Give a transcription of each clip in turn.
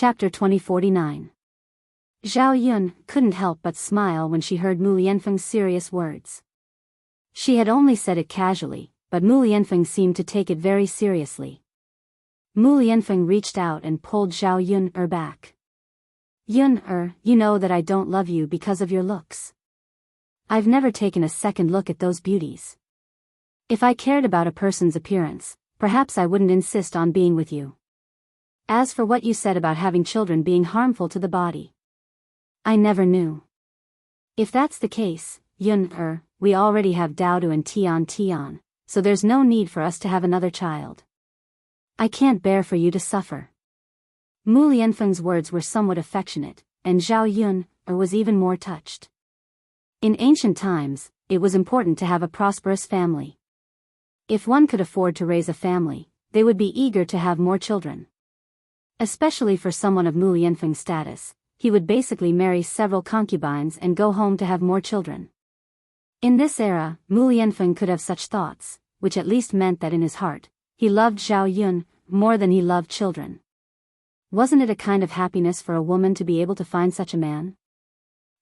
Chapter 2049. Zhao Yun couldn't help but smile when she heard Mu Lianfeng's serious words. She had only said it casually, but Mu Lianfeng seemed to take it very seriously. Mu Lianfeng reached out and pulled Zhao Yun back. Yun you know that I don't love you because of your looks. I've never taken a second look at those beauties. If I cared about a person's appearance, perhaps I wouldn't insist on being with you. As for what you said about having children being harmful to the body, I never knew. If that's the case, Yun we already have Daodu and Tian, so there's no need for us to have another child. I can't bear for you to suffer. Mu Lianfeng's words were somewhat affectionate, and Zhao Yun was even more touched. In ancient times, it was important to have a prosperous family. If one could afford to raise a family, they would be eager to have more children. Especially for someone of Mu Lianfeng's status, he would basically marry several concubines and go home to have more children. In this era, Mu Lianfeng could have such thoughts, which at least meant that in his heart, he loved Zhao Yun more than he loved children. Wasn't it a kind of happiness for a woman to be able to find such a man?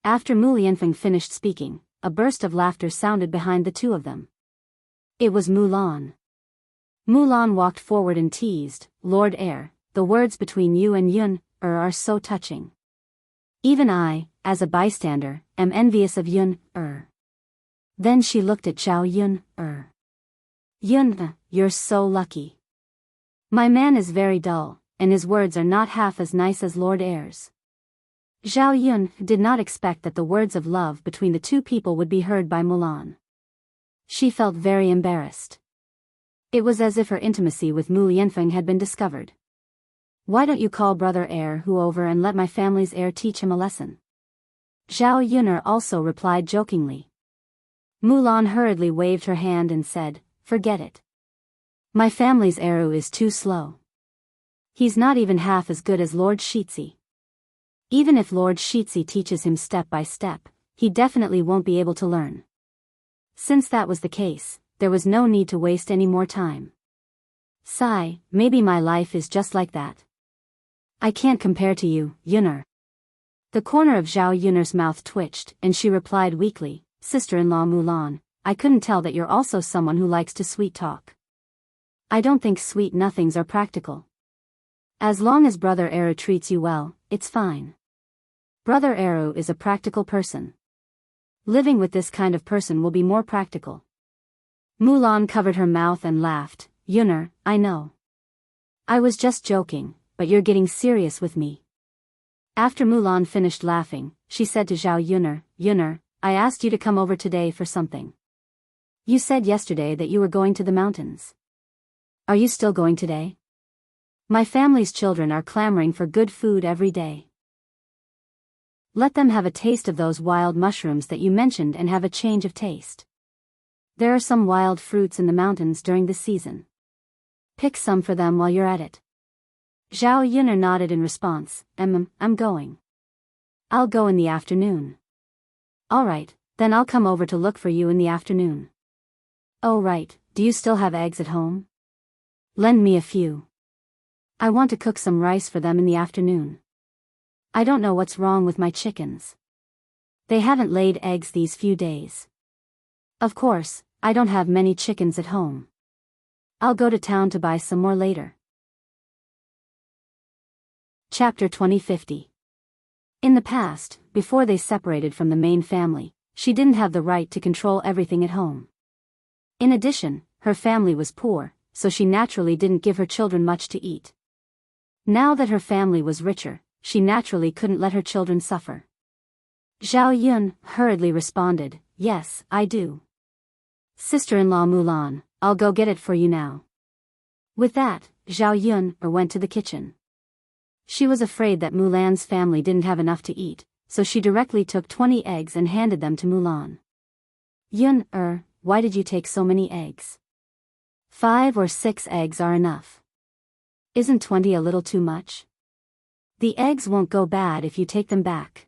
After Mu Lianfeng finished speaking, a burst of laughter sounded behind the two of them. It was Mulan. Mulan walked forward and teased, "Lord Heir, the words between you and Yun are so touching. Even I, as a bystander, am envious of Yun Then she looked at Zhao Yun Yun, you're so lucky. My man is very dull, and his words are not half as nice as Lord Heir's. Zhao Yun did not expect that the words of love between the two people would be heard by Mulan. She felt very embarrassed. It was as if her intimacy with Mu Lianfeng had been discovered. Why don't you call brother Heir over and let my family's heir teach him a lesson? Zhao Yun also replied jokingly. Mulan hurriedly waved her hand and said, "Forget it. My family's heir is too slow. He's not even half as good as Lord Shitzi. Even if Lord Shitzi teaches him step by step, he definitely won't be able to learn." Since that was the case, there was no need to waste any more time. Sigh, maybe my life is just like that. I can't compare to you, Yun. The corner of Zhao Yun's mouth twitched, and she replied weakly, "Sister-in-law Mulan, I couldn't tell that you're also someone who likes to sweet talk. I don't think sweet nothings are practical. As long as brother Eru treats you well, it's fine. Brother Eru is a practical person. Living with this kind of person will be more practical." Mulan covered her mouth and laughed. "Yun, I know. I was just joking, but you're getting serious with me." After Mulan finished laughing, she said to Zhao Yun, I asked you to come over today for something. You said yesterday that you were going to the mountains. Are you still going today? My family's children are clamoring for good food every day. Let them have a taste of those wild mushrooms that you mentioned and have a change of taste. There are some wild fruits in the mountains during this season. Pick some for them while you're at it." Zhao Yun nodded in response. I'm going. I'll go in the afternoon." "Alright, then I'll come over to look for you in the afternoon." "Oh right, do you still have eggs at home? Lend me a few. I want to cook some rice for them in the afternoon. I don't know what's wrong with my chickens. They haven't laid eggs these few days. Of course, I don't have many chickens at home. I'll go to town to buy some more later." Chapter 2050. In the past, before they separated from the main family, she didn't have the right to control everything at home. In addition, her family was poor, so she naturally didn't give her children much to eat. Now that her family was richer, she naturally couldn't let her children suffer. Zhao Yun hurriedly responded, "Yes, I do. Sister-in-law Mulan, I'll go get it for you now." With that, Zhao Yun went to the kitchen. She was afraid that Mulan's family didn't have enough to eat, so she directly took 20 eggs and handed them to Mulan. "Yun, why did you take so many eggs? 5 or 6 eggs are enough. Isn't 20 a little too much? The eggs won't go bad if you take them back.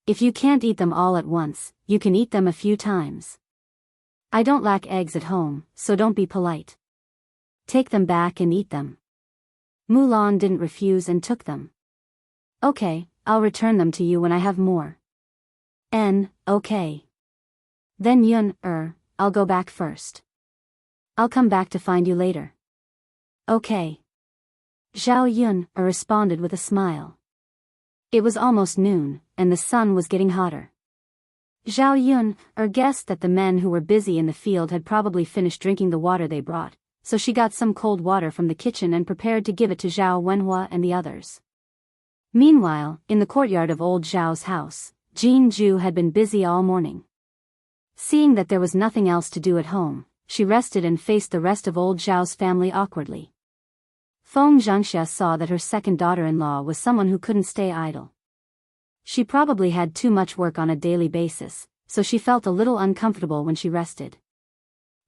If you can't eat them all at once, you can eat them a few times. I don't lack eggs at home, so don't be polite. Take them back and eat them." Mulan didn't refuse and took them. Okay, I'll return them to you when I have more. Okay. Then Yun, I'll go back first. I'll come back to find you later. Okay. Zhao Yun, responded with a smile. It was almost noon, and the sun was getting hotter. Zhao Yun, guessed that the men who were busy in the field had probably finished drinking the water they brought, so she got some cold water from the kitchen and prepared to give it to Zhao Wenhua and the others. Meanwhile, in the courtyard of old Zhao's house, Jianghu had been busy all morning. Seeing that there was nothing else to do at home, she rested and faced the rest of old Zhao's family awkwardly. Feng Zhangxia saw that her second daughter-in-law was someone who couldn't stay idle. She probably had too much work on a daily basis, so she felt a little uncomfortable when she rested.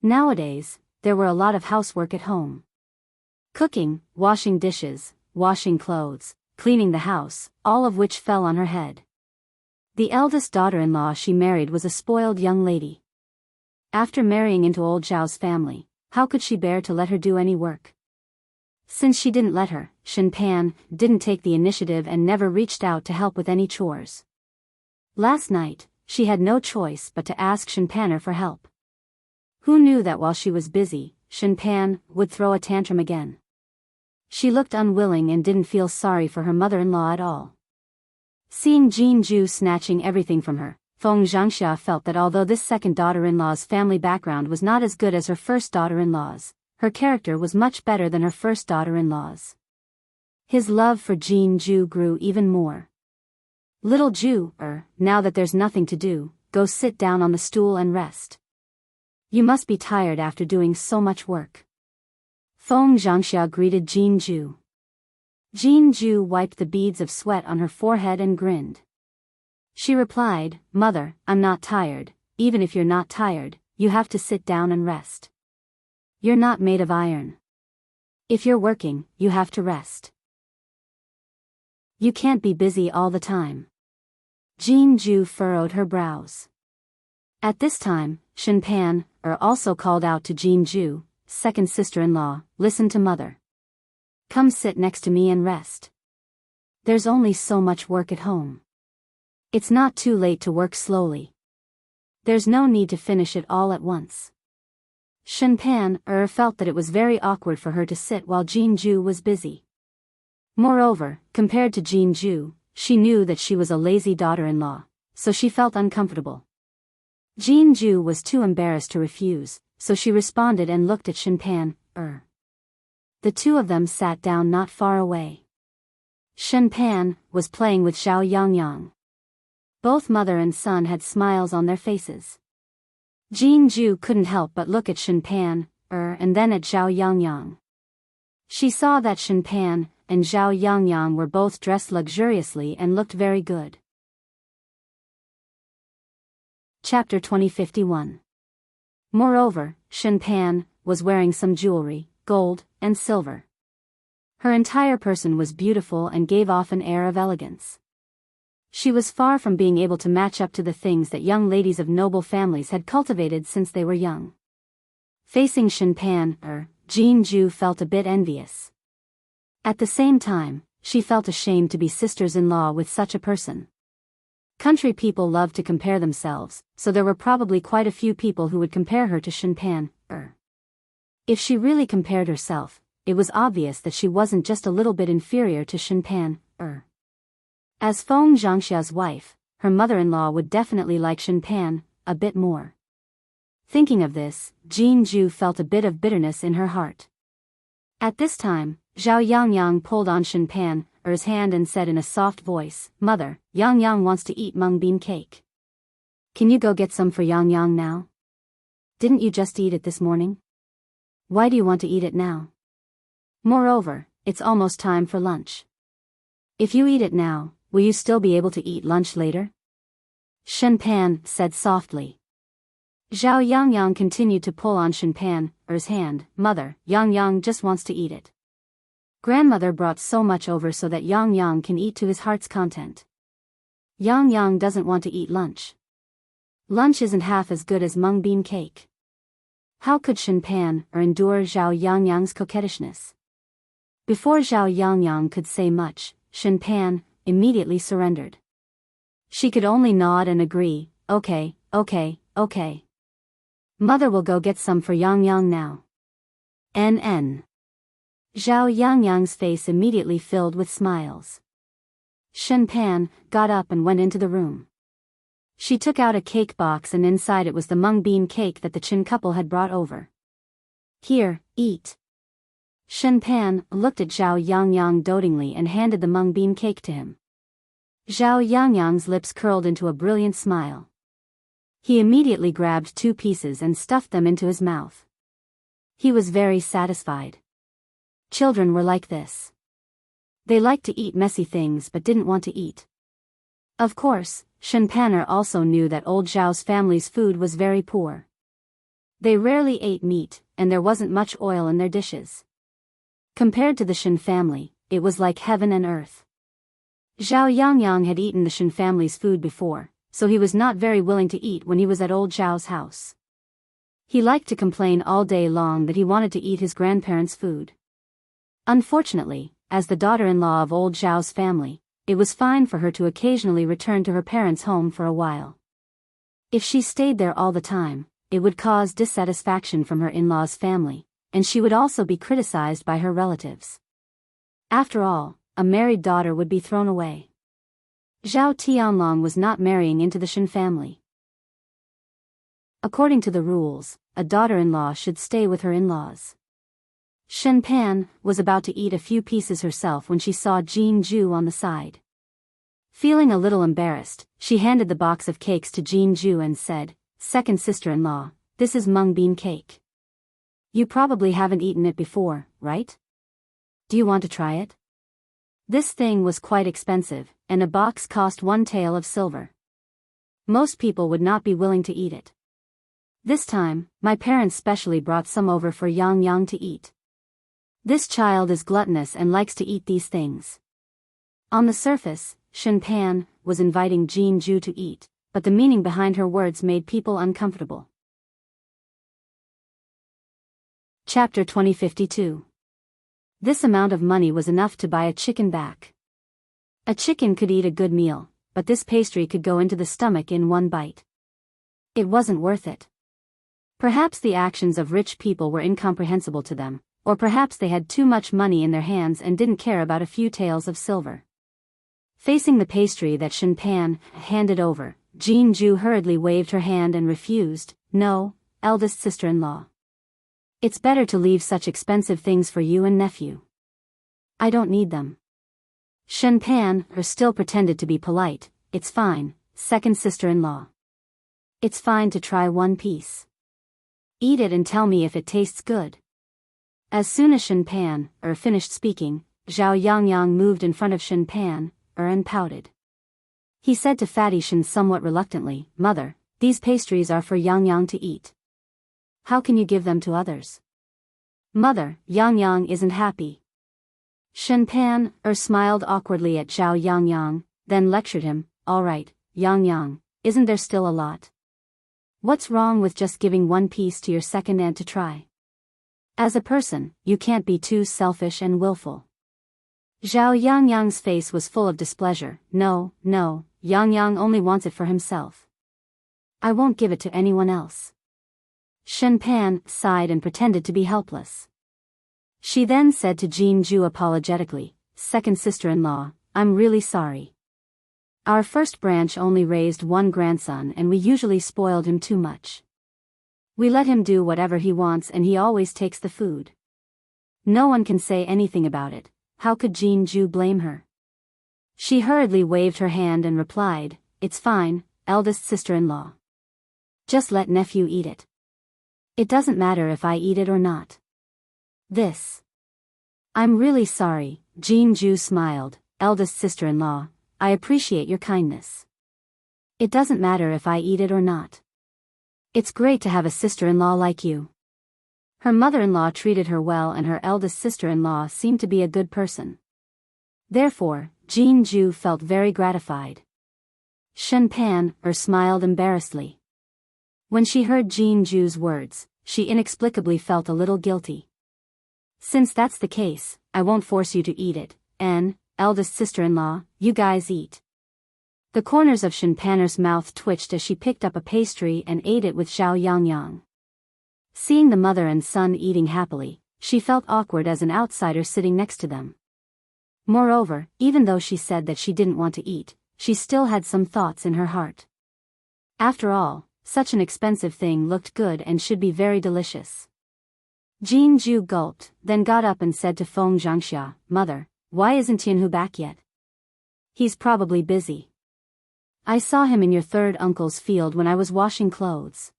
Nowadays, there were a lot of housework at home. Cooking, washing dishes, washing clothes, cleaning the house, all of which fell on her head. The eldest daughter-in-law she married was a spoiled young lady. After marrying into old Zhao's family, how could she bear to let her do any work? Since she didn't let her, Shenpan didn't take the initiative and never reached out to help with any chores. Last night, she had no choice but to ask Shenpaner for help. Who knew that while she was busy, Shenpan would throw a tantrum again? She looked unwilling and didn't feel sorry for her mother-in-law at all. Seeing Jianghu snatching everything from her, Feng Zhangxia felt that although this second daughter-in-law's family background was not as good as her first daughter-in-law's, her character was much better than her first daughter-in-law's. His love for Jianghu grew even more. Little Ju, now that there's nothing to do, go sit down on the stool and rest. You must be tired after doing so much work. Feng Zhangxia greeted Jianghu. Jianghu wiped the beads of sweat on her forehead and grinned. She replied, Mother, I'm not tired. Even if you're not tired, you have to sit down and rest. You're not made of iron. If you're working, you have to rest. You can't be busy all the time. Jianghu furrowed her brows. At this time, Shenpan, also called out to Jianghu, second sister-in-law, listen to Mother. Come sit next to me and rest. There's only so much work at home. It's not too late to work slowly. There's no need to finish it all at once. Shenpan, felt that it was very awkward for her to sit while Jianghu was busy. Moreover, compared to Jianghu, she knew that she was a lazy daughter-in-law, so she felt uncomfortable. Jianghu was too embarrassed to refuse, so she responded and looked at Shenpan, The two of them sat down not far away. Shenpan was playing with Xiao Yangyang. Both mother and son had smiles on their faces. Jianghu couldn't help but look at Shenpan, and then at Xiao Yangyang. She saw that Shenpan and Xiao Yangyang were both dressed luxuriously and looked very good. Chapter 2051. Moreover, Shenpan was wearing some jewelry, gold and silver. Her entire person was beautiful and gave off an air of elegance. She was far from being able to match up to the things that young ladies of noble families had cultivated since they were young. Facing Shenpan, Jianghu felt a bit envious. At the same time, she felt ashamed to be sisters-in-law with such a person. Country people love to compare themselves, so there were probably quite a few people who would compare her to Shenpan. If she really compared herself, it was obvious that she wasn't just a little bit inferior to Shenpan. As Feng Zhangxia's wife, her mother-in-law would definitely like Shenpan a bit more. Thinking of this, Jianghu felt a bit of bitterness in her heart. At this time, Xiao Yangyang pulled on Shenpan's hand and said in a soft voice, Mother, Yangyang wants to eat mung bean cake. Can you go get some for Yangyang now? Didn't you just eat it this morning? Why do you want to eat it now? Moreover, it's almost time for lunch. If you eat it now, will you still be able to eat lunch later? Shenpan said softly. Xiao Yangyang continued to pull on Shenpan's hand. Mother, Yangyang just wants to eat it. Grandmother brought so much over so that Yangyang can eat to his heart's content. Yangyang doesn't want to eat lunch. Lunch isn't half as good as mung bean cake. How could Shenpan endure Xiao Yangyang's coquettishness? Before Xiao Yangyang could say much, Shenpan immediately surrendered. She could only nod and agree, okay. Mother will go get some for Yang Yang now. NN. Zhao Yangyang's face immediately filled with smiles. Shen Pan got up and went into the room. She took out a cake box and inside it was the mung bean cake that the Chin couple had brought over. Here, eat. Shen Pan looked at Zhao Yangyang dotingly and handed the mung bean cake to him. Zhao Yangyang's lips curled into a brilliant smile. He immediately grabbed 2 pieces and stuffed them into his mouth. He was very satisfied. Children were like this. They liked to eat messy things but didn't want to eat. Of course, Shen Panner also knew that old Zhao's family's food was very poor. They rarely ate meat, and there wasn't much oil in their dishes. Compared to the Shen family, it was like heaven and earth. Zhao Yangyang had eaten the Shen family's food before, so he was not very willing to eat when he was at old Zhao's house. He liked to complain all day long that he wanted to eat his grandparents' food. Unfortunately, as the daughter-in-law of old Zhao's family, it was fine for her to occasionally return to her parents' home for a while. If she stayed there all the time, it would cause dissatisfaction from her in-laws' family, and she would also be criticized by her relatives. After all, a married daughter would be thrown away. Zhao Tianlong was not marrying into the Shen family. According to the rules, a daughter-in-law should stay with her in-laws. Shen Pan was about to eat a few pieces herself when she saw Jianghu on the side. Feeling a little embarrassed, she handed the box of cakes to Jianghu and said, "Second sister-in-law, this is mung bean cake. You probably haven't eaten it before, right? Do you want to try it?" This thing was quite expensive, and a box cost 1 tael of silver. Most people would not be willing to eat it. This time, my parents specially brought some over for Yang Yang to eat. This child is gluttonous and likes to eat these things. On the surface, Shen Pan was inviting Jianghu to eat, but the meaning behind her words made people uncomfortable. Chapter 2052. This amount of money was enough to buy a chicken back. A chicken could eat a good meal, but this pastry could go into the stomach in 1 bite. It wasn't worth it. Perhaps the actions of rich people were incomprehensible to them, or perhaps they had too much money in their hands and didn't care about a few taels of silver. Facing the pastry that Shen Pan handed over, Jianghu hurriedly waved her hand and refused, "No, eldest sister-in-law. It's better to leave such expensive things for you and nephew. I don't need them." Shen Pan still pretended to be polite. "It's fine, second sister-in-law. It's fine to try 1 piece. Eat it and tell me if it tastes good." As soon as Shen Pan finished speaking, Zhao Yangyang moved in front of Shen Pan and pouted. He said to Fatty Shen somewhat reluctantly, "Mother, these pastries are for Yang Yang to eat. How can you give them to others?" "Mother, Yang Yang isn't happy." Shen Pan smiled awkwardly at Zhao Yangyang, then lectured him, "All right, Yang Yang, isn't there still a lot? What's wrong with just giving 1 piece to your second aunt to try? As a person, you can't be too selfish and willful." Zhao Yangyang's face was full of displeasure. No, Yang Yang only wants it for himself. I won't give it to anyone else." Shen Pan sighed and pretended to be helpless. She then said to Jianghu apologetically, "Second sister-in-law, I'm really sorry. Our first branch only raised 1 grandson and we usually spoiled him too much. We let him do whatever he wants and he always takes the food. No one can say anything about it. How could Jianghu blame her?" She hurriedly waved her hand and replied, "It's fine, eldest sister-in-law. Just let nephew eat it. It doesn't matter if I eat it or not." "I'm really sorry," Jianghu smiled, "eldest sister-in-law, I appreciate your kindness. It doesn't matter if I eat it or not. It's great to have a sister-in-law like you." Her mother-in-law treated her well and her eldest sister-in-law seemed to be a good person. Therefore, Jianghu felt very gratified. Shen Pan smiled embarrassedly. When she heard Jianghu's words, she inexplicably felt a little guilty. "Since that's the case, I won't force you to eat it, and eldest sister-in-law, you guys eat." The corners of Shen Panner's mouth twitched as she picked up a pastry and ate it with Zhao Yangyang. Seeing the mother and son eating happily, she felt awkward as an outsider sitting next to them. Moreover, even though she said that she didn't want to eat, she still had some thoughts in her heart. After all, such an expensive thing looked good and should be very delicious. Jianghu gulped, then got up and said to Feng Zhangxia, "Mother, why isn't Tianhu back yet?" "He's probably busy. I saw him in your third uncle's field when I was washing clothes."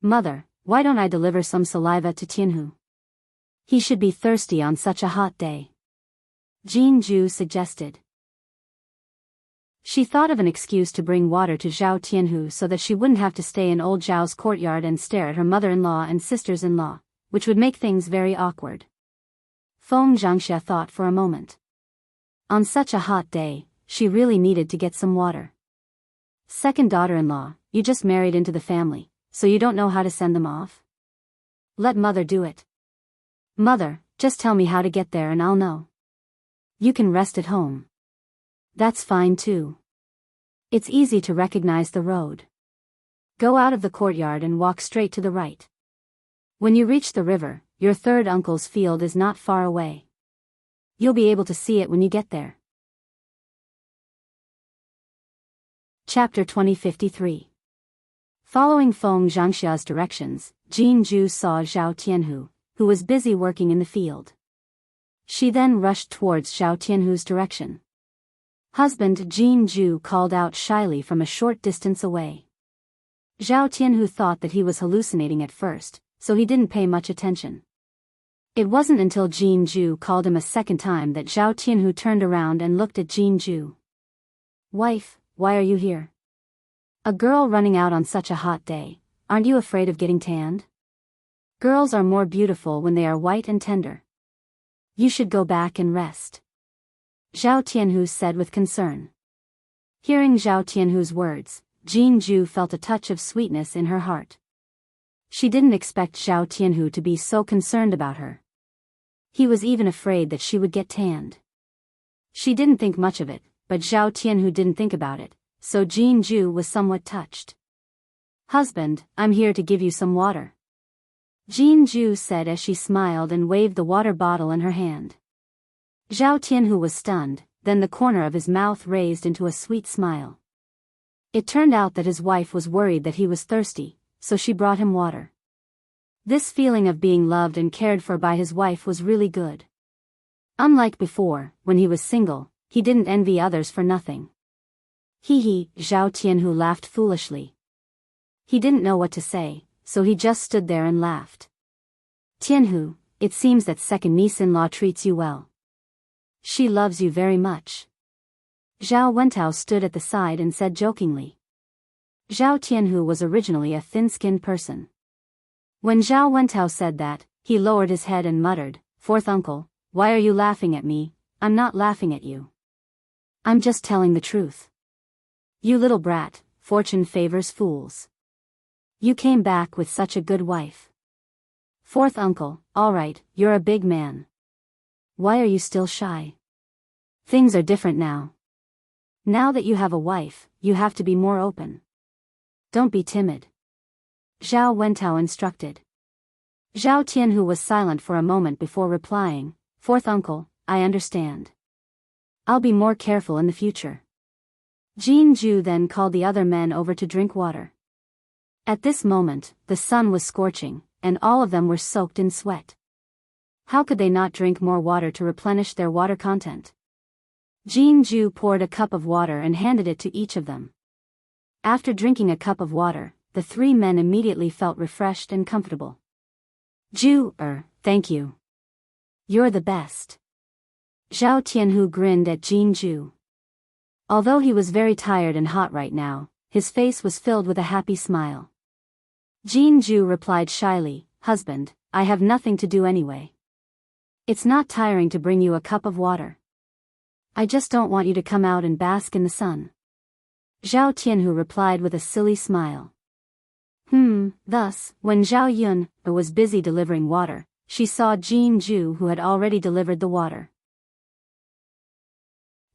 "Mother, why don't I deliver some saliva to Tianhu? He should be thirsty on such a hot day," Jianghu suggested. She thought of an excuse to bring water to Zhao Tianhu so that she wouldn't have to stay in old Zhao's courtyard and stare at her mother-in-law and sisters-in-law, which would make things very awkward. Feng Zhangxia thought for a moment. On such a hot day, she really needed to get some water. "Second daughter-in-law, you just married into the family, so you don't know how to send them off? Let mother do it." "Mother, just tell me how to get there and I'll know. You can rest at home." "That's fine too. It's easy to recognize the road. Go out of the courtyard and walk straight to the right. When you reach the river, your third uncle's field is not far away. You'll be able to see it when you get there." Chapter 2053. Following Feng Zhangxia's directions, Jianghu saw Zhao Tianhu, who was busy working in the field. She then rushed towards Zhao Tianhu's direction. "Husband," Jianghu called out shyly from a short distance away. Zhao Tianhu thought that he was hallucinating at first, so he didn't pay much attention. It wasn't until Jianghu called him a second time that Zhao Tianhu turned around and looked at Jianghu. "Wife, why are you here? A girl running out on such a hot day, aren't you afraid of getting tanned? Girls are more beautiful when they are white and tender. You should go back and rest," Zhao Tianhu said with concern. Hearing Zhao Tianhu's words, Jianghu felt a touch of sweetness in her heart. She didn't expect Zhao Tianhu to be so concerned about her. He was even afraid that she would get tanned. She didn't think much of it, but Zhao Tianhu didn't think about it, so Jianghu was somewhat touched. "Husband, I'm here to give you some water," Jianghu said as she smiled and waved the water bottle in her hand. Zhao Tianhu was stunned, then the corner of his mouth raised into a sweet smile. It turned out that his wife was worried that he was thirsty, so she brought him water. This feeling of being loved and cared for by his wife was really good. Unlike before, when he was single, he didn't envy others for nothing. Hee, Zhao Tianhu laughed foolishly. He didn't know what to say, so he just stood there and laughed. "Tianhu, it seems that second niece-in-law treats you well. She loves you very much." Zhao Wentao stood at the side and said jokingly. Zhao Tianhu was originally a thin-skinned person. When Zhao Wentao said that, he lowered his head and muttered, "Fourth uncle, why are you laughing at me? I'm not laughing at you. I'm just telling the truth. You little brat, fortune favors fools. You came back with such a good wife." "Fourth uncle, all right, you're a big man. Why are you still shy? Things are different now. Now that you have a wife, you have to be more open. Don't be timid," Zhao Wentao instructed. Zhao Tianhu was silent for a moment before replying, "Fourth uncle, I understand. I'll be more careful in the future." Jianghu then called the other men over to drink water. At this moment, the sun was scorching, and all of them were soaked in sweat. How could they not drink more water to replenish their water content? Jianghu poured a cup of water and handed it to each of them. After drinking a cup of water, the three men immediately felt refreshed and comfortable. Thank you. You're the best." Zhao Tianhu grinned at Jianghu. Although he was very tired and hot right now, his face was filled with a happy smile. Jianghu replied shyly, "Husband, I have nothing to do anyway. It's not tiring to bring you a cup of water. I just don't want you to come out and bask in the sun." Zhao Tianhu replied with a silly smile. Thus, when Zhao Yun was busy delivering water, she saw Jianghu who had already delivered the water.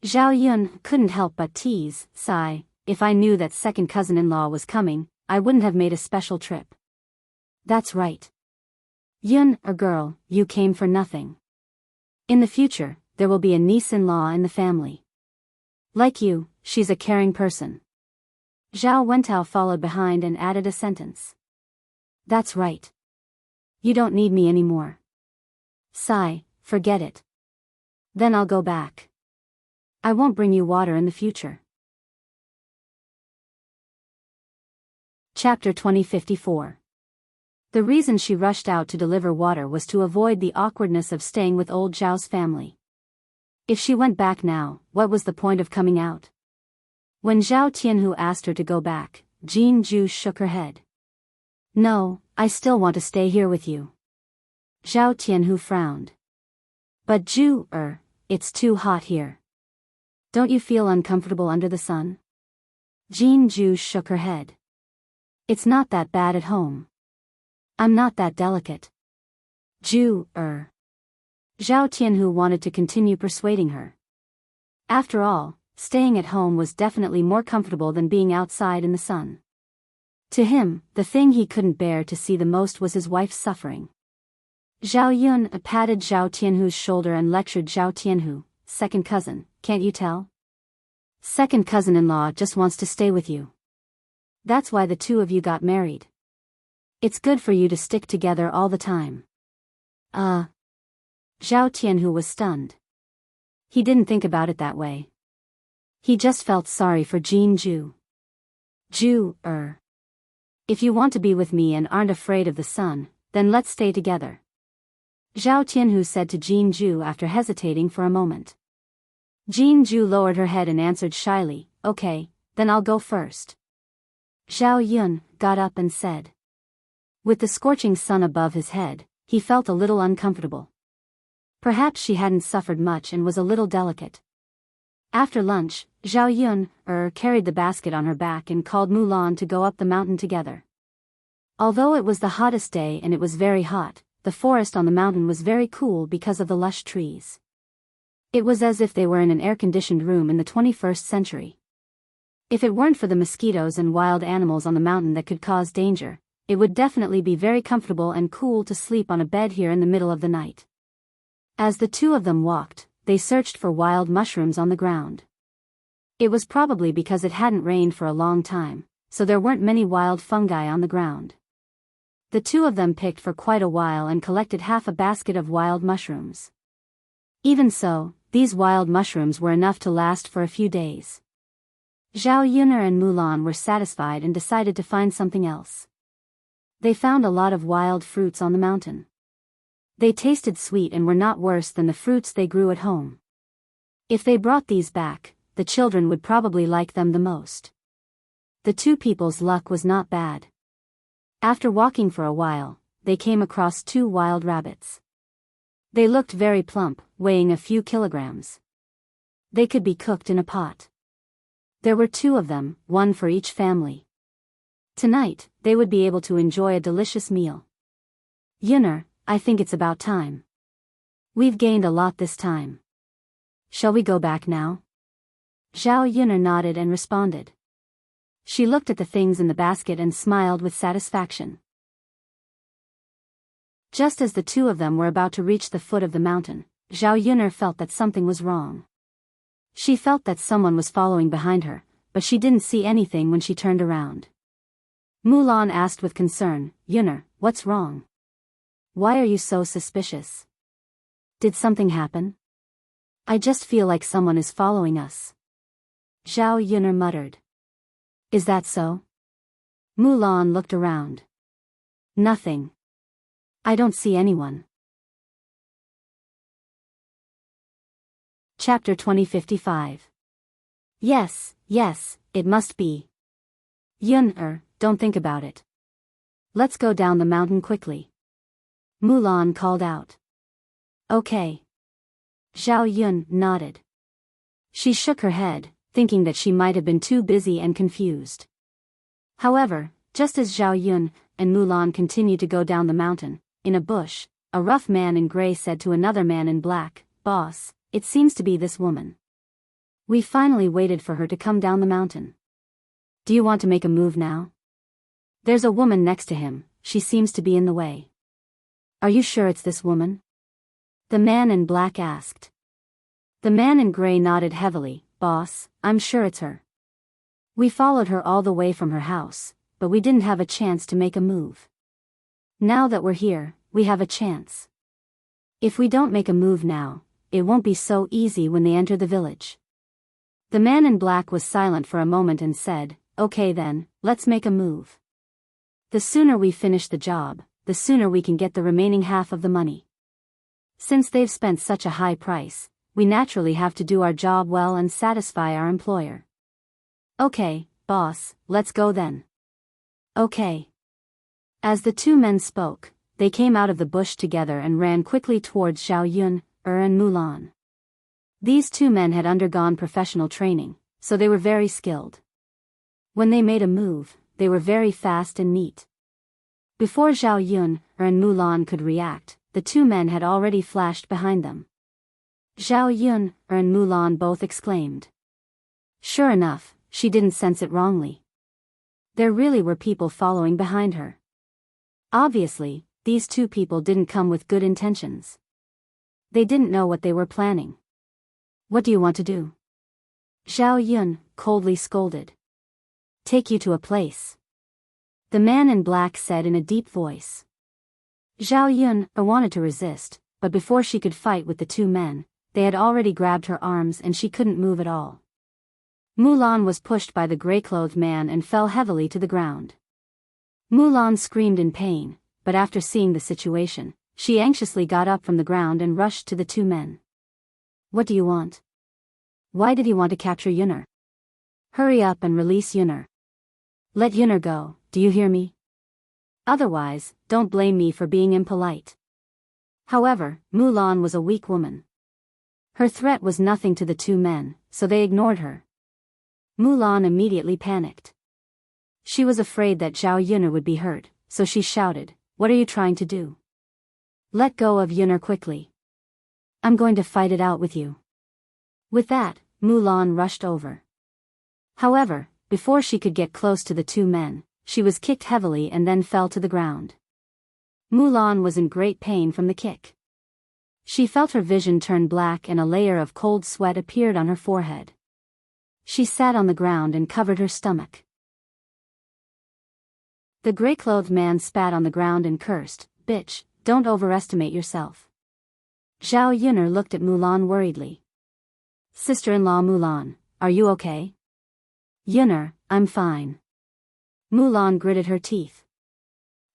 Zhao Yun couldn't help but tease, sigh, if I knew that second cousin-in-law was coming, I wouldn't have made a special trip. That's right. Yun, a girl, you came for nothing. In the future, there will be a niece-in-law in the family. Like you, she's a caring person. Zhao Wentao followed behind and added a sentence. That's right. You don't need me anymore. Sigh, forget it. Then I'll go back. I won't bring you water in the future. Chapter 2054. The reason she rushed out to deliver water was to avoid the awkwardness of staying with old Zhao's family. If she went back now, what was the point of coming out? When Zhao Tianhu asked her to go back, Jianghu shook her head. No, I still want to stay here with you. Zhao Tianhu frowned. But it's too hot here. Don't you feel uncomfortable under the sun? Jianghu shook her head. It's not that bad at home. I'm not that delicate. Zhao Tianhu wanted to continue persuading her. After all, staying at home was definitely more comfortable than being outside in the sun. To him, the thing he couldn't bear to see the most was his wife's suffering. Zhao Yun patted Zhao Tianhu's shoulder and lectured Zhao Tianhu, second cousin, can't you tell? Second cousin-in-law just wants to stay with you. That's why the two of you got married. It's good for you to stick together all the time. Zhao Tianhu was stunned. He didn't think about it that way. He just felt sorry for Jianghu. If you want to be with me and aren't afraid of the sun, then let's stay together. Zhao Tianhu said to Jianghu after hesitating for a moment. Jianghu lowered her head and answered shyly, okay, then I'll go first. Zhao Yun got up and said. With the scorching sun above his head, he felt a little uncomfortable. Perhaps she hadn't suffered much and was a little delicate. After lunch, Zhao Yun carried the basket on her back and called Mulan to go up the mountain together. Although it was the hottest day and it was very hot, the forest on the mountain was very cool because of the lush trees. It was as if they were in an air-conditioned room in the 21st century. If it weren't for the mosquitoes and wild animals on the mountain that could cause danger, it would definitely be very comfortable and cool to sleep on a bed here in the middle of the night. As the two of them walked, they searched for wild mushrooms on the ground. It was probably because it hadn't rained for a long time, so there weren't many wild fungi on the ground. The two of them picked for quite a while and collected half a basket of wild mushrooms. Even so, these wild mushrooms were enough to last for a few days. Zhao Yuner and Mulan were satisfied and decided to find something else. They found a lot of wild fruits on the mountain. They tasted sweet and were not worse than the fruits they grew at home. If they brought these back, the children would probably like them the most. The two people's luck was not bad. After walking for a while, they came across two wild rabbits. They looked very plump, weighing a few kilograms. They could be cooked in a pot. There were two of them, one for each family. Tonight, they would be able to enjoy a delicious meal. Yuner, I think it's about time. We've gained a lot this time. Shall we go back now? Zhao Yuner nodded and responded. She looked at the things in the basket and smiled with satisfaction. Just as the two of them were about to reach the foot of the mountain, Zhao Yuner felt that something was wrong. She felt that someone was following behind her, but she didn't see anything when she turned around. Mulan asked with concern, Yuner, what's wrong? Why are you so suspicious? Did something happen? I just feel like someone is following us. Zhao Yuner muttered. Is that so? Mulan looked around. Nothing. I don't see anyone. Chapter 2055. Yes, it must be. Yun, don't think about it. Let's go down the mountain quickly. Mulan called out. Okay. Zhao Yun nodded. She shook her head, thinking that she might have been too busy and confused. However, just as Zhao Yun and Mulan continued to go down the mountain, in a bush, a rough man in gray said to another man in black, Boss, it seems to be this woman. We finally waited for her to come down the mountain. Do you want to make a move now? There's a woman next to him, she seems to be in the way. Are you sure it's this woman? The man in black asked. The man in gray nodded heavily. Boss, I'm sure it's her. We followed her all the way from her house, but we didn't have a chance to make a move. Now that we're here, we have a chance. If we don't make a move now, it won't be so easy when they enter the village. The man in black was silent for a moment and said, Okay then, let's make a move. The sooner we finish the job, the sooner we can get the remaining half of the money. Since they've spent such a high price, we naturally have to do our job well and satisfy our employer. Okay, boss, let's go then. Okay. As the two men spoke, they came out of the bush together and ran quickly towards Zhao Yun, and Mulan. These two men had undergone professional training, so they were very skilled. When they made a move, they were very fast and neat. Before Zhao Yun and Mulan could react, the two men had already flashed behind them. Zhao Yun and Mulan both exclaimed. Sure enough, she didn't sense it wrongly. There really were people following behind her. Obviously, these two people didn't come with good intentions. They didn't know what they were planning. What do you want to do? Zhao Yun coldly scolded. Take you to a place. The man in black said in a deep voice. Zhao Yun wanted to resist, but before she could fight with the two men, they had already grabbed her arms and she couldn't move at all. Mulan was pushed by the gray-clothed man and fell heavily to the ground. Mulan screamed in pain, but after seeing the situation, she anxiously got up from the ground and rushed to the two men. What do you want? Why did you want to capture Yun'er? Hurry up and release Yun'er. Let Yun'er go, do you hear me? Otherwise, don't blame me for being impolite. However, Mulan was a weak woman. Her threat was nothing to the two men, so they ignored her. Mulan immediately panicked. She was afraid that Zhao Yun'er would be hurt, so she shouted, What are you trying to do? Let go of Yun'er quickly. I'm going to fight it out with you. With that, Mulan rushed over. However, before she could get close to the two men, she was kicked heavily and then fell to the ground. Mulan was in great pain from the kick. She felt her vision turn black and a layer of cold sweat appeared on her forehead. She sat on the ground and covered her stomach. The gray-clothed man spat on the ground and cursed, Bitch, don't overestimate yourself. Zhao Yun'er looked at Mulan worriedly. Sister-in-law Mulan, are you okay? Yun'er, I'm fine. Mulan gritted her teeth.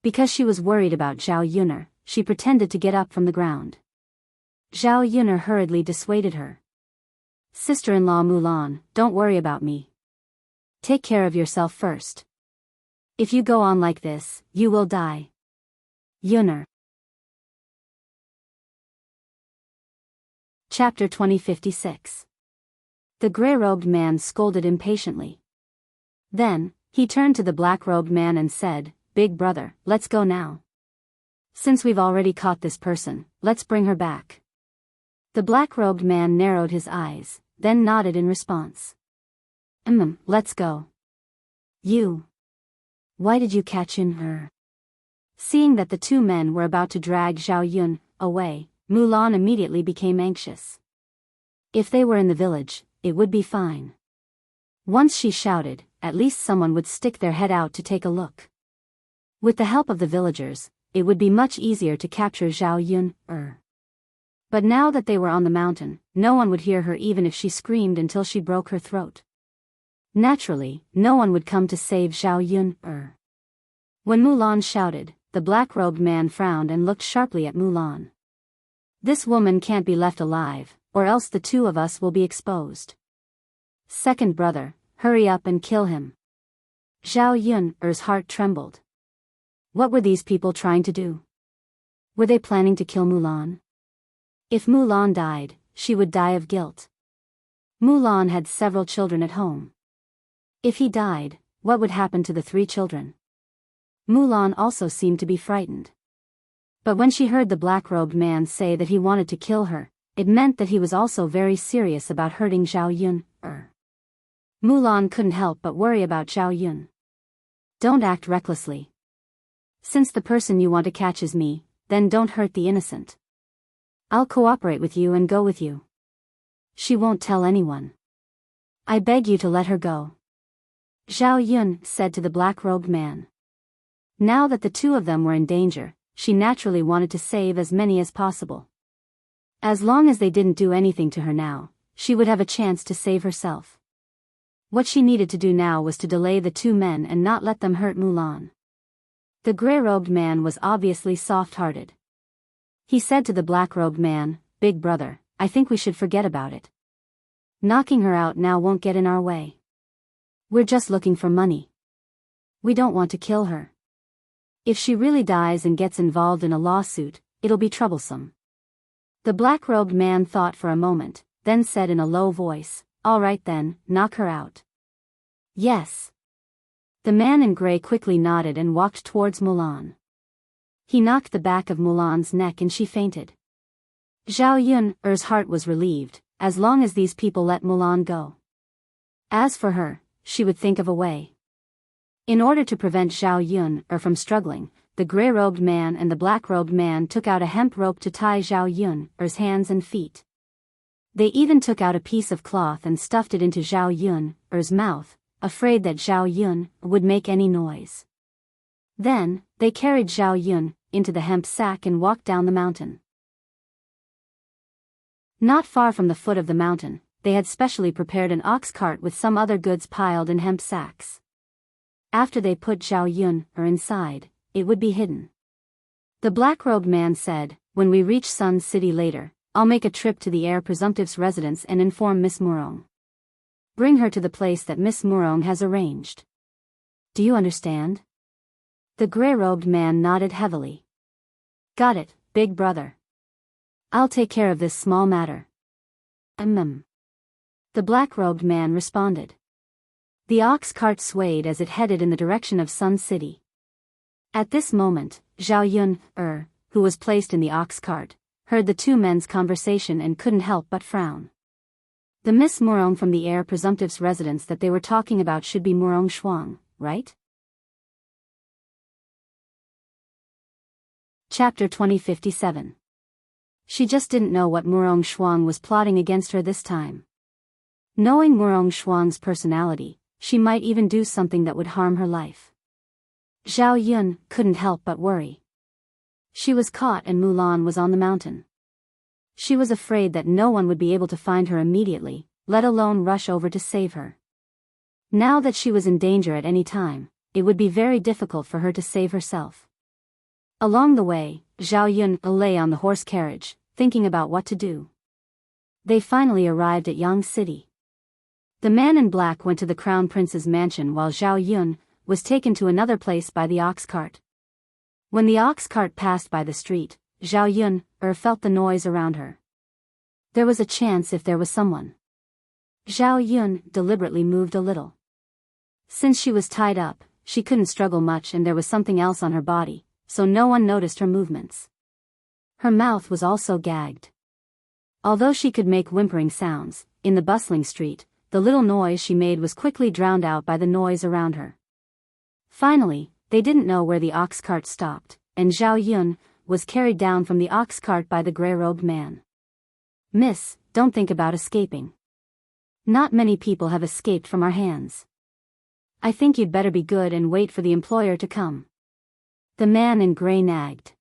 Because she was worried about Zhao Yun'er, she pretended to get up from the ground. Zhao Yun'er hurriedly dissuaded her. Sister-in-law Mulan, don't worry about me. Take care of yourself first. If you go on like this, you will die. Yun'er. Chapter 2056. The gray-robed man scolded impatiently. Then, he turned to the black-robed man and said, Big brother, let's go now. Since we've already caught this person, let's bring her back. The black-robed man narrowed his eyes, then nodded in response. Let's go. You. Why did you catch her? Seeing that the two men were about to drag Zhao Yun away, Mulan immediately became anxious. If they were in the village, it would be fine. Once she shouted, at least someone would stick their head out to take a look. With the help of the villagers, it would be much easier to capture Zhao Yun. But now that they were on the mountain, no one would hear her even if she screamed until she broke her throat. Naturally, no one would come to save Zhao Yun. When Mulan shouted, the black-robed man frowned and looked sharply at Mulan. This woman can't be left alive, or else the two of us will be exposed. Second brother, hurry up and kill him. Zhao Yun's heart trembled. What were these people trying to do? Were they planning to kill Mulan? If Mulan died, she would die of guilt. Mulan had several children at home. If he died, what would happen to the 3 children? Mulan also seemed to be frightened. But when she heard the black-robed man say that he wanted to kill her, it meant that he was also very serious about hurting Zhao Yun. Mulan couldn't help but worry about Zhao Yun. Don't act recklessly. Since the person you want to catch is me, then don't hurt the innocent. I'll cooperate with you and go with you. She won't tell anyone. I beg you to let her go. Zhao Yun said to the black-robed man. Now that the two of them were in danger, she naturally wanted to save as many as possible. As long as they didn't do anything to her now, she would have a chance to save herself. What she needed to do now was to delay the two men and not let them hurt Mulan. The gray-robed man was obviously soft-hearted. He said to the black-robed man, "Big brother, I think we should forget about it. Knocking her out now won't get in our way. We're just looking for money. We don't want to kill her. If she really dies and gets involved in a lawsuit, it'll be troublesome." The black-robed man thought for a moment, then said in a low voice, "All right then, knock her out." "Yes." The man in gray quickly nodded and walked towards Mulan. He knocked the back of Mulan's neck and she fainted. Zhao Yun's heart was relieved, as long as these people let Mulan go. As for her, she would think of a way. In order to prevent Zhao Yun from struggling, the gray-robed man and the black-robed man took out a hemp rope to tie Zhao Yun's hands and feet. They even took out a piece of cloth and stuffed it into Zhao Yun's mouth, afraid that Zhao Yun would make any noise. Then, they carried Zhao Yun into the hemp sack and walked down the mountain. Not far from the foot of the mountain, they had specially prepared an ox cart with some other goods piled in hemp sacks. After they put Zhao Yun inside, it would be hidden. The black-robed man said, "When we reach Sun City later, I'll make a trip to the heir presumptive's residence and inform Miss Murong. Bring her to the place that Miss Murong has arranged. Do you understand?" The gray-robed man nodded heavily. "Got it, big brother. I'll take care of this small matter." The black-robed man responded. The ox cart swayed as it headed in the direction of Sun City. At this moment, Zhao Yun, who was placed in the ox cart, heard the two men's conversation and couldn't help but frown. The Miss Murong from the heir presumptive's residence that they were talking about should be Murong Shuang, right? Chapter 2057. She just didn't know what Murong Shuang was plotting against her this time. Knowing Murong Shuang's personality, she might even do something that would harm her life. Zhao Yun couldn't help but worry. She was caught and Mulan was on the mountain. She was afraid that no one would be able to find her immediately, let alone rush over to save her. Now that she was in danger at any time, it would be very difficult for her to save herself. Along the way, Zhao Yun lay on the horse carriage, thinking about what to do. They finally arrived at Yang City. The man in black went to the crown prince's mansion while Zhao Yun was taken to another place by the ox cart. When the ox cart passed by the street, Zhao Yun felt the noise around her. There was a chance if there was someone. Zhao Yun deliberately moved a little. Since she was tied up, she couldn't struggle much and there was something else on her body, so no one noticed her movements. Her mouth was also gagged. Although she could make whimpering sounds, in the bustling street, the little noise she made was quickly drowned out by the noise around her. Finally, they didn't know where the ox cart stopped, and Zhao Yun was carried down from the ox cart by the gray-robed man. "Miss, don't think about escaping. Not many people have escaped from our hands. I think you'd better be good and wait for the employer to come." The man in gray nagged.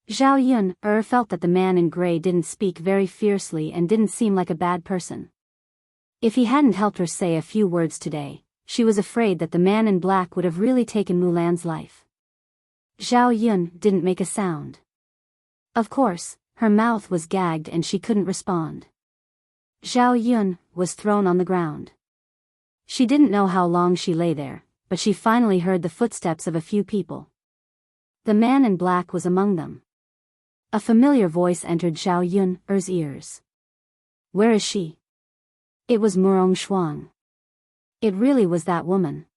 Zhao Yun felt that the man in gray didn't speak very fiercely and didn't seem like a bad person. If he hadn't helped her say a few words today, she was afraid that the man in black would have really taken Mulan's life. Zhao Yun didn't make a sound. Of course, her mouth was gagged and she couldn't respond. Zhao Yun was thrown on the ground. She didn't know how long she lay there, but she finally heard the footsteps of a few people. The man in black was among them. A familiar voice entered Zhao Yun's ears. "Where is she?" It was Murong Shuang. It really was that woman.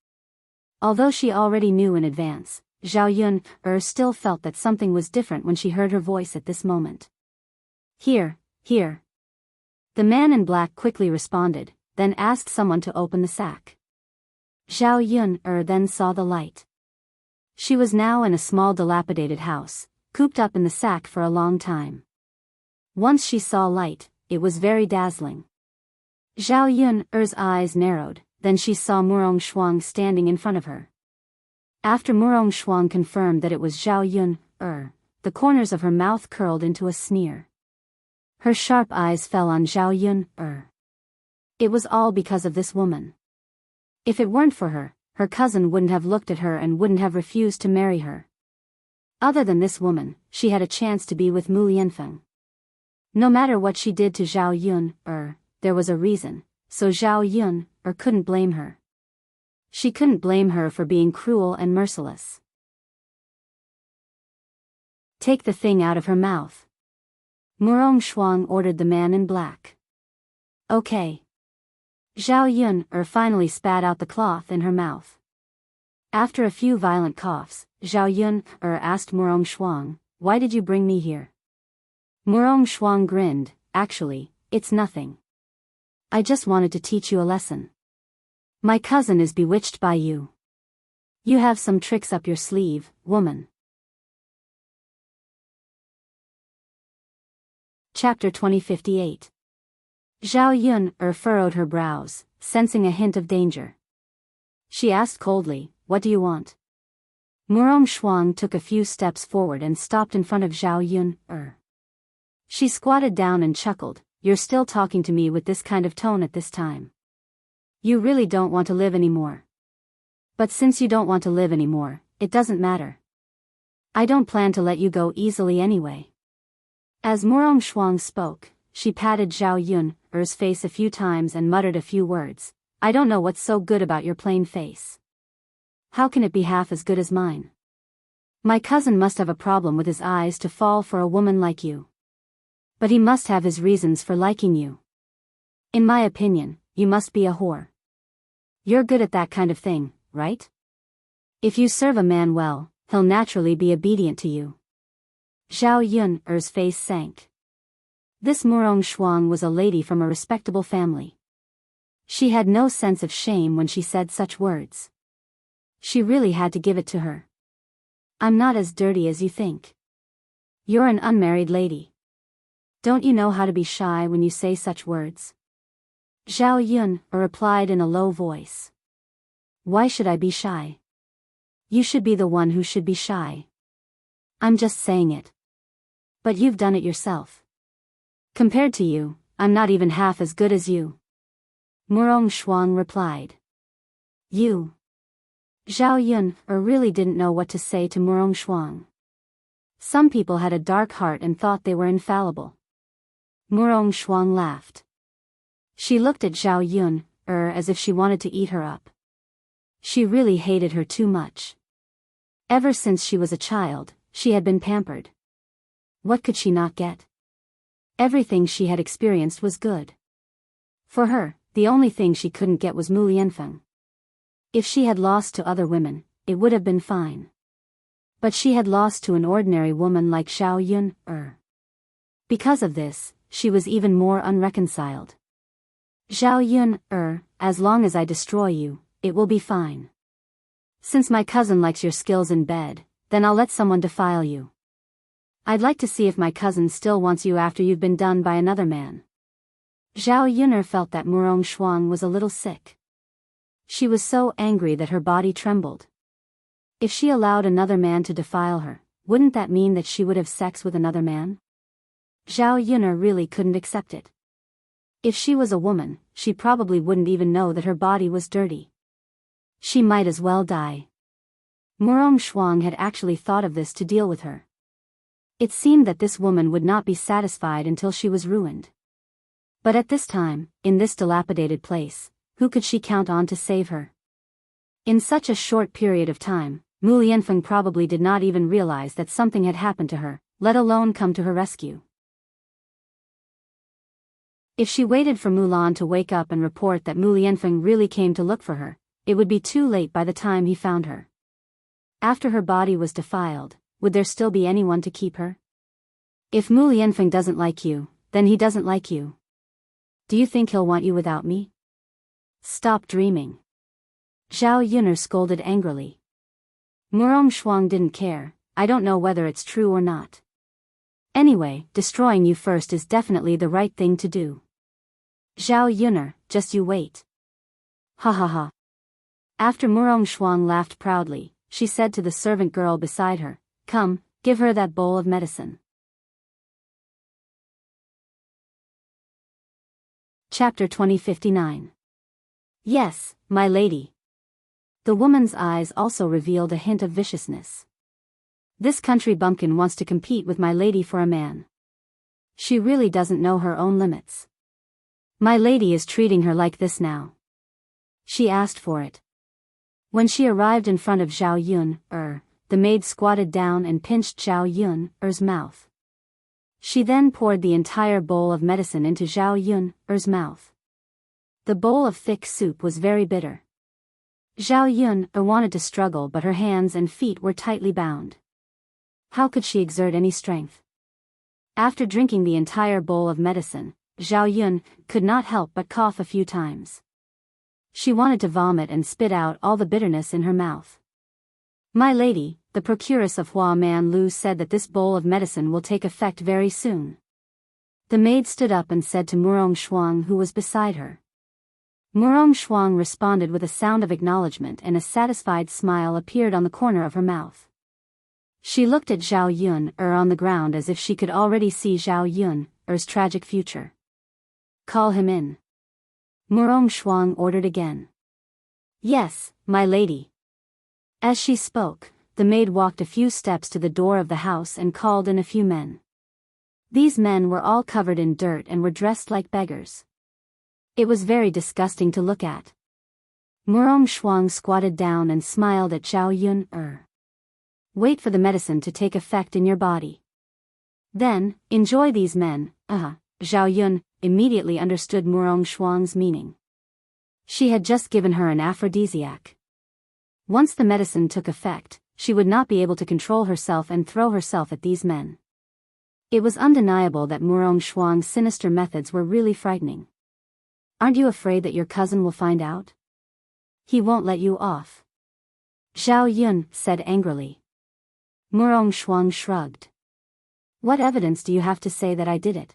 Although she already knew in advance, Zhao Yun still felt that something was different when she heard her voice at this moment. Here. The man in black quickly responded, then asked someone to open the sack. Zhao Yun then saw the light. She was now in a small dilapidated house, cooped up in the sack for a long time. Once she saw light, it was very dazzling. Zhao Yun's eyes narrowed, then she saw Murong Shuang standing in front of her. After Murong Shuang confirmed that it was Zhao Yun, the corners of her mouth curled into a sneer. Her sharp eyes fell on Zhao Yun. It was all because of this woman. If it weren't for her, her cousin wouldn't have looked at her and wouldn't have refused to marry her. Other than this woman, she had a chance to be with Mu Lianfeng. No matter what she did to Zhao Yun, there was a reason, so Zhao Yun couldn't blame her. She couldn't blame her for being cruel and merciless. Take the thing out of her mouth. Murong Shuang ordered the man in black. Okay. Zhao Yun finally spat out the cloth in her mouth. After a few violent coughs, Zhao Yun asked Murong Shuang, "Why did you bring me here?" Murong Shuang grinned, "Actually, it's nothing. I just wanted to teach you a lesson. My cousin is bewitched by you. You have some tricks up your sleeve, woman." Chapter 2058. Zhao Yun furrowed her brows, sensing a hint of danger. She asked coldly, "What do you want?" Murong Shuang took a few steps forward and stopped in front of Zhao Yun. She squatted down and chuckled, "You're still talking to me with this kind of tone at this time. You really don't want to live anymore. But since you don't want to live anymore, it doesn't matter. I don't plan to let you go easily anyway." As Murong Shuang spoke, she patted Zhao Yun's face a few times and muttered a few words. "I don't know what's so good about your plain face. How can it be half as good as mine? My cousin must have a problem with his eyes to fall for a woman like you. But he must have his reasons for liking you. In my opinion, you must be a whore. You're good at that kind of thing, right? If you serve a man well, he'll naturally be obedient to you." Zhao Yun's face sank. This Murong Shuang was a lady from a respectable family. She had no sense of shame when she said such words. She really had to give it to her. "I'm not as dirty as you think. You're an unmarried lady. Don't you know how to be shy when you say such words?" Zhao Yun replied in a low voice. "Why should I be shy? You should be the one who should be shy. I'm just saying it. But you've done it yourself. Compared to you, I'm not even half as good as you." Murong Shuang replied. "You." Zhao Yun really didn't know what to say to Murong Shuang. Some people had a dark heart and thought they were infallible. Murong Shuang laughed. She looked at Zhao Yun as if she wanted to eat her up. She really hated her too much. Ever since she was a child, she had been pampered. What could she not get? Everything she had experienced was good. For her, the only thing she couldn't get was Mu Lianfeng. If she had lost to other women, it would have been fine. But she had lost to an ordinary woman like Zhao Yun. Because of this, she was even more unreconciled. "Zhao Yun, as long as I destroy you, it will be fine. Since my cousin likes your skills in bed, then I'll let someone defile you. I'd like to see if my cousin still wants you after you've been done by another man." Zhao Yun felt that Murong Shuang was a little sick. She was so angry that her body trembled. If she allowed another man to defile her, wouldn't that mean that she would have sex with another man? Zhao Yun really couldn't accept it. If she was a woman, she probably wouldn't even know that her body was dirty. She might as well die. Murong Shuang had actually thought of this to deal with her. It seemed that this woman would not be satisfied until she was ruined. But at this time, in this dilapidated place, who could she count on to save her? In such a short period of time, Mu Lianfeng probably did not even realize that something had happened to her, let alone come to her rescue. If she waited for Mulan to wake up and report that Mu Lianfeng really came to look for her, it would be too late by the time he found her. After her body was defiled, would there still be anyone to keep her? If Mu Lianfeng doesn't like you, then he doesn't like you. Do you think he'll want you without me? Stop dreaming. Zhao Yun'er scolded angrily. Murong Shuang didn't care. I don't know whether it's true or not. Anyway, destroying you first is definitely the right thing to do. Zhao Yun'er, just you wait. Ha ha ha. After Murong Shuang laughed proudly, she said to the servant girl beside her, "Come, give her that bowl of medicine." Chapter 2059. Yes, my lady. The woman's eyes also revealed a hint of viciousness. This country bumpkin wants to compete with my lady for a man. She really doesn't know her own limits. My lady is treating her like this now. She asked for it. When she arrived in front of Zhao Yun'er, the maid squatted down and pinched Zhao Yun'er's mouth. She then poured the entire bowl of medicine into Zhao Yun'er's mouth. The bowl of thick soup was very bitter. Zhao Yun'er wanted to struggle, but her hands and feet were tightly bound. How could she exert any strength? After drinking the entire bowl of medicine, Zhao Yun could not help but cough a few times. She wanted to vomit and spit out all the bitterness in her mouth. My lady, the procuress of Hua Man Lu said that this bowl of medicine will take effect very soon. The maid stood up and said to Murong Shuang, who was beside her. Murong Shuang responded with a sound of acknowledgement, and a satisfied smile appeared on the corner of her mouth. She looked at Zhao Yun'er on the ground as if she could already see Zhao Yun'er's tragic future. Call him in. Murong Shuang ordered again. Yes, my lady. As she spoke, the maid walked a few steps to the door of the house and called in a few men. These men were all covered in dirt and were dressed like beggars. It was very disgusting to look at. Murong Shuang squatted down and smiled at Zhao Yun'er. Wait for the medicine to take effect in your body. Then, enjoy these men. Zhao Yun immediately understood Murong Shuang's meaning. She had just given her an aphrodisiac. Once the medicine took effect, she would not be able to control herself and throw herself at these men. It was undeniable that Murong Shuang's sinister methods were really frightening. Aren't you afraid that your cousin will find out? He won't let you off. Zhao Yun said angrily. Murong Shuang shrugged. What evidence do you have to say that I did it?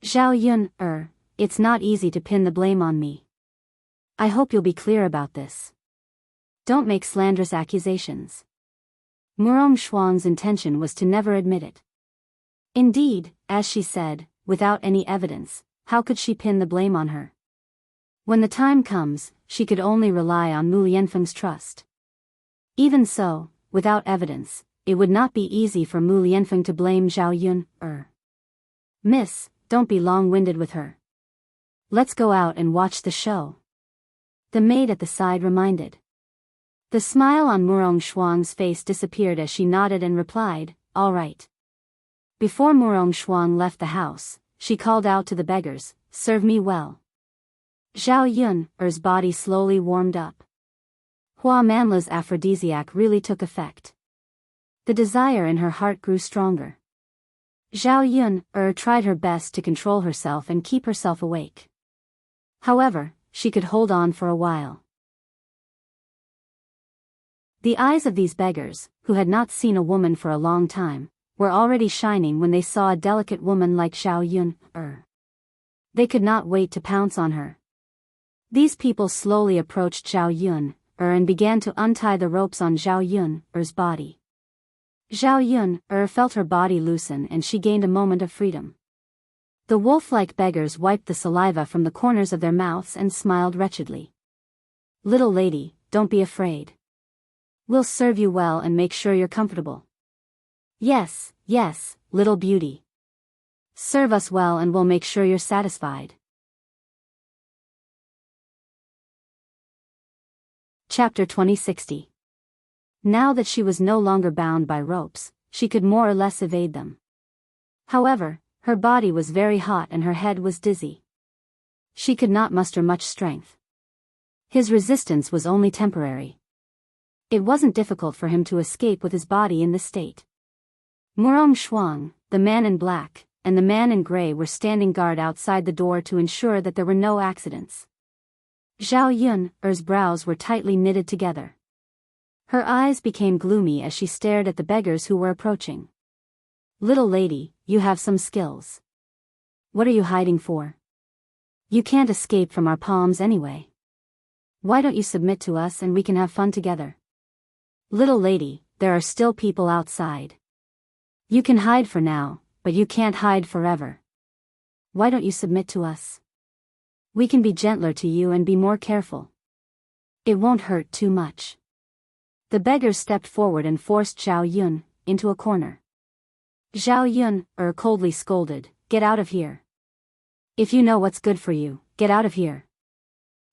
Zhao Yun'er, it's not easy to pin the blame on me. I hope you'll be clear about this. Don't make slanderous accusations. Murong Shuang's intention was to never admit it. Indeed, as she said, without any evidence, how could she pin the blame on her? When the time comes, she could only rely on Mu Lianfeng's trust. Even so, without evidence, it would not be easy for Mu Lianfeng to blame Zhao Yun'er. Miss, don't be long-winded with her. Let's go out and watch the show. The maid at the side reminded. The smile on Murong Shuang's face disappeared as she nodded and replied, all right. Before Murong Shuang left the house, she called out to the beggars, serve me well. Zhao Yun'er's body slowly warmed up. Hua Manla's aphrodisiac really took effect. The desire in her heart grew stronger. Zhao Yun'er tried her best to control herself and keep herself awake. However, she could hold on for a while. The eyes of these beggars, who had not seen a woman for a long time, were already shining when they saw a delicate woman like Zhao Yun'er. They could not wait to pounce on her. These people slowly approached Zhao Yun'er and began to untie the ropes on Zhao Yun'er's body. Zhao Yun'er felt her body loosen and she gained a moment of freedom. The wolf-like beggars wiped the saliva from the corners of their mouths and smiled wretchedly. Little lady, don't be afraid. We'll serve you well and make sure you're comfortable. Yes, yes, little beauty. Serve us well and we'll make sure you're satisfied. Chapter 2060. Now that she was no longer bound by ropes, she could more or less evade them. However, her body was very hot and her head was dizzy. She could not muster much strength. His resistance was only temporary. It wasn't difficult for him to escape with his body in this state. Murong Shuang, the man in black, and the man in gray were standing guard outside the door to ensure that there were no accidents. Zhao Yun's brows were tightly knitted together. Her eyes became gloomy as she stared at the beggars who were approaching. Little lady, you have some skills. What are you hiding for? You can't escape from our palms anyway. Why don't you submit to us and we can have fun together? Little lady, there are still people outside. You can hide for now, but you can't hide forever. Why don't you submit to us? We can be gentler to you and be more careful. It won't hurt too much. The beggars stepped forward and forced Zhao Yun into a corner. Zhao Yun coldly scolded, "Get out of here. If you know what's good for you, get out of here."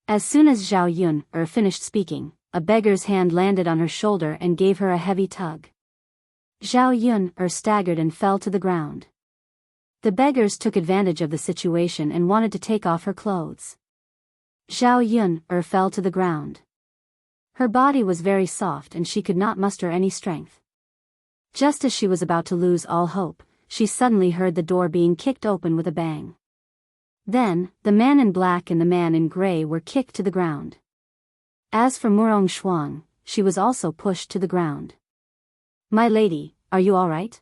As soon as Zhao Yun finished speaking, a beggar's hand landed on her shoulder and gave her a heavy tug. Zhao Yun staggered and fell to the ground. The beggars took advantage of the situation and wanted to take off her clothes. Zhao Yun fell to the ground. Her body was very soft and she could not muster any strength. Just as she was about to lose all hope, she suddenly heard the door being kicked open with a bang. Then, the man in black and the man in gray were kicked to the ground. As for Murong Shuang, she was also pushed to the ground. "My lady, are you all right?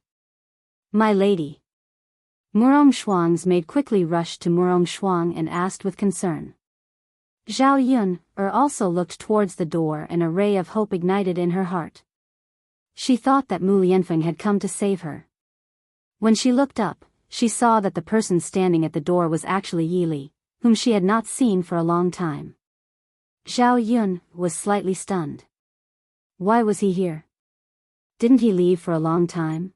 My lady." Murong Shuang's maid quickly rushed to Murong Shuang and asked with concern. Zhao Yun also looked towards the door and a ray of hope ignited in her heart. She thought that Mu Lianfeng had come to save her. When she looked up, she saw that the person standing at the door was actually Yi Li, whom she had not seen for a long time. Zhao Yun was slightly stunned. Why was he here? Didn't he leave for a long time?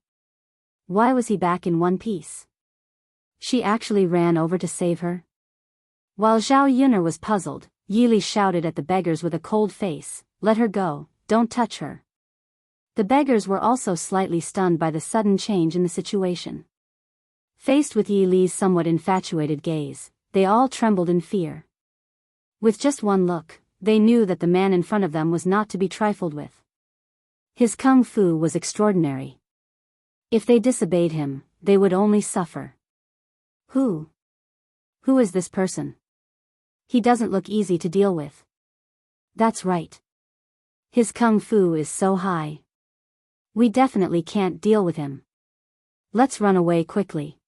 Why was he back in one piece? She actually ran over to save her? While Zhao Yun was puzzled, Yi Li shouted at the beggars with a cold face, "Let her go, don't touch her." The beggars were also slightly stunned by the sudden change in the situation. Faced with Yi Li's somewhat infatuated gaze, they all trembled in fear. With just one look, they knew that the man in front of them was not to be trifled with. His kung fu was extraordinary. If they disobeyed him, they would only suffer. Who is this person? He doesn't look easy to deal with. That's right. His kung fu is so high. We definitely can't deal with him. Let's run away quickly.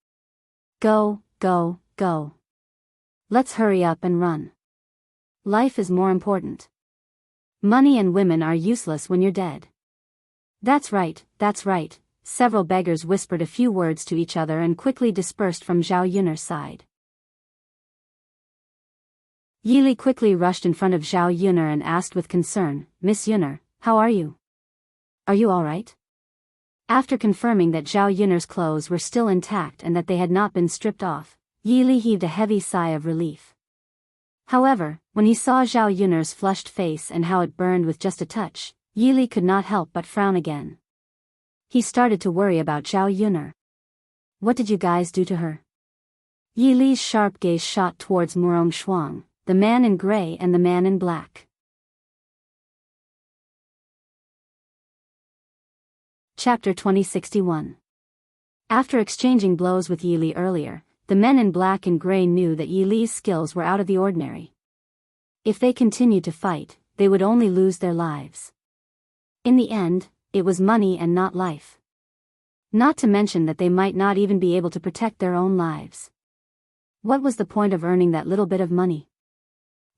Go, go, go. Let's hurry up and run. Life is more important. Money and women are useless when you're dead. That's right, that's right. Several beggars whispered a few words to each other and quickly dispersed from Zhao Yun's side. Yi Li quickly rushed in front of Zhao Yun and asked with concern, "Miss Yun, how are you? Are you all right?" After confirming that Zhao Yun's clothes were still intact and that they had not been stripped off, Yi Li heaved a heavy sigh of relief. However, when he saw Zhao Yun's flushed face and how it burned with just a touch, Yi Li could not help but frown again. He started to worry about Zhao Yun. What did you guys do to her? Yi Li's sharp gaze shot towards Murong Shuang, the man in gray and the man in black. Chapter 2061. After exchanging blows with Yi Li earlier, the men in black and gray knew that Yi Li's skills were out of the ordinary. If they continued to fight, they would only lose their lives. In the end, it was money and not life. Not to mention that they might not even be able to protect their own lives. What was the point of earning that little bit of money?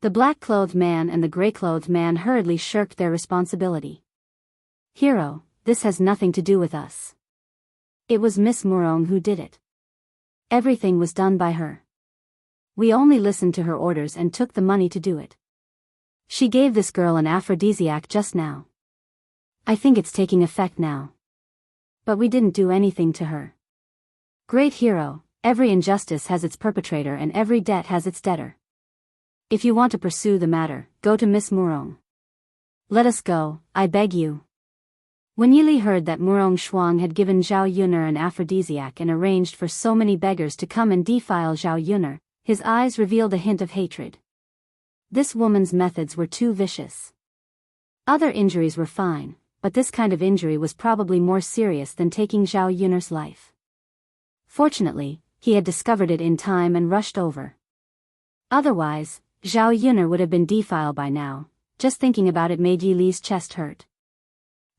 The black-clothed man and the gray-clothed man hurriedly shirked their responsibility. "Hero, this has nothing to do with us. It was Miss Murong who did it. Everything was done by her. We only listened to her orders and took the money to do it. She gave this girl an aphrodisiac just now. I think it's taking effect now. But we didn't do anything to her. Great hero, every injustice has its perpetrator and every debt has its debtor. If you want to pursue the matter, go to Miss Murong. Let us go, I beg you." When Yi Li heard that Murong Shuang had given Zhao Yun an aphrodisiac and arranged for so many beggars to come and defile Zhao Yun, his eyes revealed a hint of hatred. This woman's methods were too vicious. Other injuries were fine, but this kind of injury was probably more serious than taking Zhao Yun's life. Fortunately, he had discovered it in time and rushed over. Otherwise, Zhao Yuner would have been defiled by now. Just thinking about it made Yi Li's chest hurt.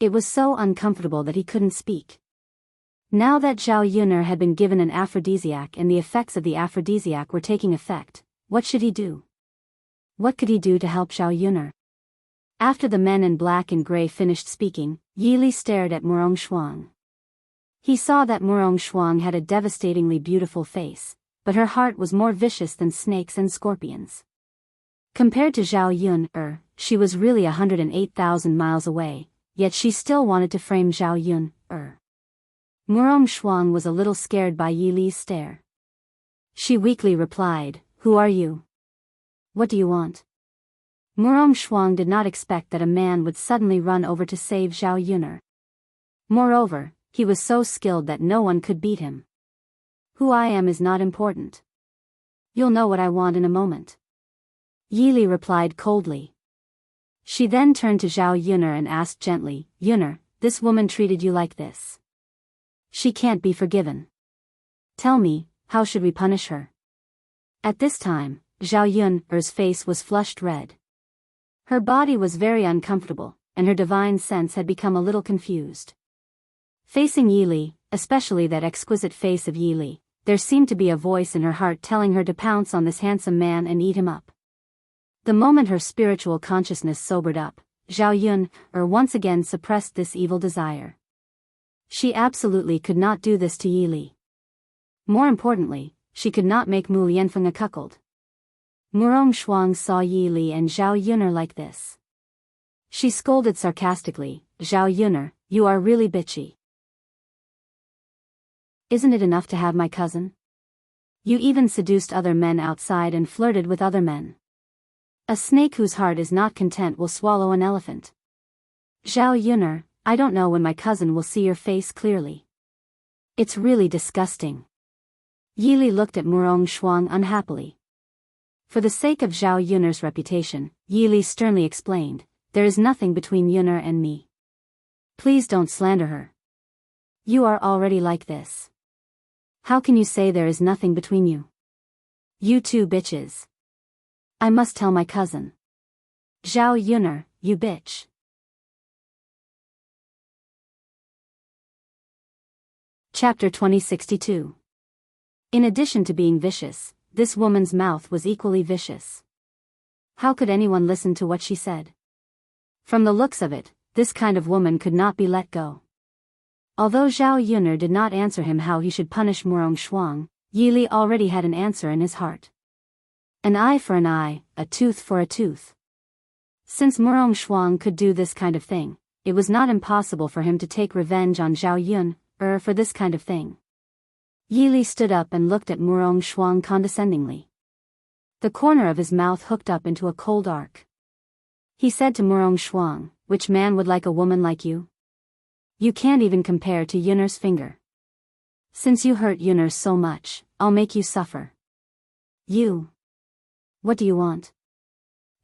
It was so uncomfortable that he couldn't speak. Now that Zhao Yuner had been given an aphrodisiac and the effects of the aphrodisiac were taking effect, what should he do? What could he do to help Zhao Yuner? After the men in black and gray finished speaking, Yi Li stared at Murong Shuang. He saw that Murong Shuang had a devastatingly beautiful face, but her heart was more vicious than snakes and scorpions. Compared to Zhao Yuner, she was really 108,000 miles away, yet she still wanted to frame Zhao Yuner. Murong Shuang was a little scared by Yi Li's stare. She weakly replied, "Who are you? What do you want?" Murong Shuang did not expect that a man would suddenly run over to save Zhao Yuner. Moreover, he was so skilled that no one could beat him. "Who I am is not important. You'll know what I want in a moment." Yi Li replied coldly. She then turned to Zhao Yuner and asked gently, "Yuner, this woman treated you like this. She can't be forgiven. Tell me, how should we punish her?" At this time, Zhao Yuner's face was flushed red. Her body was very uncomfortable, and her divine sense had become a little confused. Facing Yi Li, especially that exquisite face of Yi Li, there seemed to be a voice in her heart telling her to pounce on this handsome man and eat him up. The moment her spiritual consciousness sobered up, Zhao Yuner once again suppressed this evil desire. She absolutely could not do this to Yi Li. More importantly, she could not make Mu Lianfeng a cuckold. Murong Shuang saw Yi Li and Zhao Yuner like this. She scolded sarcastically, "Zhao Yuner, you are really bitchy. Isn't it enough to have my cousin? You even seduced other men outside and flirted with other men. A snake whose heart is not content will swallow an elephant. Zhao Yuner, I don't know when my cousin will see your face clearly. It's really disgusting." Yi Li looked at Murong Shuang unhappily. For the sake of Zhao Yuner's reputation, Yi Li sternly explained, "There is nothing between Yuner and me. Please don't slander her. You are already like this. How can you say there is nothing between you? You two bitches. I must tell my cousin. Zhao Yuner, you bitch." Chapter 2062. In addition to being vicious, this woman's mouth was equally vicious. How could anyone listen to what she said? From the looks of it, this kind of woman could not be let go. Although Zhao Yuner did not answer him how he should punish Murong Shuang, Yi Li already had an answer in his heart. An eye for an eye, a tooth for a tooth. Since Murong Shuang could do this kind of thing, it was not impossible for him to take revenge on Zhao Yuner for this kind of thing. Yi Li stood up and looked at Murong Shuang condescendingly. The corner of his mouth hooked up into a cold arc. He said to Murong Shuang, "Which man would like a woman like you? You can't even compare to Yuner's finger. Since you hurt Yuner so much, I'll make you suffer." "You? What do you want?"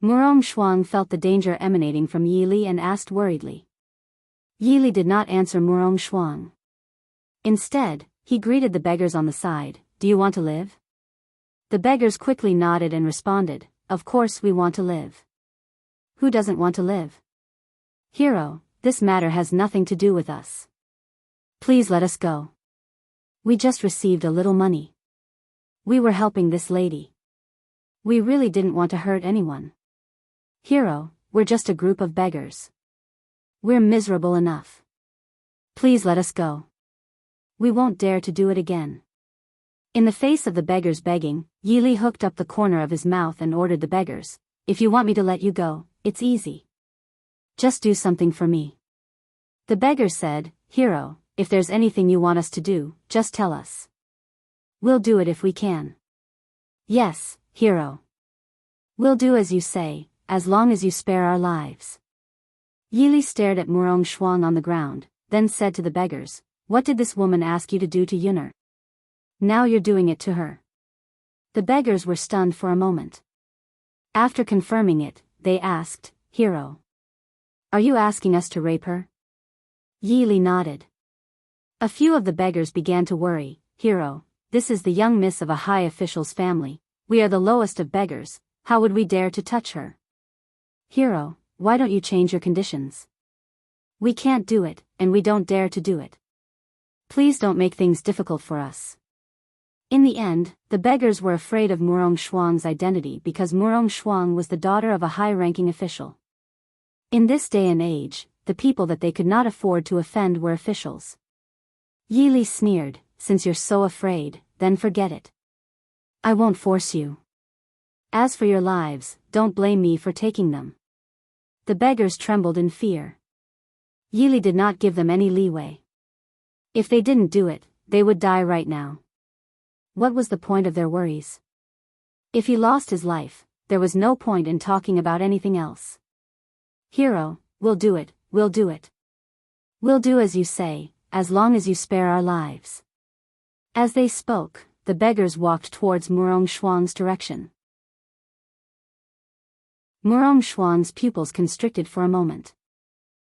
Murong Shuang felt the danger emanating from Yi Li and asked worriedly. Yi Li did not answer Murong Shuang. Instead, he greeted the beggars on the side, "Do you want to live?" The beggars quickly nodded and responded, "Of course we want to live. Who doesn't want to live? Hero, this matter has nothing to do with us. Please let us go. We just received a little money. We were helping this lady. We really didn't want to hurt anyone. Hero, we're just a group of beggars. We're miserable enough. Please let us go. We won't dare to do it again." In the face of the beggars begging, Yi Li hooked up the corner of his mouth and ordered the beggars, "If you want me to let you go, it's easy. Just do something for me." The beggars said, "Hero, if there's anything you want us to do, just tell us. We'll do it if we can." "Yes, hero. We'll do as you say, as long as you spare our lives." Yi Li stared at Murong Shuang on the ground, then said to the beggars, "What did this woman ask you to do to Yuner? Now you're doing it to her." The beggars were stunned for a moment. After confirming it, they asked, "Hero, are you asking us to rape her?" Yi Li nodded. A few of the beggars began to worry, "Hero, this is the young miss of a high official's family. We are the lowest of beggars. How would we dare to touch her? Hero, why don't you change your conditions? We can't do it, and we don't dare to do it. Please don't make things difficult for us. In the end, the beggars were afraid of Murong Shuang's identity because Murong Shuang was the daughter of a high-ranking official. In this day and age, the people that they could not afford to offend were officials. Yi Li sneered, since you're so afraid, then forget it. I won't force you. As for your lives, don't blame me for taking them. The beggars trembled in fear. Yi Li did not give them any leeway. If they didn't do it, they would die right now. What was the point of their worries? If he lost his life, there was no point in talking about anything else. Hero, we'll do it, we'll do it. We'll do as you say, as long as you spare our lives. As they spoke, the beggars walked towards Murong Shuang's direction. Murong Shuang's pupils constricted for a moment.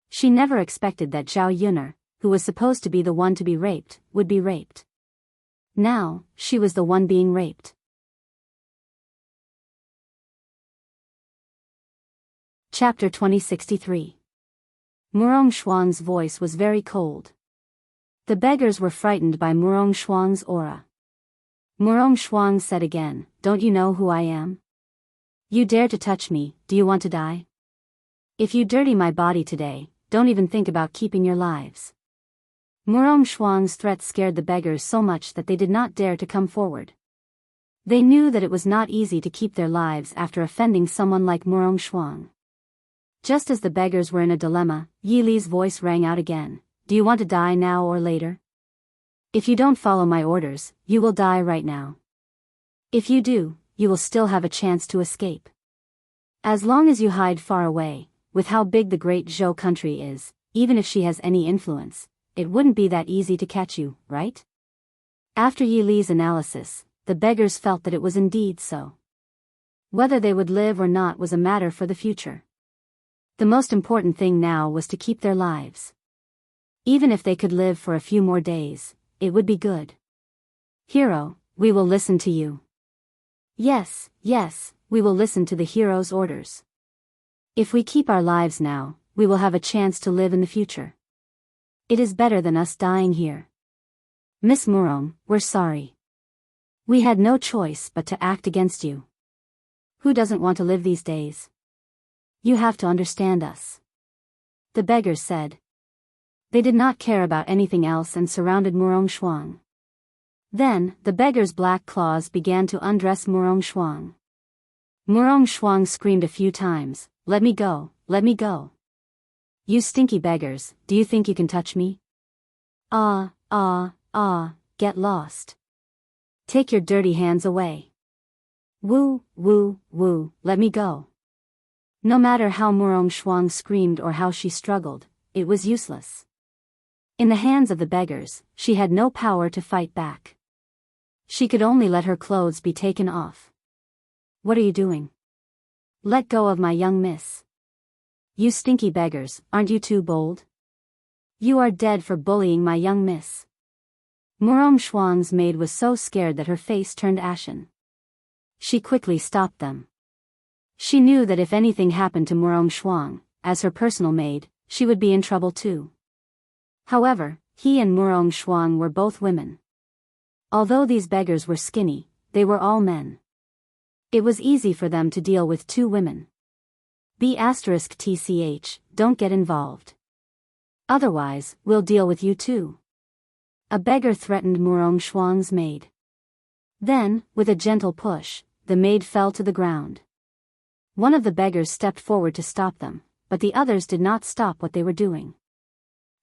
She never expected that Zhao Yuner, who was supposed to be the one to be raped, would be raped. Now, she was the one being raped. Chapter 2063. Murong Shuang's voice was very cold. The beggars were frightened by Murong Shuang's aura. Murong Shuang said again, "Don't you know who I am? You dare to touch me, do you want to die? If you dirty my body today, don't even think about keeping your lives." Murong Shuang's threat scared the beggars so much that they did not dare to come forward. They knew that it was not easy to keep their lives after offending someone like Murong Shuang. Just as the beggars were in a dilemma, Yi Li's voice rang out again, "Do you want to die now or later? If you don't follow my orders, you will die right now. If you do, you will still have a chance to escape. As long as you hide far away, with how big the great Zhou country is, even if she has any influence, it wouldn't be that easy to catch you, right?" After Yi Li's analysis, the beggars felt that it was indeed so. Whether they would live or not was a matter for the future. The most important thing now was to keep their lives. Even if they could live for a few more days, it would be good. "Hero, we will listen to you." Yes, yes, we will listen to the hero's orders. If we keep our lives now, we will have a chance to live in the future. It is better than us dying here. Miss Murong, we're sorry. We had no choice but to act against you. Who doesn't want to live these days? You have to understand us. The beggars said. They did not care about anything else and surrounded Murong Shuang. Then, the beggars' black claws began to undress Murong Shuang. Murong Shuang screamed a few times, "Let me go, let me go. You stinky beggars, do you think you can touch me? Get lost. Take your dirty hands away. Woo, woo, woo, let me go." No matter how Murong Shuang screamed or how she struggled, it was useless. In the hands of the beggars, she had no power to fight back. She could only let her clothes be taken off. "What are you doing? Let go of my young miss. You stinky beggars, aren't you too bold? You are dead for bullying my young miss." Murong Shuang's maid was so scared that her face turned ashen. She quickly stopped them. She knew that if anything happened to Murong Shuang, as her personal maid, she would be in trouble too. However, he and Murong Shuang were both women. Although these beggars were skinny, they were all men. It was easy for them to deal with two women. *TCH, don't get involved. Otherwise, we'll deal with you too. A beggar threatened Murong Shuang's maid. Then, with a gentle push, the maid fell to the ground. One of the beggars stepped forward to stop them, but the others did not stop what they were doing.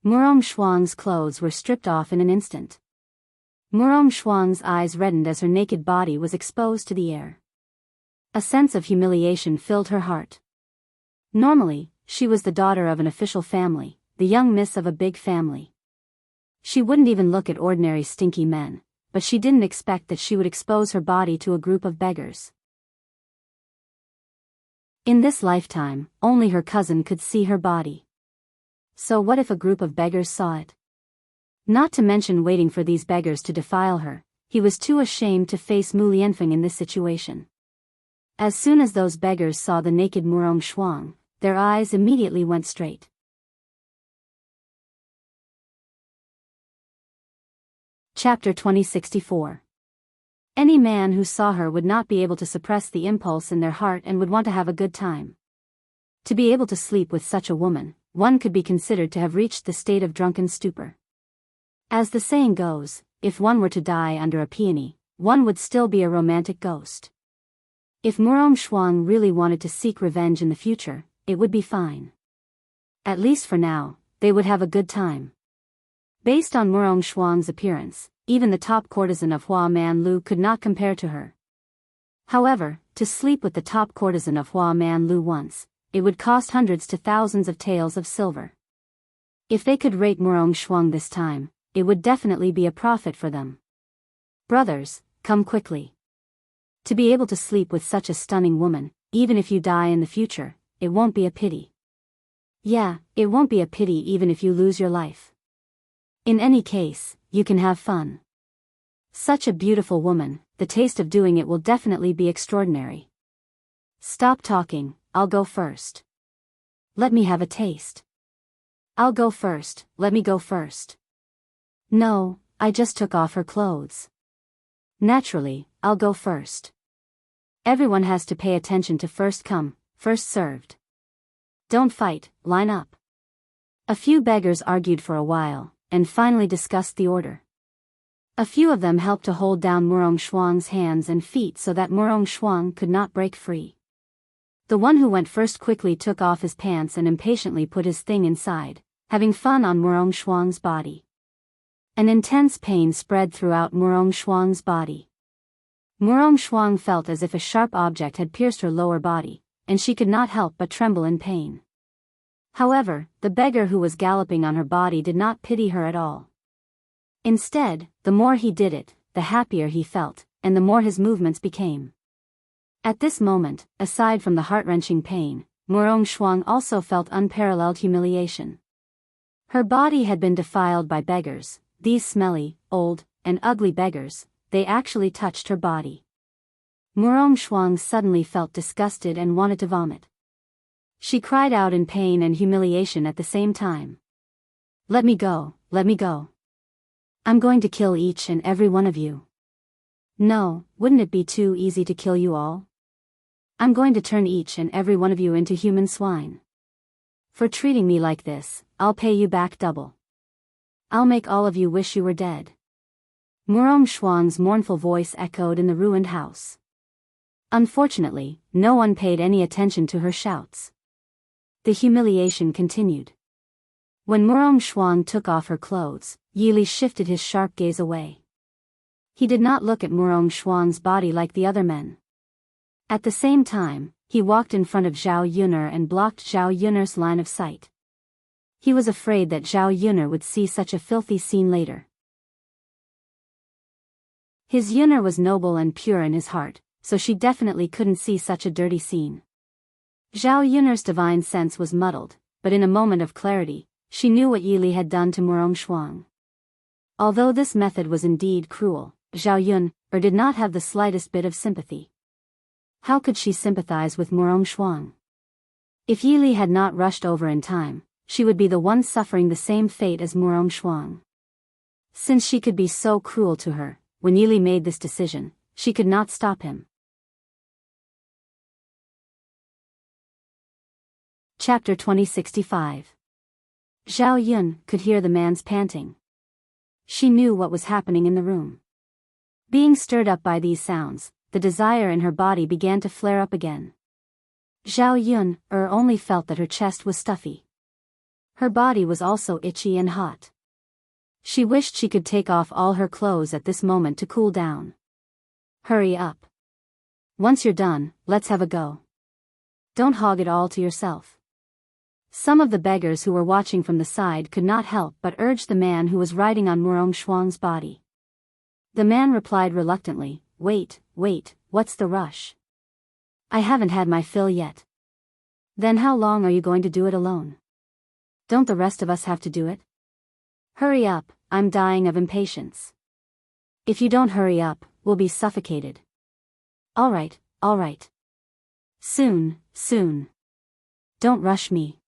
Murong Shuang's clothes were stripped off in an instant. Murong Shuang's eyes reddened as her naked body was exposed to the air. A sense of humiliation filled her heart. Normally, she was the daughter of an official family, the young miss of a big family. She wouldn't even look at ordinary stinky men, but she didn't expect that she would expose her body to a group of beggars. In this lifetime, only her cousin could see her body. So what if a group of beggars saw it? Not to mention waiting for these beggars to defile her, he was too ashamed to face Mu Lianfeng in this situation. As soon as those beggars saw the naked Murong Shuang, their eyes immediately went straight. Chapter 2064. Any man who saw her would not be able to suppress the impulse in their heart and would want to have a good time. To be able to sleep with such a woman, one could be considered to have reached the state of drunken stupor. As the saying goes, if one were to die under a peony, one would still be a romantic ghost. If Murong Shuang really wanted to seek revenge in the future, it would be fine. At least for now, they would have a good time. Based on Murong Shuang's appearance, even the top courtesan of Hua Man Lu could not compare to her. However, to sleep with the top courtesan of Hua Man Lu once, it would cost hundreds to thousands of taels of silver. If they could rate Murong Shuang this time, it would definitely be a profit for them. Brothers, come quickly. To be able to sleep with such a stunning woman, even if you die in the future, it won't be a pity. Yeah, it won't be a pity even if you lose your life. In any case, you can have fun. Such a beautiful woman, the taste of doing it will definitely be extraordinary. Stop talking, I'll go first. Let me have a taste. I'll go first, let me go first. No, I just took off her clothes. Naturally, I'll go first. Everyone has to pay attention to first come, first served. Don't fight, line up. A few beggars argued for a while, and finally discussed the order. A few of them helped to hold down Murong Shuang's hands and feet so that Murong Shuang could not break free. The one who went first quickly took off his pants and impatiently put his thing inside, having fun on Murong Shuang's body. An intense pain spread throughout Murong Shuang's body. Murong Shuang felt as if a sharp object had pierced her lower body, and she could not help but tremble in pain. However, the beggar who was galloping on her body did not pity her at all. Instead, the more he did it, the happier he felt, and the more his movements became. At this moment, aside from the heart-wrenching pain, Murong Shuang also felt unparalleled humiliation. Her body had been defiled by beggars, these smelly, old, and ugly beggars. They actually touched her body. Murong Shuang suddenly felt disgusted and wanted to vomit. She cried out in pain and humiliation at the same time. Let me go, let me go. I'm going to kill each and every one of you. No, wouldn't it be too easy to kill you all? I'm going to turn each and every one of you into human swine. For treating me like this, I'll pay you back double. I'll make all of you wish you were dead. Murong Shuang's mournful voice echoed in the ruined house. Unfortunately, no one paid any attention to her shouts. The humiliation continued. When Murong Shuang took off her clothes, Yili shifted his sharp gaze away. He did not look at Murong Shuang's body like the other men. At the same time, he walked in front of Zhao Yun'er and blocked Zhao Yun'er's line of sight. He was afraid that Zhao Yun'er would see such a filthy scene later. His Yun'er was noble and pure in his heart, so she definitely couldn't see such a dirty scene. Zhao Yun'er's divine sense was muddled, but in a moment of clarity, she knew what Yili had done to Murong Shuang. Although this method was indeed cruel, Zhao Yun'er did not have the slightest bit of sympathy. How could she sympathize with Murong Shuang? If Yili had not rushed over in time, she would be the one suffering the same fate as Murong Shuang. Since she could be so cruel to her, when Yili made this decision, she could not stop him. Chapter 2065. Zhao Yun could hear the man's panting. She knew what was happening in the room. Being stirred up by these sounds, the desire in her body began to flare up again. Zhao Yun only felt that her chest was stuffy. Her body was also itchy and hot. She wished she could take off all her clothes at this moment to cool down. Hurry up. Once you're done, let's have a go. Don't hog it all to yourself. Some of the beggars who were watching from the side could not help but urge the man who was riding on Murong Shuang's body. The man replied reluctantly, wait, what's the rush? I haven't had my fill yet. Then how long are you going to do it alone? Don't the rest of us have to do it? Hurry up, I'm dying of impatience. If you don't hurry up, we'll be suffocated. All right. Soon, soon. Don't rush me.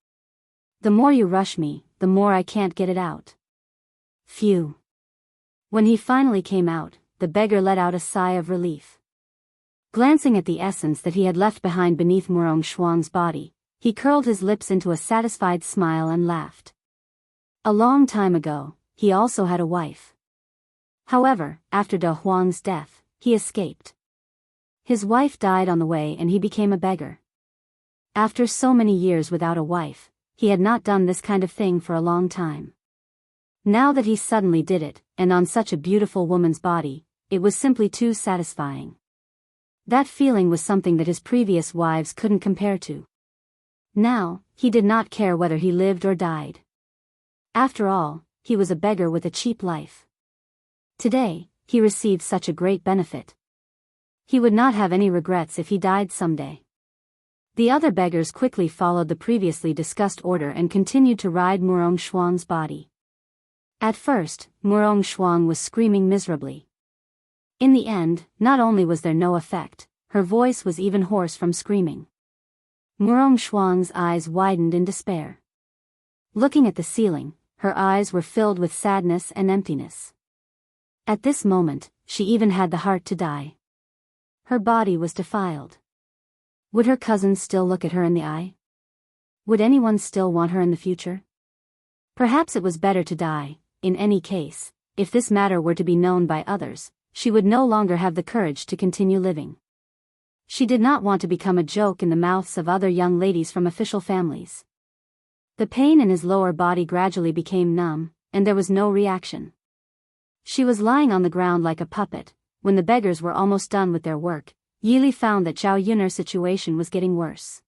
The more you rush me, the more I can't get it out. Phew. When he finally came out, the beggar let out a sigh of relief. Glancing at the essence that he had left behind beneath Murong Shuang's body, he curled his lips into a satisfied smile and laughed. A long time ago, he also had a wife. However, after De Huang's death, he escaped. His wife died on the way and he became a beggar. After so many years without a wife, he had not done this kind of thing for a long time. Now that he suddenly did it, and on such a beautiful woman's body, it was simply too satisfying. That feeling was something that his previous wives couldn't compare to. Now, he did not care whether he lived or died. After all, he was a beggar with a cheap life. Today, he received such a great benefit. He would not have any regrets if he died someday. The other beggars quickly followed the previously discussed order and continued to ride Murong Shuang's body. At first, Murong Shuang was screaming miserably. In the end, not only was there no effect, her voice was even hoarse from screaming. Murong Shuang's eyes widened in despair. Looking at the ceiling, her eyes were filled with sadness and emptiness. At this moment, she even had the heart to die. Her body was defiled. Would her cousins still look at her in the eye? Would anyone still want her in the future? Perhaps it was better to die. In any case, if this matter were to be known by others, she would no longer have the courage to continue living. She did not want to become a joke in the mouths of other young ladies from official families. The pain in his lower body gradually became numb, and there was no reaction. She was lying on the ground like a puppet. When the beggars were almost done with their work, Yili found that Zhao Yun'er's situation was getting worse.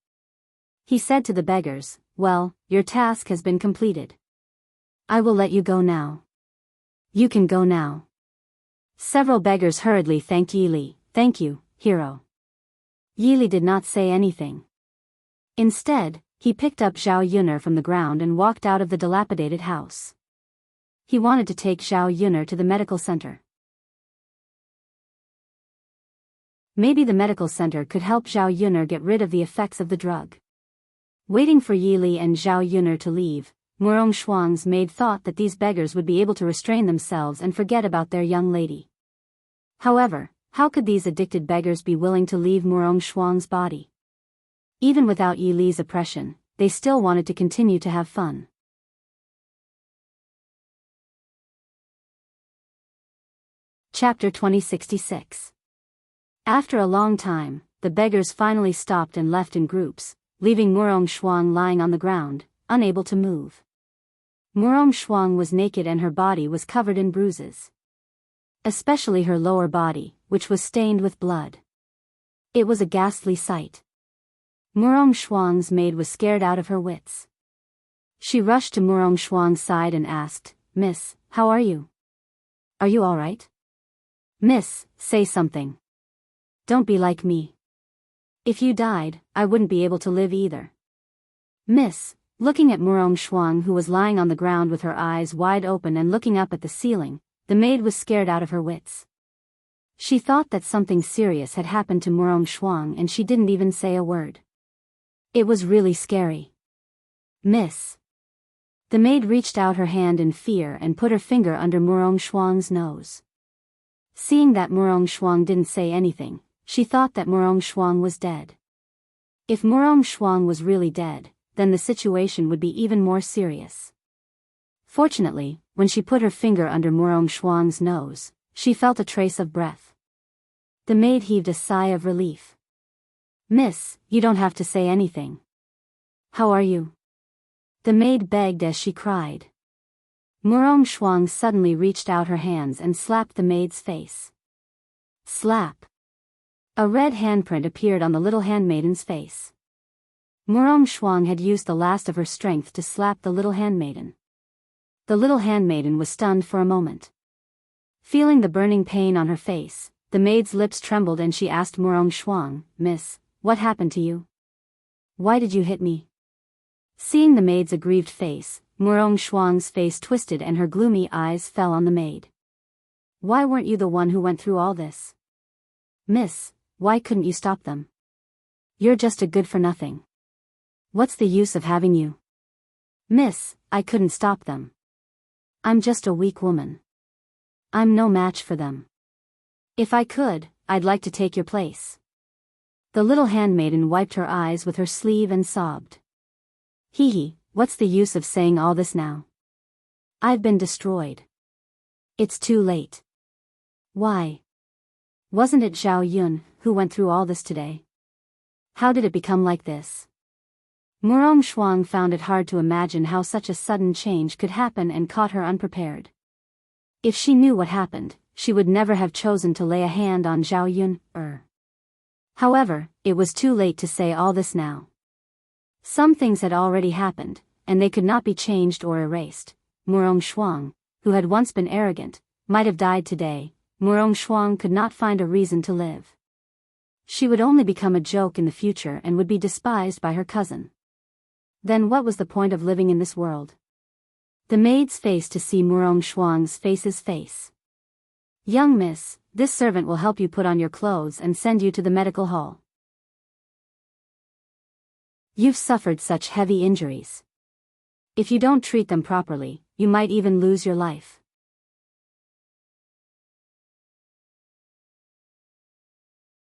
He said to the beggars, "Well, your task has been completed. I will let you go now. You can go now." Several beggars hurriedly thanked Yili. "Thank you, hero." Yili did not say anything. Instead, he picked up Zhao Yun'er from the ground and walked out of the dilapidated house. He wanted to take Zhao Yun'er to the medical center. Maybe the medical center could help Zhao Yun'er get rid of the effects of the drug. Waiting for Yili and Zhao Yun'er to leave, Murong Shuang's maid thought that these beggars would be able to restrain themselves and forget about their young lady. However, how could these addicted beggars be willing to leave Murong Shuang's body? Even without Yili's oppression, they still wanted to continue to have fun. Chapter 2066. After a long time, the beggars finally stopped and left in groups, leaving Murong Shuang lying on the ground, unable to move. Murong Shuang was naked and her body was covered in bruises. Especially her lower body, which was stained with blood. It was a ghastly sight. Murong Shuang's maid was scared out of her wits. She rushed to Murong Shuang's side and asked, "Miss, how are you? Are you all right? Miss, say something. Don't be like me. If you died, I wouldn't be able to live either." Miss, looking at Murong Shuang who was lying on the ground with her eyes wide open and looking up at the ceiling, the maid was scared out of her wits. She thought that something serious had happened to Murong Shuang and she didn't even say a word. It was really scary. "Miss." The maid reached out her hand in fear and put her finger under Murong Shuang's nose. Seeing that Murong Shuang didn't say anything, she thought that Murong Shuang was dead. If Murong Shuang was really dead, then the situation would be even more serious. Fortunately, when she put her finger under Murong Shuang's nose, she felt a trace of breath. The maid heaved a sigh of relief. "Miss, you don't have to say anything. How are you?" The maid begged as she cried. Murong Shuang suddenly reached out her hands and slapped the maid's face. Slap. A red handprint appeared on the little handmaiden's face. Murong Shuang had used the last of her strength to slap the little handmaiden. The little handmaiden was stunned for a moment. Feeling the burning pain on her face, the maid's lips trembled and she asked Murong Shuang, "Miss, what happened to you? Why did you hit me?" Seeing the maid's aggrieved face, Murong Shuang's face twisted and her gloomy eyes fell on the maid. "Why weren't you the one who went through all this? Miss, why couldn't you stop them? You're just a good-for-nothing. What's the use of having you? Miss, I couldn't stop them. I'm just a weak woman. I'm no match for them. If I could, I'd like to take your place. The little handmaiden wiped her eyes with her sleeve and sobbed. Hee hee, what's the use of saying all this now? I've been destroyed. It's too late. Why? Wasn't it Zhao Yun who went through all this today? How did it become like this? Murong Shuang found it hard to imagine how such a sudden change could happen and caught her unprepared. If she knew what happened, she would never have chosen to lay a hand on Zhao Yun. However, it was too late to say all this now. Some things had already happened, and they could not be changed or erased. Murong Shuang, who had once been arrogant, might have died today. Murong Shuang could not find a reason to live. She would only become a joke in the future and would be despised by her cousin. Then what was the point of living in this world? The maid's face to see Murong Shuang's face. Young miss, this servant will help you put on your clothes and send you to the medical hall. You've suffered such heavy injuries. If you don't treat them properly, you might even lose your life.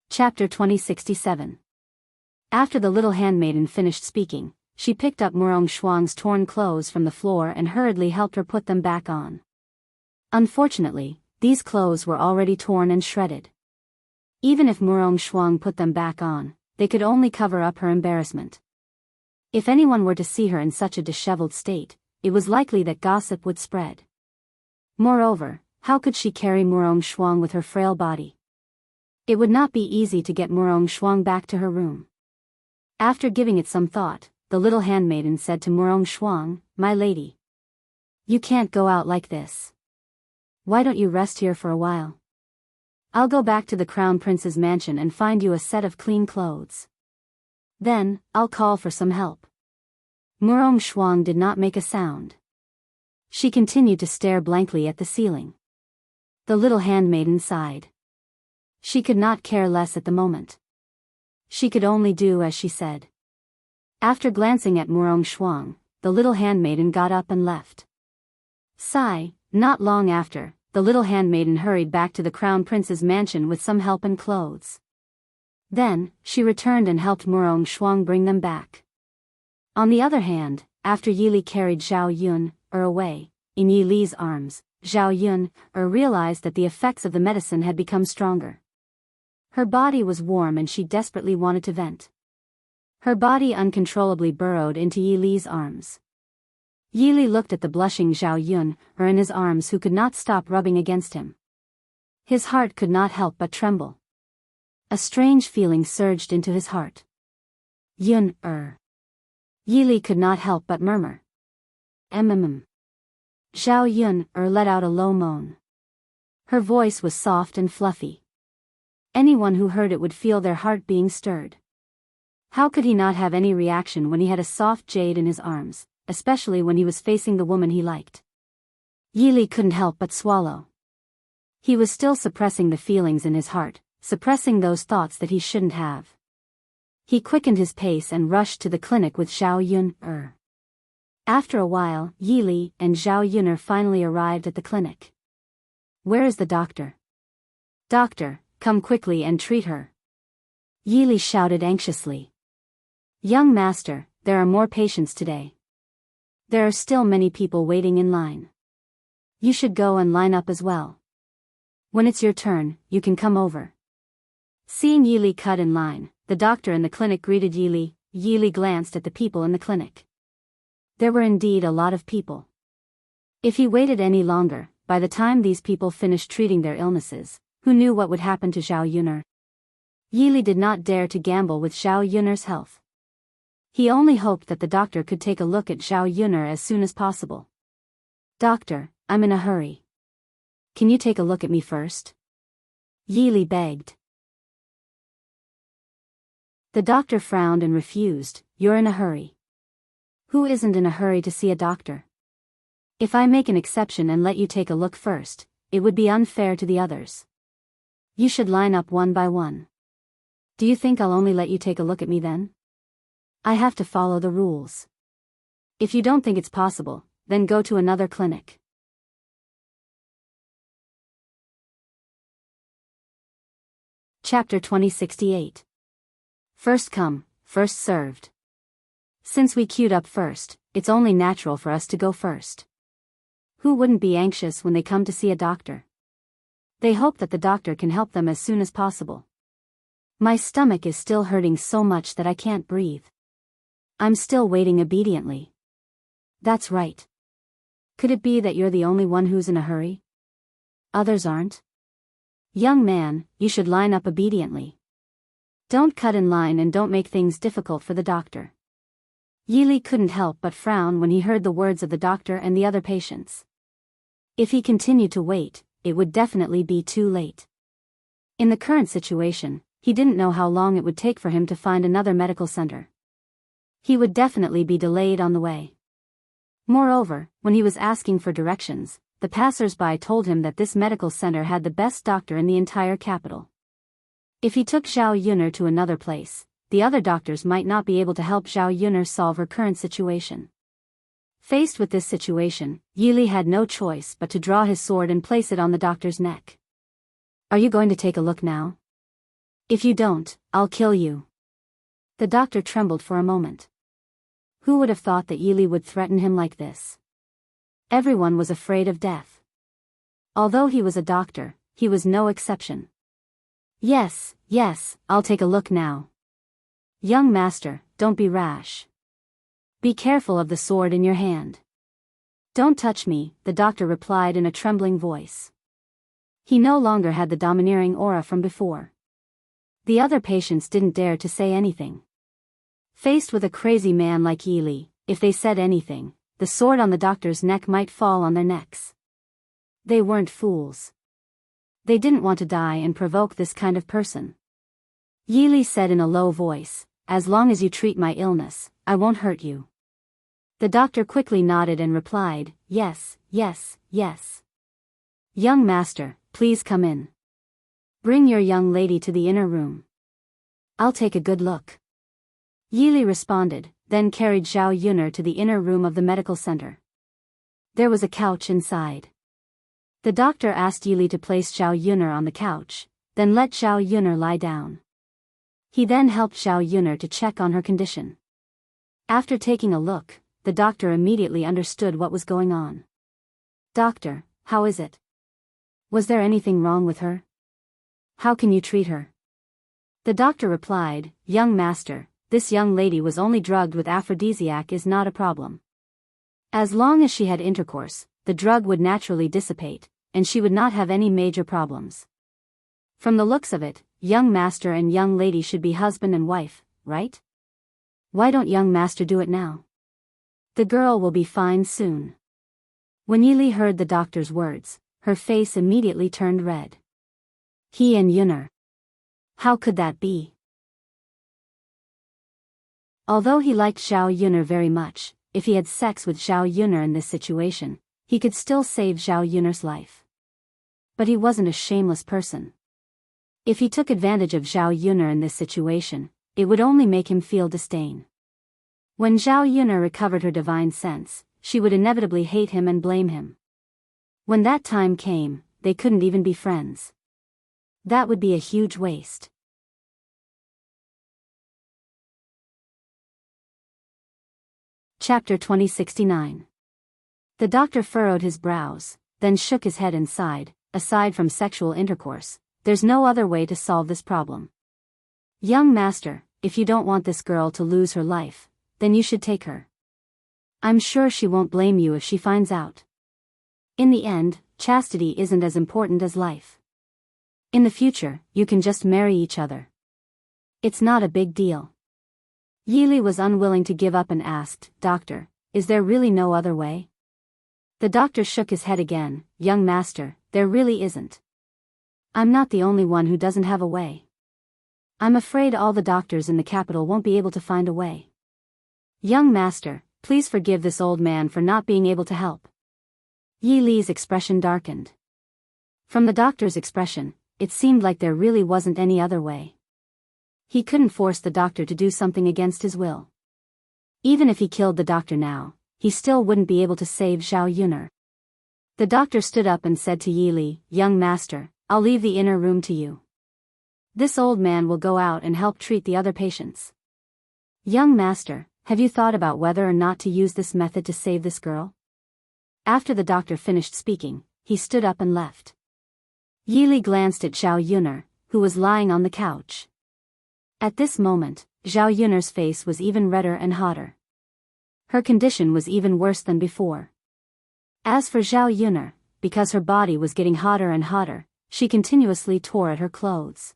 Chapter 2067. After the little handmaiden finished speaking, she picked up Murong Shuang's torn clothes from the floor and hurriedly helped her put them back on. Unfortunately, these clothes were already torn and shredded. Even if Murong Shuang put them back on, they could only cover up her embarrassment. If anyone were to see her in such a disheveled state, it was likely that gossip would spread. Moreover, how could she carry Murong Shuang with her frail body? It would not be easy to get Murong Shuang back to her room. After giving it some thought, the little handmaiden said to Murong Shuang, "My lady, you can't go out like this. Why don't you rest here for a while? I'll go back to the Crown Prince's mansion and find you a set of clean clothes. Then, I'll call for some help." Murong Shuang did not make a sound. She continued to stare blankly at the ceiling. The little handmaiden sighed. She could not care less at the moment. She could only do as she said. After glancing at Murong Shuang, the little handmaiden got up and left. Sigh, not long after, the little handmaiden hurried back to the Crown Prince's mansion with some help and clothes. Then, she returned and helped Murong Shuang bring them back. On the other hand, after Yi Li carried Zhao Yun away, in Yi Li's arms, Zhao Yun realized that the effects of the medicine had become stronger. Her body was warm and she desperately wanted to vent. Her body uncontrollably burrowed into Yi Li's arms. Yi Li looked at the blushing Zhao Yun in his arms who could not stop rubbing against him. His heart could not help but tremble. A strange feeling surged into his heart. Yun. Yi Li could not help but murmur. Zhao Yun let out a low moan. Her voice was soft and fluffy. Anyone who heard it would feel their heart being stirred. How could he not have any reaction when he had a soft jade in his arms, especially when he was facing the woman he liked? Yi Li couldn't help but swallow. He was still suppressing the feelings in his heart, suppressing those thoughts that he shouldn't have. He quickened his pace and rushed to the clinic with Zhao Yun. After a while, Yi Li and Zhao Yun finally arrived at the clinic. "Where is the doctor?" "Doctor, come quickly and treat her," Yi Li shouted anxiously. "Young master, there are more patients today. There are still many people waiting in line. You should go and line up as well. When it's your turn, you can come over." Seeing Yi Li cut in line, the doctor in the clinic greeted Yi Li. Yi Li glanced at the people in the clinic. There were indeed a lot of people. If he waited any longer, by the time these people finished treating their illnesses, who knew what would happen to Zhao Yun? Yi Li did not dare to gamble with Zhao Yun's health. He only hoped that the doctor could take a look at Zhao Yun as soon as possible. "Doctor, I'm in a hurry. Can you take a look at me first?" Yi Li begged. The doctor frowned and refused. "You're in a hurry. Who isn't in a hurry to see a doctor? If I make an exception and let you take a look first, it would be unfair to the others. You should line up one by one." Do you think I'll only let you take a look at me then? I have to follow the rules. If you don't think it's possible, then go to another clinic. Chapter 2068. First come, first served. Since we queued up first, it's only natural for us to go first. Who wouldn't be anxious when they come to see a doctor? They hope that the doctor can help them as soon as possible. My stomach is still hurting so much that I can't breathe. I'm still waiting obediently. That's right. Could it be that you're the only one who's in a hurry? Others aren't? Young man, you should line up obediently. Don't cut in line and don't make things difficult for the doctor. Yili couldn't help but frown when he heard the words of the doctor and the other patients. If he continued to wait, it would definitely be too late. In the current situation, he didn't know how long it would take for him to find another medical center. He would definitely be delayed on the way. Moreover, when he was asking for directions, the passers-by told him that this medical center had the best doctor in the entire capital. If he took Zhao Yuner to another place, the other doctors might not be able to help Zhao Yuner solve her current situation. Faced with this situation, Yili had no choice but to draw his sword and place it on the doctor's neck. Are you going to take a look now? If you don't, I'll kill you. The doctor trembled for a moment. Who would have thought that Yili would threaten him like this? Everyone was afraid of death. Although he was a doctor, he was no exception. Yes, I'll take a look now. Young master, don't be rash. Be careful of the sword in your hand. Don't touch me, the doctor replied in a trembling voice. He no longer had the domineering aura from before. The other patients didn't dare to say anything. Faced with a crazy man like Yili, if they said anything, the sword on the doctor's neck might fall on their necks. They weren't fools. They didn't want to die and provoke this kind of person. Yili said in a low voice, as long as you treat my illness, I won't hurt you. The doctor quickly nodded and replied, yes. Young master, please come in. Bring your young lady to the inner room. I'll take a good look. Yili responded, then carried Zhao Yuner to the inner room of the medical center. There was a couch inside. The doctor asked Yili to place Zhao Yuner on the couch, then let Zhao Yuner lie down. He then helped Zhao Yuner to check on her condition. After taking a look, the doctor immediately understood what was going on. Doctor, how is it? Was there anything wrong with her? How can you treat her? The doctor replied, young master, this young lady was only drugged with aphrodisiac is not a problem. As long as she had intercourse, the drug would naturally dissipate, and she would not have any major problems. From the looks of it, young master and young lady should be husband and wife, right? Why don't young master do it now? The girl will be fine soon. When Yili heard the doctor's words, her face immediately turned red. He and Yuner. How could that be? Although he liked Zhao Yuner very much, if he had sex with Zhao Yuner in this situation, he could still save Zhao Yuner's life. But he wasn't a shameless person. If he took advantage of Zhao Yuner in this situation, it would only make him feel disdain. When Zhao Yuner recovered her divine sense, she would inevitably hate him and blame him. When that time came, they couldn't even be friends. That would be a huge waste. Chapter 2069. The doctor furrowed his brows, then shook his head and sighed, aside from sexual intercourse, there's no other way to solve this problem. Young master, if you don't want this girl to lose her life, then you should take her. I'm sure she won't blame you if she finds out. In the end, chastity isn't as important as life. In the future, you can just marry each other. It's not a big deal. Yili was unwilling to give up and asked, Doctor, is there really no other way? The doctor shook his head again, young master, there really isn't. I'm not the only one who doesn't have a way. I'm afraid all the doctors in the capital won't be able to find a way. Young master, please forgive this old man for not being able to help. Yi Li's expression darkened. From the doctor's expression, it seemed like there really wasn't any other way. He couldn't force the doctor to do something against his will. Even if he killed the doctor now, he still wouldn't be able to save Zhao Yuner. The doctor stood up and said to Yi Li, "Young master, I'll leave the inner room to you. This old man will go out and help treat the other patients. Young master, have you thought about whether or not to use this method to save this girl?" After the doctor finished speaking, he stood up and left. Yi Li glanced at Zhao Yuner, who was lying on the couch. At this moment, Zhao Yuner's face was even redder and hotter. Her condition was even worse than before. As for Zhao Yuner, because her body was getting hotter and hotter, she continuously tore at her clothes.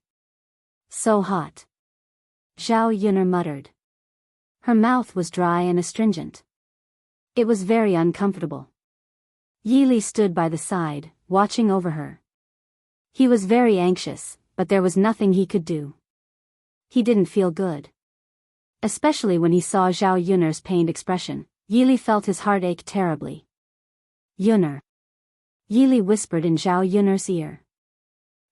"So hot," Zhao Yuner muttered. Her mouth was dry and astringent. It was very uncomfortable. Yi Li stood by the side, watching over her. He was very anxious, but there was nothing he could do. He didn't feel good. Especially when he saw Zhao Yuner's pained expression, Yi Li felt his heart ache terribly. "Yuner," Yi Li whispered in Zhao Yuner's ear.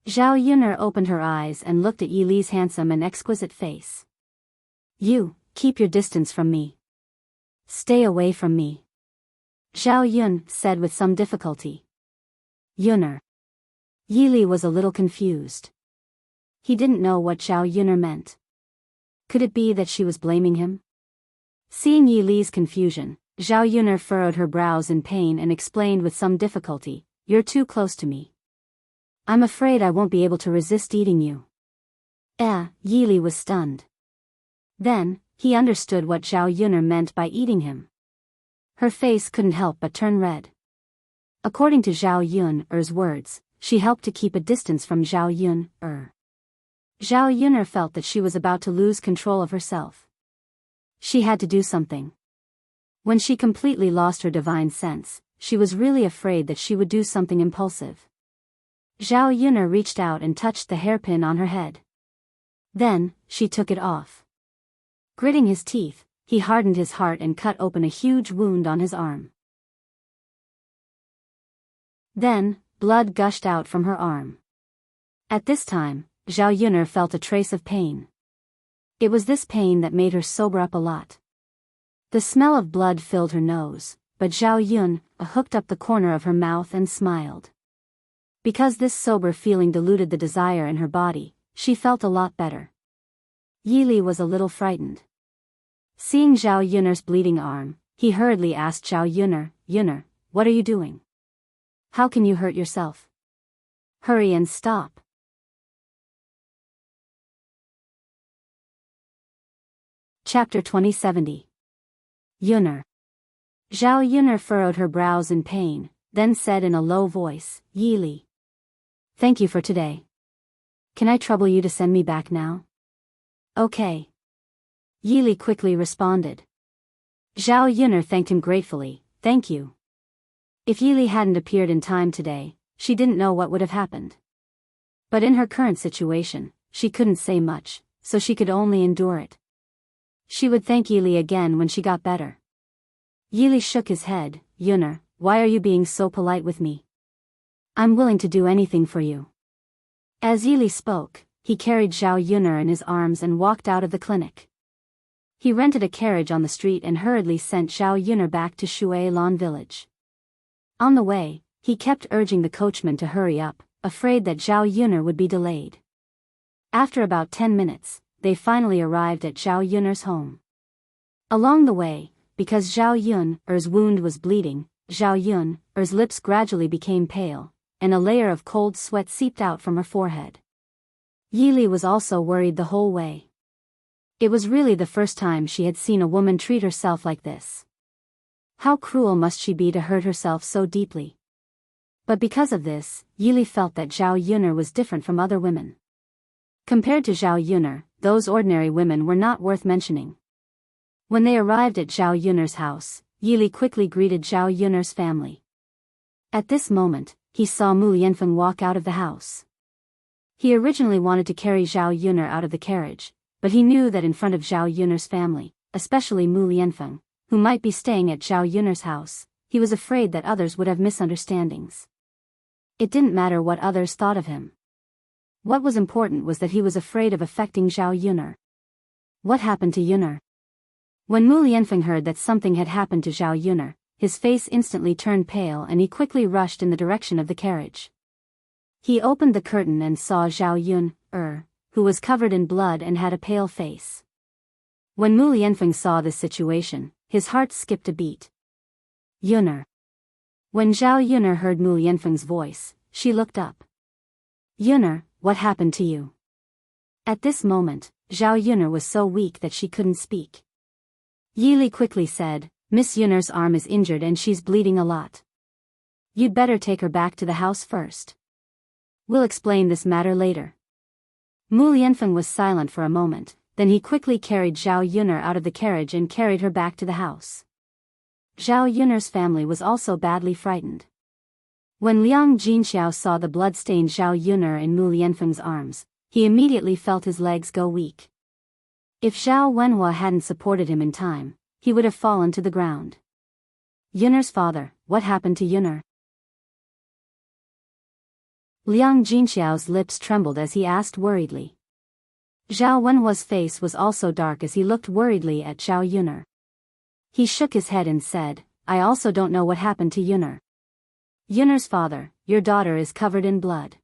Zhao Yuner opened her eyes and looked at Yi Li's handsome and exquisite face. "You, keep your distance from me. Stay away from me," Zhao Yun said with some difficulty. "Yuner." Yi Li was a little confused. He didn't know what Zhao Yuner meant. Could it be that she was blaming him? Seeing Yi Li's confusion, Zhao Yuner furrowed her brows in pain and explained with some difficulty, "You're too close to me. I'm afraid I won't be able to resist eating you." Yi Li was stunned. Then, he understood what Zhao Yuner meant by eating him. Her face couldn't help but turn red. According to Zhao Yuner's words, she helped to keep a distance from Zhao Yuner. Zhao Yuner felt that she was about to lose control of herself. She had to do something. When she completely lost her divine sense, she was really afraid that she would do something impulsive. Zhao Yuner reached out and touched the hairpin on her head. Then, she took it off. Gritting his teeth, he hardened his heart and cut open a huge wound on his arm. Then, blood gushed out from her arm. At this time, Zhao Yuner felt a trace of pain. It was this pain that made her sober up a lot. The smell of blood filled her nose, but Zhao Yun hooked up the corner of her mouth and smiled. Because this sober feeling diluted the desire in her body, she felt a lot better. Yi Li was a little frightened. Seeing Zhao Yuner's bleeding arm, he hurriedly asked Zhao Yuner, "Yuner, what are you doing? How can you hurt yourself? Hurry and stop." Chapter 2070. Yuner. Zhao Yuner furrowed her brows in pain, then said in a low voice, "Yi Li. Thank you for today. Can I trouble you to send me back now?" "Okay." Yi Li quickly responded. Zhao Yuner thanked him gratefully, "Thank you." If Yi Li hadn't appeared in time today, she didn't know what would have happened. But in her current situation, she couldn't say much, so she could only endure it. She would thank Yi Li again when she got better. Yi Li shook his head, "Yuner, why are you being so polite with me? I'm willing to do anything for you." As Yi Li spoke, he carried Zhao Yuner in his arms and walked out of the clinic. He rented a carriage on the street and hurriedly sent Zhao Yuner back to Shui Lan village. On the way, he kept urging the coachman to hurry up, afraid that Zhao Yuner would be delayed. After about 10 minutes, they finally arrived at Zhao Yuner's home. Along the way, because Zhao Yuner's wound was bleeding, Zhao Yuner's lips gradually became pale, and a layer of cold sweat seeped out from her forehead. Yi Li was also worried the whole way. It was really the first time she had seen a woman treat herself like this. How cruel must she be to hurt herself so deeply? But because of this, Yi Li felt that Zhao Yuner was different from other women. Compared to Zhao Yuner, those ordinary women were not worth mentioning. When they arrived at Zhao Yuner's house, Yi Li quickly greeted Zhao Yuner's family. At this moment, he saw Mu Yanfeng walk out of the house. He originally wanted to carry Zhao Yuner out of the carriage, but he knew that in front of Zhao Yuner's family, especially Mu Yanfeng, who might be staying at Zhao Yuner's house, he was afraid that others would have misunderstandings. It didn't matter what others thought of him. What was important was that he was afraid of affecting Zhao Yun'er. What happened to Yun'er? When Mu Lianfeng heard that something had happened to Zhao Yun'er, his face instantly turned pale and he quickly rushed in the direction of the carriage. He opened the curtain and saw Zhao Yun'er, who was covered in blood and had a pale face. When Mu Lianfeng saw this situation, his heart skipped a beat. Yun'er. When Zhao Yun'er heard Mu Lianfeng's voice, she looked up. Yun'er, what happened to you? At this moment, Zhao Yun'er was so weak that she couldn't speak. Yi Li quickly said, Miss Yun'er's arm is injured and she's bleeding a lot. You'd better take her back to the house first. We'll explain this matter later. Mu Lianfeng was silent for a moment, then he quickly carried Zhao Yun'er out of the carriage and carried her back to the house. Zhao Yun'er's family was also badly frightened. When Liang Jinxiao saw the blood-stained Zhao Yun'er in Mu Lianfeng's arms, he immediately felt his legs go weak. If Zhao Wenhua hadn't supported him in time, he would have fallen to the ground. Yun'er's father, what happened to Yun'er? Liang Jinxiao's lips trembled as he asked worriedly. Zhao Wenhua's face was also dark as he looked worriedly at Zhao Yun'er. He shook his head and said, I also don't know what happened to Yun'er. Yun'er's father, your daughter is covered in blood.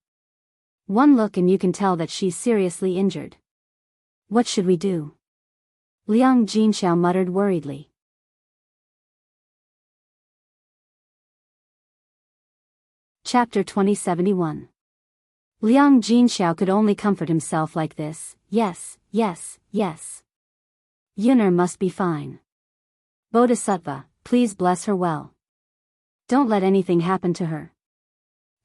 One look and you can tell that she's seriously injured. What should we do? Liang Jinxiao muttered worriedly. Chapter 2071. Liang Jinxiao could only comfort himself like this, yes. Yun'er must be fine. Bodhisattva, please bless her well. Don't let anything happen to her.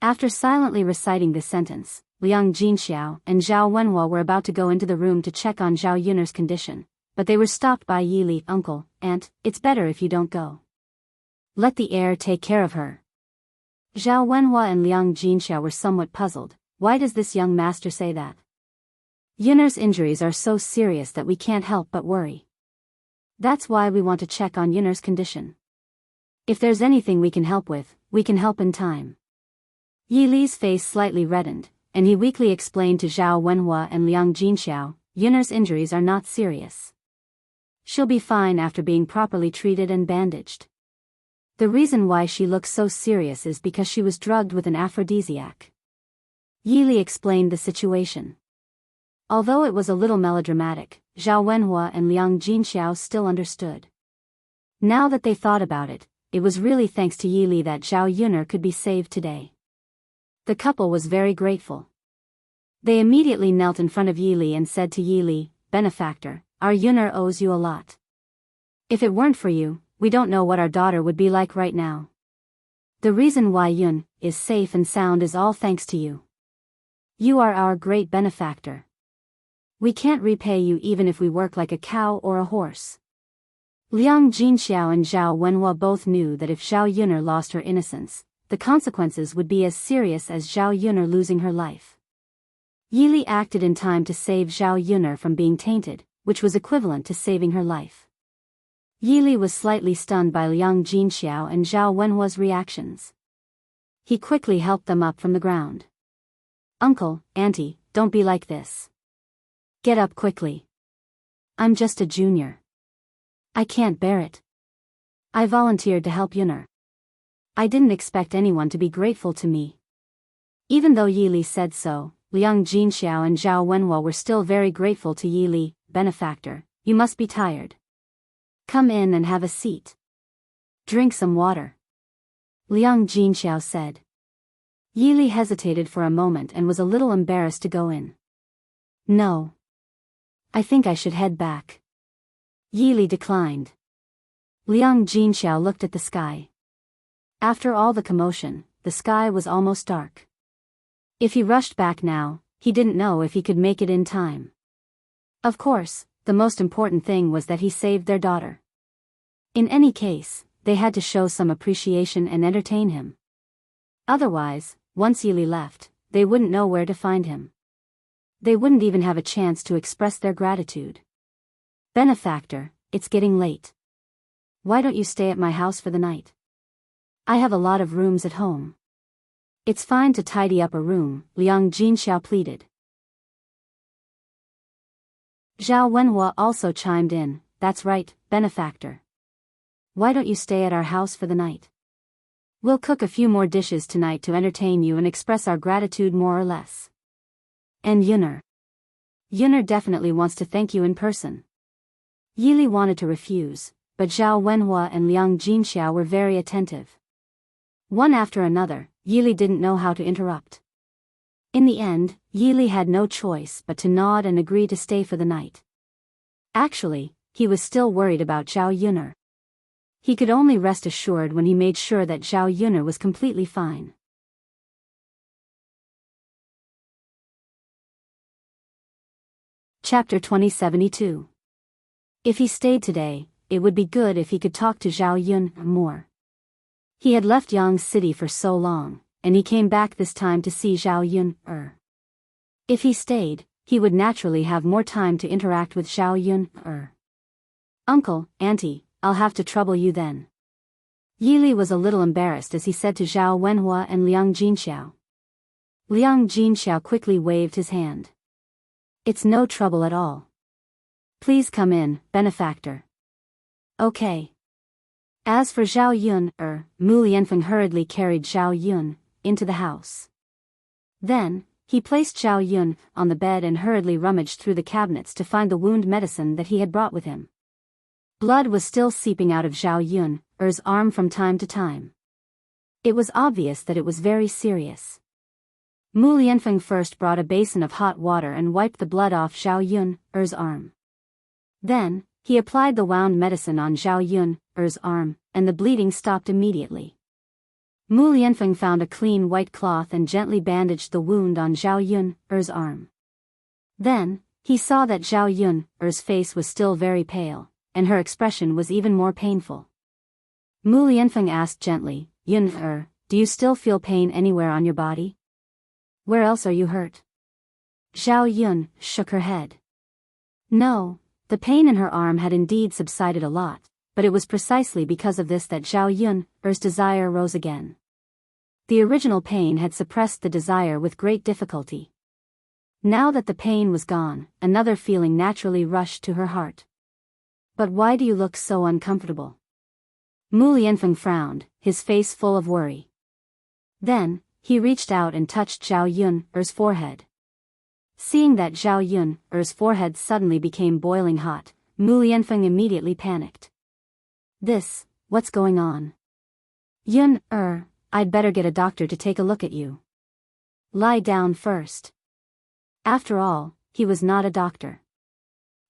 After silently reciting this sentence, Liang Jinxiao and Zhao Wenhua were about to go into the room to check on Zhao Yun'er's condition, but they were stopped by Yi Li. Uncle, Aunt, it's better if you don't go. Let the heir take care of her. Zhao Wenhua and Liang Jinxiao were somewhat puzzled. Why does this young master say that? Yun'er's injuries are so serious that we can't help but worry. That's why we want to check on Yun'er's condition. If there's anything we can help with, we can help in time. Yi Li's face slightly reddened, and he weakly explained to Zhao Wenhua and Liang Jinxiao, Yun'er's injuries are not serious. She'll be fine after being properly treated and bandaged. The reason why she looks so serious is because she was drugged with an aphrodisiac. Yi Li explained the situation. Although it was a little melodramatic, Zhao Wenhua and Liang Jinxiao still understood. Now that they thought about it, it was really thanks to Yi Li that Zhao Yun'er could be saved today. The couple was very grateful. They immediately knelt in front of Yi Li and said to Yi Li, Benefactor, our Yun'er owes you a lot. If it weren't for you, we don't know what our daughter would be like right now. The reason why Yun is safe and sound is all thanks to you. You are our great benefactor. We can't repay you even if we work like a cow or a horse. Liang Jinxiao and Zhao Wenhua both knew that if Zhao Yun'er lost her innocence, the consequences would be as serious as Zhao Yun'er losing her life. Yi Li acted in time to save Zhao Yun'er from being tainted, which was equivalent to saving her life. Yi Li was slightly stunned by Liang Jinxiao and Zhao Wenhua's reactions. He quickly helped them up from the ground. Uncle, Auntie, don't be like this. Get up quickly. I'm just a junior. I can't bear it. I volunteered to help Yun'er. I didn't expect anyone to be grateful to me. Even though Yi Li said so, Liang Jinxiao and Zhao Wenhua were still very grateful to Yi Li. Benefactor, you must be tired. Come in and have a seat. Drink some water. Liang Jinxiao said. Yi Li hesitated for a moment and was a little embarrassed to go in. No. I think I should head back. Yi Li declined. Liang Jinxiao looked at the sky. After all the commotion, the sky was almost dark. If he rushed back now, he didn't know if he could make it in time. Of course, the most important thing was that he saved their daughter. In any case, they had to show some appreciation and entertain him. Otherwise, once Yi Li left, they wouldn't know where to find him. They wouldn't even have a chance to express their gratitude. Benefactor, it's getting late. Why don't you stay at my house for the night? I have a lot of rooms at home. It's fine to tidy up a room, Liang Jinxiao pleaded. Zhao Wenhua also chimed in, that's right, benefactor. Why don't you stay at our house for the night? We'll cook a few more dishes tonight to entertain you and express our gratitude more or less. And Yunner definitely wants to thank you in person. Yili wanted to refuse, but Zhao Wenhua and Liang Jinxiao were very attentive. One after another, Yili didn't know how to interrupt. In the end, Yili had no choice but to nod and agree to stay for the night. Actually, he was still worried about Zhao Yunner. He could only rest assured when he made sure that Zhao Yunner was completely fine. Chapter 2072. If he stayed today, it would be good if he could talk to Zhao Yun more. He had left Yang City for so long, and he came back this time to see Zhao Yun. If he stayed, he would naturally have more time to interact with Zhao Yun. Uncle, Auntie, I'll have to trouble you then. Yili was a little embarrassed as he said to Zhao Wenhua and Liang Jinxiao. Liang Jinxiao quickly waved his hand. It's no trouble at all. Please come in, benefactor. Okay. As for Zhao Yun, Mu Lianfeng hurriedly carried Zhao Yun into the house. Then, he placed Zhao Yun on the bed and hurriedly rummaged through the cabinets to find the wound medicine that he had brought with him. Blood was still seeping out of Zhao Yun's arm from time to time. It was obvious that it was very serious. Mu Lianfeng first brought a basin of hot water and wiped the blood off Zhao Yun's arm. Then, he applied the wound medicine on Zhao Yun's arm, and the bleeding stopped immediately. Mu Lianfeng found a clean white cloth and gently bandaged the wound on Zhao Yun's arm. Then, he saw that Zhao Yun's face was still very pale, and her expression was even more painful. Mu Lianfeng asked gently, Yun, do you still feel pain anywhere on your body? Where else are you hurt? Zhao Yun shook her head. No, the pain in her arm had indeed subsided a lot, but it was precisely because of this that Zhao Yun's desire rose again. The original pain had suppressed the desire with great difficulty. Now that the pain was gone, another feeling naturally rushed to her heart. But why do you look so uncomfortable? Mu Lianfeng frowned, his face full of worry. Then, he reached out and touched Zhao Yun's forehead. Seeing that Zhao Yun's forehead suddenly became boiling hot, Mu Lianfeng immediately panicked. What's going on? Yun, I'd better get a doctor to take a look at you. Lie down first. After all, he was not a doctor.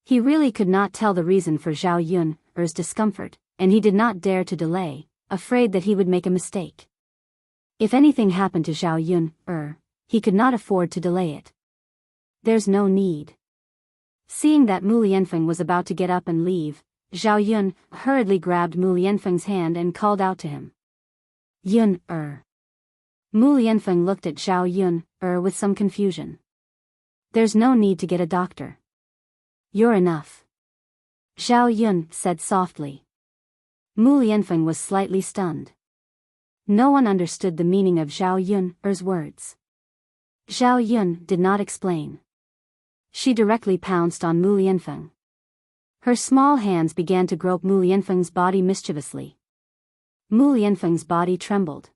He really could not tell the reason for Zhao Yun's discomfort, and he did not dare to delay, afraid that he would make a mistake. If anything happened to Zhao Yun, he could not afford to delay it. There's no need. Seeing that Mu Lianfeng was about to get up and leave, Zhao Yun hurriedly grabbed Mu Lianfeng's hand and called out to him. Yun, Mu Lianfeng looked at Zhao Yun, with some confusion. There's no need to get a doctor. You're enough. Zhao Yun said softly. Mu Lianfeng was slightly stunned. No one understood the meaning of Zhao Yun's words. Zhao Yun did not explain. She directly pounced on Mu Lianfeng. Her small hands began to grope Mu Lianfeng's body mischievously. Mu Lianfeng's body trembled.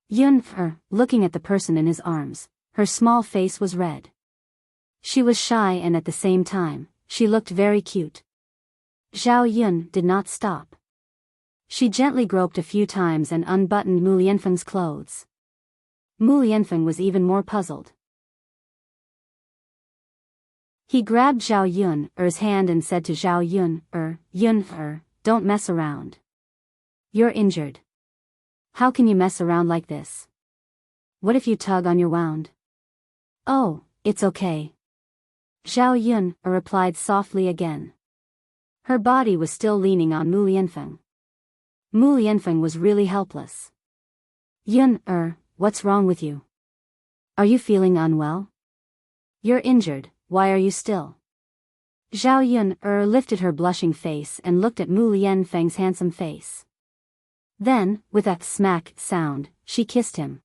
Yun, looking at the person in his arms, her small face was red. She was shy and at the same time, she looked very cute. Zhao Yun did not stop. She gently groped a few times and unbuttoned Mu Lianfeng's clothes. Mu Lianfeng was even more puzzled. He grabbed Zhao Yun's hand and said to Zhao Yun, don't mess around. You're injured. How can you mess around like this? What if you tug on your wound? Oh, it's okay. Zhao Yun replied softly again. Her body was still leaning on Mu Lianfeng. Mu Lianfeng was really helpless. Yun, what's wrong with you? Are you feeling unwell? You're injured, why are you still? Zhao Yun lifted her blushing face and looked at Mu Lianfeng's handsome face. Then, with a smack sound, she kissed him.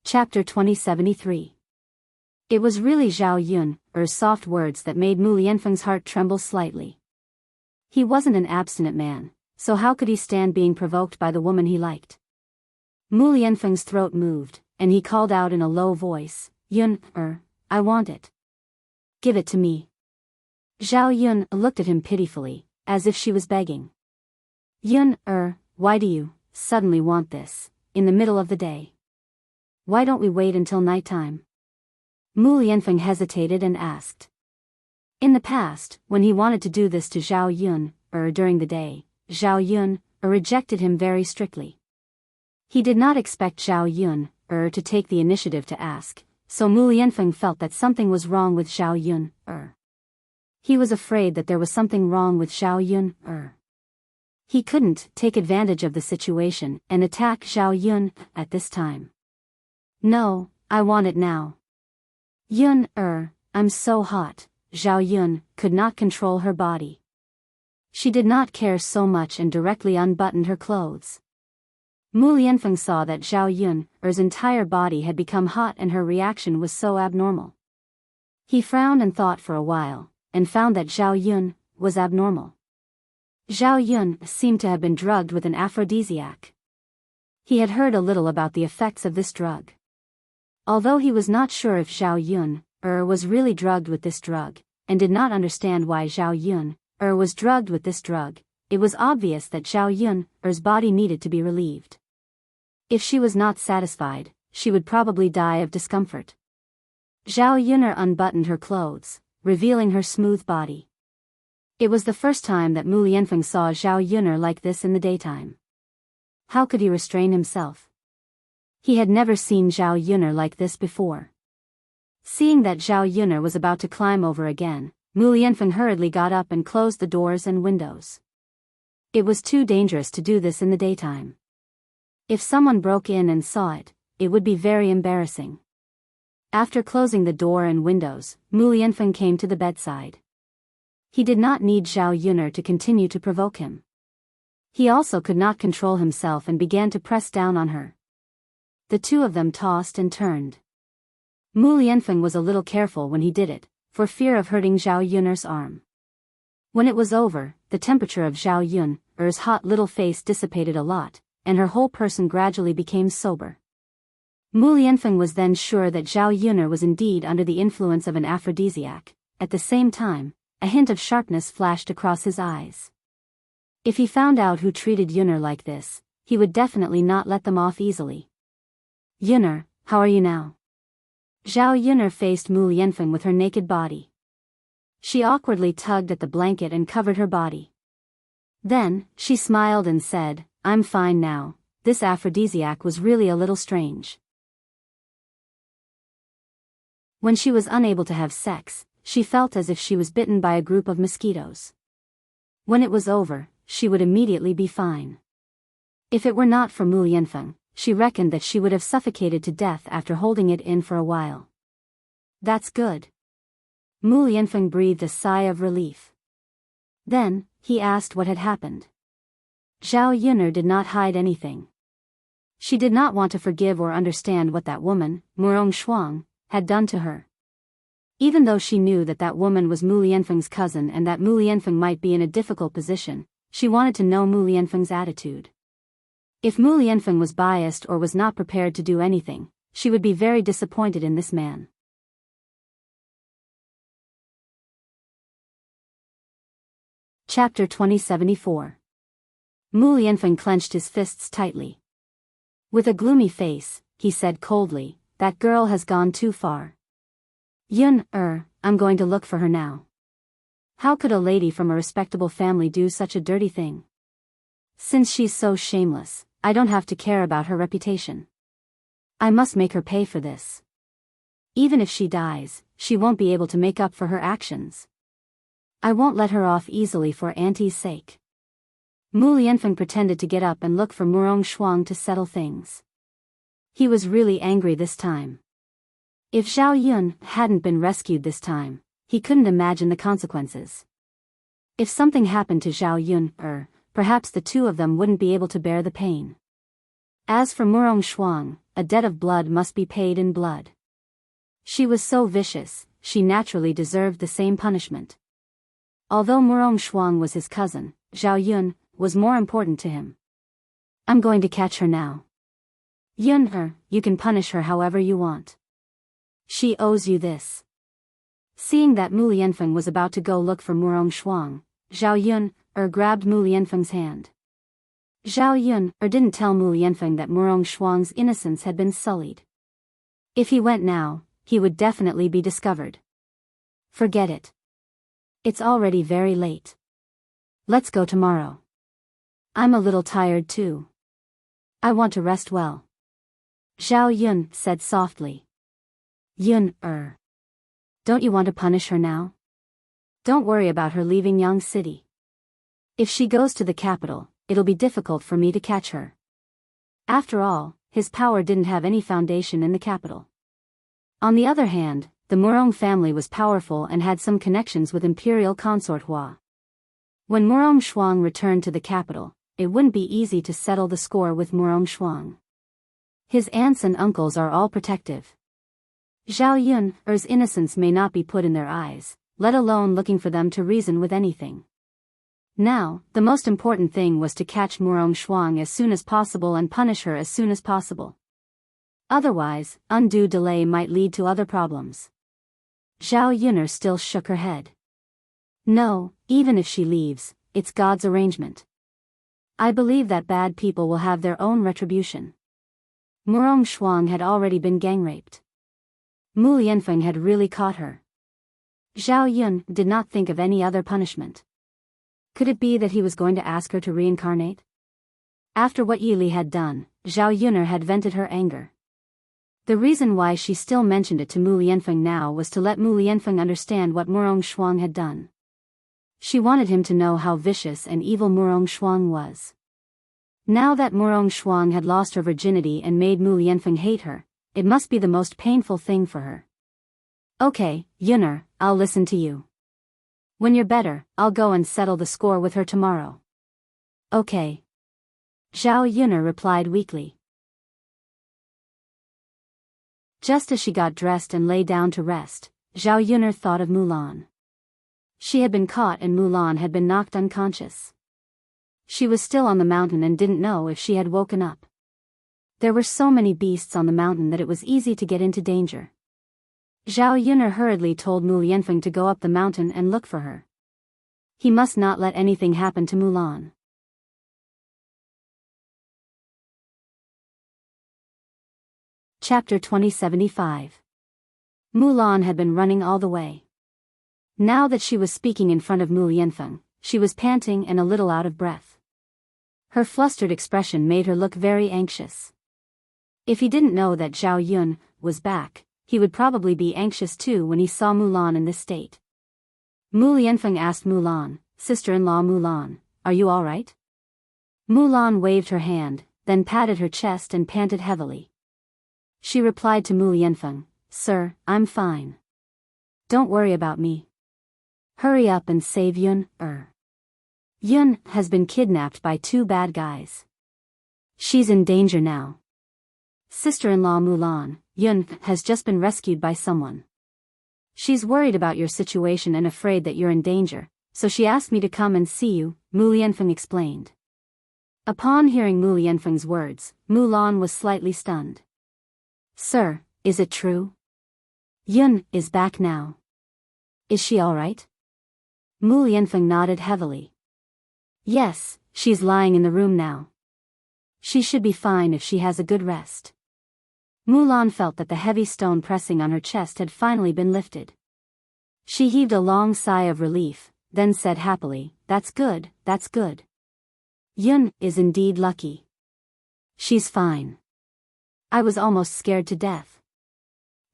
Chapter 2073. It was really Zhao Yun's soft words that made Mu Lianfeng's heart tremble slightly. He wasn't an abstinent man, so how could he stand being provoked by the woman he liked? Mu Lianfeng's throat moved, and he called out in a low voice, I want it. Give it to me. Zhao Yun looked at him pitifully, as if she was begging. Why do you suddenly want this, in the middle of the day? Why don't we wait until nighttime? Mu Lianfeng hesitated and asked. In the past, when he wanted to do this to Zhao Yun, during the day, Zhao Yun rejected him very strictly. He did not expect Zhao Yun to take the initiative to ask, so Mu Lianfeng felt that something was wrong with Zhao Yun. He was afraid that there was something wrong with Zhao Yun. He couldn't take advantage of the situation and attack Zhao Yun at this time. No, I want it now. I'm so hot. Zhao Yun could not control her body. She did not care so much and directly unbuttoned her clothes. Mu Lianfeng saw that Zhao Yun's entire body had become hot and her reaction was so abnormal. He frowned and thought for a while, and found that Zhao Yun was abnormal. Zhao Yun seemed to have been drugged with an aphrodisiac. He had heard a little about the effects of this drug. Although he was not sure if Zhao Yun was really drugged with this drug, and did not understand why Zhao Yun was drugged with this drug, it was obvious that Zhao Yun's body needed to be relieved. If she was not satisfied, she would probably die of discomfort. Zhao Yun unbuttoned her clothes, revealing her smooth body. It was the first time that Mu Lianfeng saw Zhao Yun like this in the daytime. How could he restrain himself? He had never seen Zhao Yun like this before. Seeing that Zhao Yun was about to climb over again, Mu Lianfeng hurriedly got up and closed the doors and windows. It was too dangerous to do this in the daytime. If someone broke in and saw it, it would be very embarrassing. After closing the door and windows, Mu Lianfeng came to the bedside. He did not need Zhao Yun to continue to provoke him. He also could not control himself and began to press down on her. The two of them tossed and turned. Mu Lianfeng was a little careful when he did it, for fear of hurting Zhao Yun's arm. When it was over, the temperature of Zhao Yun's hot little face dissipated a lot, and her whole person gradually became sober. Mu Lianfeng was then sure that Zhao Yun was indeed under the influence of an aphrodisiac. At the same time, a hint of sharpness flashed across his eyes. If he found out who treated Yun like this, he would definitely not let them off easily. Yun, how are you now? Zhao Yun faced Mu Lianfeng with her naked body. She awkwardly tugged at the blanket and covered her body. Then, she smiled and said, I'm fine now. This aphrodisiac was really a little strange. When she was unable to have sex, she felt as if she was bitten by a group of mosquitoes. When it was over, she would immediately be fine. If it were not for Mu Lianfeng, she reckoned that she would have suffocated to death after holding it in for a while. That's good. Mu Lianfeng breathed a sigh of relief. Then, he asked what had happened. Zhao Yun did not hide anything. She did not want to forgive or understand what that woman, Murong Shuang, had done to her. Even though she knew that that woman was Mu Lianfeng's cousin and that Mu Lianfeng might be in a difficult position, she wanted to know Mu Lianfeng's attitude. If Mu Lianfeng was biased or was not prepared to do anything, she would be very disappointed in this man. Chapter 2074. Mu Lianfeng clenched his fists tightly. With a gloomy face, he said coldly, that girl has gone too far. Yun, I'm going to look for her now. How could a lady from a respectable family do such a dirty thing? Since she's so shameless, I don't have to care about her reputation. I must make her pay for this. Even if she dies, she won't be able to make up for her actions. I won't let her off easily for Auntie's sake. Mu Lianfeng pretended to get up and look for Murong Shuang to settle things. He was really angry this time. If Zhao Yun hadn't been rescued this time, he couldn't imagine the consequences. If something happened to Zhao Yun, perhaps the two of them wouldn't be able to bear the pain. As for Murong Shuang, a debt of blood must be paid in blood. She was so vicious, she naturally deserved the same punishment. Although Murong Shuang was his cousin, Zhao Yun was more important to him. I'm going to catch her now. Yun, you can punish her however you want. She owes you this. Seeing that Mu Lianfeng was about to go look for Murong Shuang, Zhao Yun grabbed Mu Lianfeng's hand. Zhao Yun didn't tell Mu Lianfeng that Murong Shuang's innocence had been sullied. If he went now, he would definitely be discovered. Forget it. It's already very late. Let's go tomorrow. I'm a little tired too. I want to rest well. Zhao Yun said softly. Yun, don't you want to punish her now? Don't worry about her leaving Yang City. If she goes to the capital, it'll be difficult for me to catch her. After all, his power didn't have any foundation in the capital. On the other hand, the Murong family was powerful and had some connections with Imperial Consort Hua. When Murong Shuang returned to the capital, it wouldn't be easy to settle the score with Murong Shuang. His aunts and uncles are all protective. Zhao Yun's innocence may not be put in their eyes, let alone looking for them to reason with anything. Now, the most important thing was to catch Murong Shuang as soon as possible and punish her as soon as possible. Otherwise, undue delay might lead to other problems. Zhao Yun still shook her head. No, even if she leaves, it's God's arrangement. I believe that bad people will have their own retribution. Murong Shuang had already been gang-raped. Mu Lianfeng had really caught her. Zhao Yun did not think of any other punishment. Could it be that he was going to ask her to reincarnate? After what Yili had done, Zhao Yun had vented her anger. The reason why she still mentioned it to Mu Lianfeng now was to let Mu Lianfeng understand what Murong Shuang had done. She wanted him to know how vicious and evil Murong Shuang was. Now that Murong Shuang had lost her virginity and made Mu Lianfeng hate her, it must be the most painful thing for her. Okay, Yun, I'll listen to you. When you're better, I'll go and settle the score with her tomorrow. Okay. Zhao Yun replied weakly. Just as she got dressed and lay down to rest, Zhao Yun thought of Mulan. She had been caught and Mulan had been knocked unconscious. She was still on the mountain and didn't know if she had woken up. There were so many beasts on the mountain that it was easy to get into danger. Zhao Yun hurriedly told Mu Lianfeng to go up the mountain and look for her. He must not let anything happen to Mulan. Chapter 2075. Mulan had been running all the way. Now that she was speaking in front of Mu Lianfeng, she was panting and a little out of breath. Her flustered expression made her look very anxious. If he didn't know that Zhao Yun was back, he would probably be anxious too when he saw Mulan in this state. Mu Lianfeng asked Mulan, "Sister-in-law Mulan, are you all right?" Mulan waved her hand, then patted her chest and panted heavily. She replied to Mu Lianfeng, "Sir, I'm fine. Don't worry about me. Hurry up and save Yun. Yun has been kidnapped by 2 bad guys. She's in danger now. Sister-in-law Mulan, Yun has just been rescued by someone. She's worried about your situation and afraid that you're in danger, so she asked me to come and see you," Mu Lianfeng explained. Upon hearing Mu Lianfeng's words, Mulan was slightly stunned. "Sir, is it true? Yun is back now. Is she all right?" Mu Lianfeng nodded heavily. "Yes, she's lying in the room now. She should be fine if she has a good rest." Mulan felt that the heavy stone pressing on her chest had finally been lifted. She heaved a long sigh of relief, then said happily, "That's good, that's good. Yun is indeed lucky. She's fine. I was almost scared to death."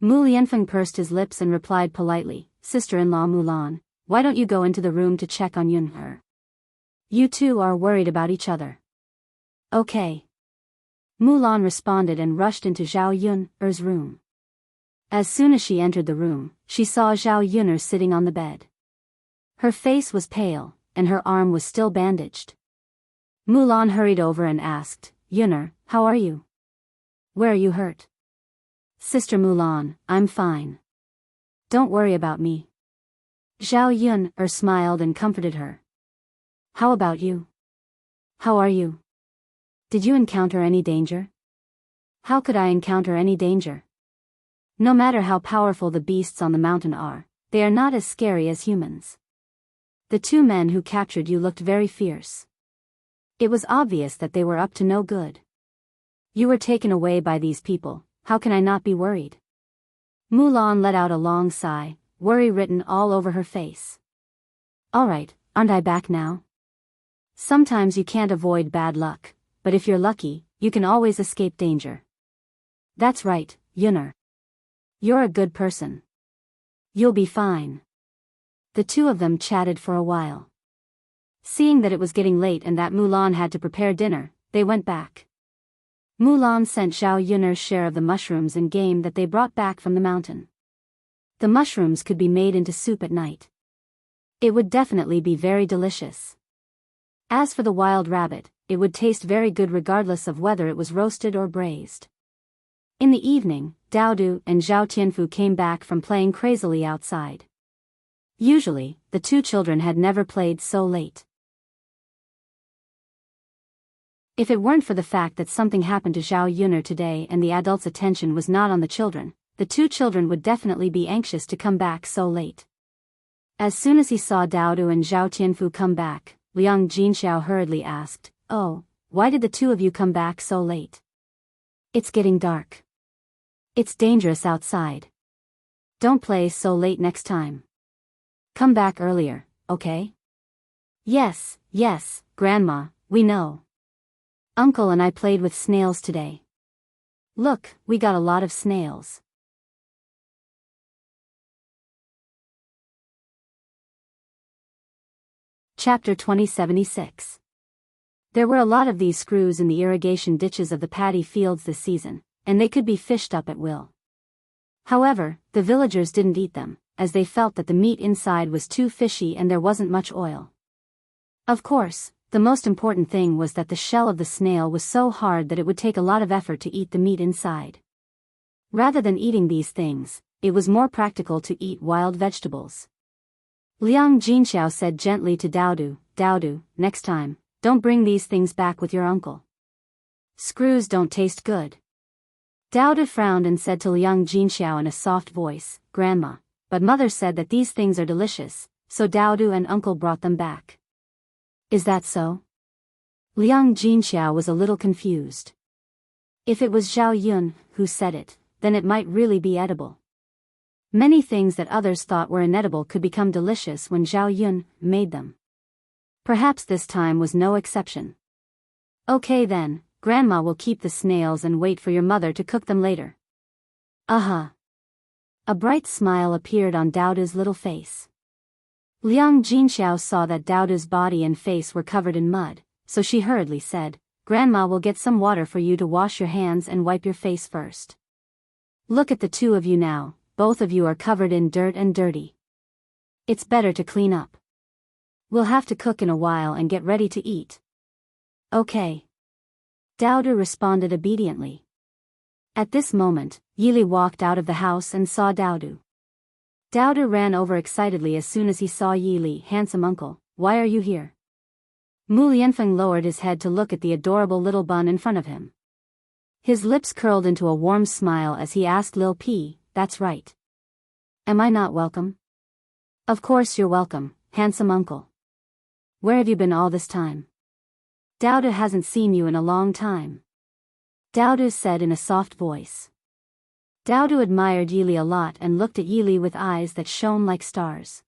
Mu Lianfeng pursed his lips and replied politely, "Sister-in-law Mulan, why don't you go into the room to check on Yun? You two are worried about each other." "Okay." Mulan responded and rushed into Zhao Yun's room. As soon as she entered the room, she saw Zhao Yun sitting on the bed. Her face was pale, and her arm was still bandaged. Mulan hurried over and asked, "Yun, how are you?" Where are you hurt? Sister Mulan, I'm fine. Don't worry about me. Zhao Yun smiled and comforted her. How about you? How are you? Did you encounter any danger? How could I encounter any danger? No matter how powerful the beasts on the mountain are, they are not as scary as humans. The two men who captured you looked very fierce. It was obvious that they were up to no good. You were taken away by these people, how can I not be worried? Mulan let out a long sigh, worry written all over her face. Alright, aren't I back now? Sometimes you can't avoid bad luck, but if you're lucky, you can always escape danger. That's right, Yunner. You're a good person. You'll be fine. The two of them chatted for a while. Seeing that it was getting late and that Mulan had to prepare dinner, they went back. Mulan sent Zhao Yunner's share of the mushrooms and game that they brought back from the mountain. The mushrooms could be made into soup at night. It would definitely be very delicious. As for the wild rabbit, it would taste very good regardless of whether it was roasted or braised. In the evening, Daodu and Zhao Tianfu came back from playing crazily outside. Usually, the two children had never played so late. If it weren't for the fact that something happened to Zhao Yunner today and the adults' attention was not on the children, the two children would definitely be anxious to come back so late. As soon as he saw Daodu and Zhao Tianfu come back, Liang Jinxiao hurriedly asked, "Oh, why did the two of you come back so late?" "It's getting dark. It's dangerous outside. Don't play so late next time. Come back earlier, okay?" Yes, Grandma, we know. Uncle and I played with snails today. Look, we got a lot of snails. Chapter 2076. There were a lot of these screws in the irrigation ditches of the paddy fields this season, and they could be fished up at will. However, the villagers didn't eat them, as they felt that the meat inside was too fishy and there wasn't much oil. Of course, the most important thing was that the shell of the snail was so hard that it would take a lot of effort to eat the meat inside. Rather than eating these things, it was more practical to eat wild vegetables. Liang Jinxiao said gently to Daodu, next time, don't bring these things back with your uncle. Screws don't taste good. Daodu frowned and said to Liang Jinxiao in a soft voice, Grandma, but Mother said that these things are delicious, so Daodu and Uncle brought them back. Is that so? Liang Jinxiao was a little confused. If it was Zhao Yun who said it, then it might really be edible. Many things that others thought were inedible could become delicious when Zhao Yun made them. Perhaps this time was no exception. Okay then, Grandma will keep the snails and wait for your mother to cook them later. Uh-huh. A bright smile appeared on Daoda's little face. Liang Jinxiao saw that Daoda's body and face were covered in mud, so she hurriedly said, Grandma will get some water for you to wash your hands and wipe your face first. Look at the two of you now, both of you are covered in dirt and dirty. It's better to clean up. We'll have to cook in a while and get ready to eat. Okay. Daoda responded obediently. At this moment, Yili walked out of the house and saw Daodu. Daoda ran over excitedly as soon as he saw Yili. Handsome uncle, why are you here? Mu Lianfeng lowered his head to look at the adorable little bun in front of him. His lips curled into a warm smile as he asked Lil P, that's right. Am I not welcome? Of course you're welcome, handsome uncle. Where have you been all this time? Daoda hasn't seen you in a long time. Daoda said in a soft voice. Daoda admired Yili a lot and looked at Yili with eyes that shone like stars.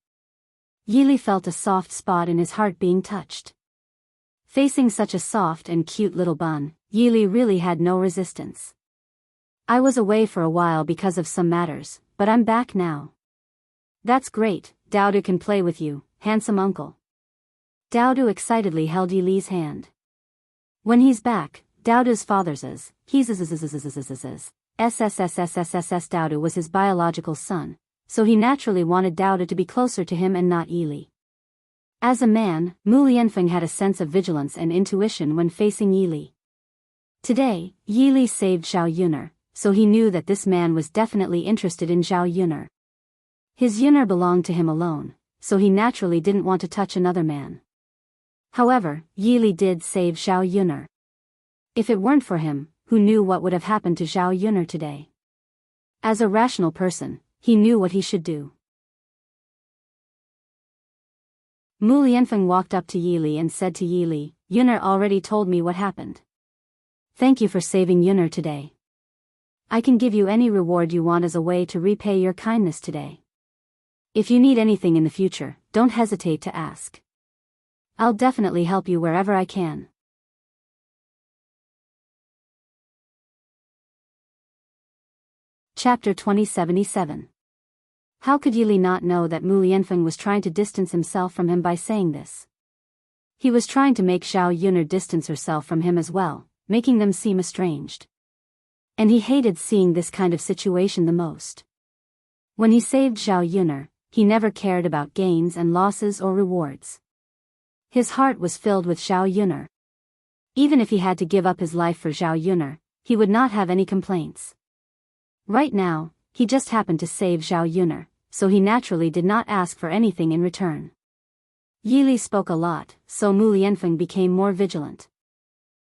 Yili felt a soft spot in his heart being touched. Facing such a soft and cute little bun, Yili really had no resistance. I was away for a while because of some matters, but I'm back now. That's great, Daoda can play with you, handsome uncle. Daoda excitedly held Yili's hand. When he's back, Daoda's father says, SSSSSSSS Daoda was his biological son, so he naturally wanted Daoda to be closer to him and not Yili. As a man, Mu Lianfeng had a sense of vigilance and intuition when facing Yili. Today, Yili saved Zhao Yuner, so he knew that this man was definitely interested in Zhao Yuner. His Yuner belonged to him alone, so he naturally didn't want to touch another man. However, Yili did save Zhao Yuner. If it weren't for him, who knew what would have happened to Zhao Yuner today? As a rational person, he knew what he should do. Mu Lianfeng walked up to Yili and said to Yili, "Yuner already told me what happened. Thank you for saving Yuner today. I can give you any reward you want as a way to repay your kindness today. If you need anything in the future, don't hesitate to ask. I'll definitely help you wherever I can." Chapter 2077. How could Yili not know that Mu Lianfeng was trying to distance himself from him by saying this? He was trying to make Zhao Yuner distance herself from him as well, making them seem estranged. And he hated seeing this kind of situation the most. When he saved Zhao Yuner, he never cared about gains and losses or rewards. His heart was filled with Zhao Yuner. Even if he had to give up his life for Zhao Yuner, he would not have any complaints. Right now, he just happened to save Zhao Yuner, so he naturally did not ask for anything in return. Yili spoke a lot, so Mu Lianfeng became more vigilant.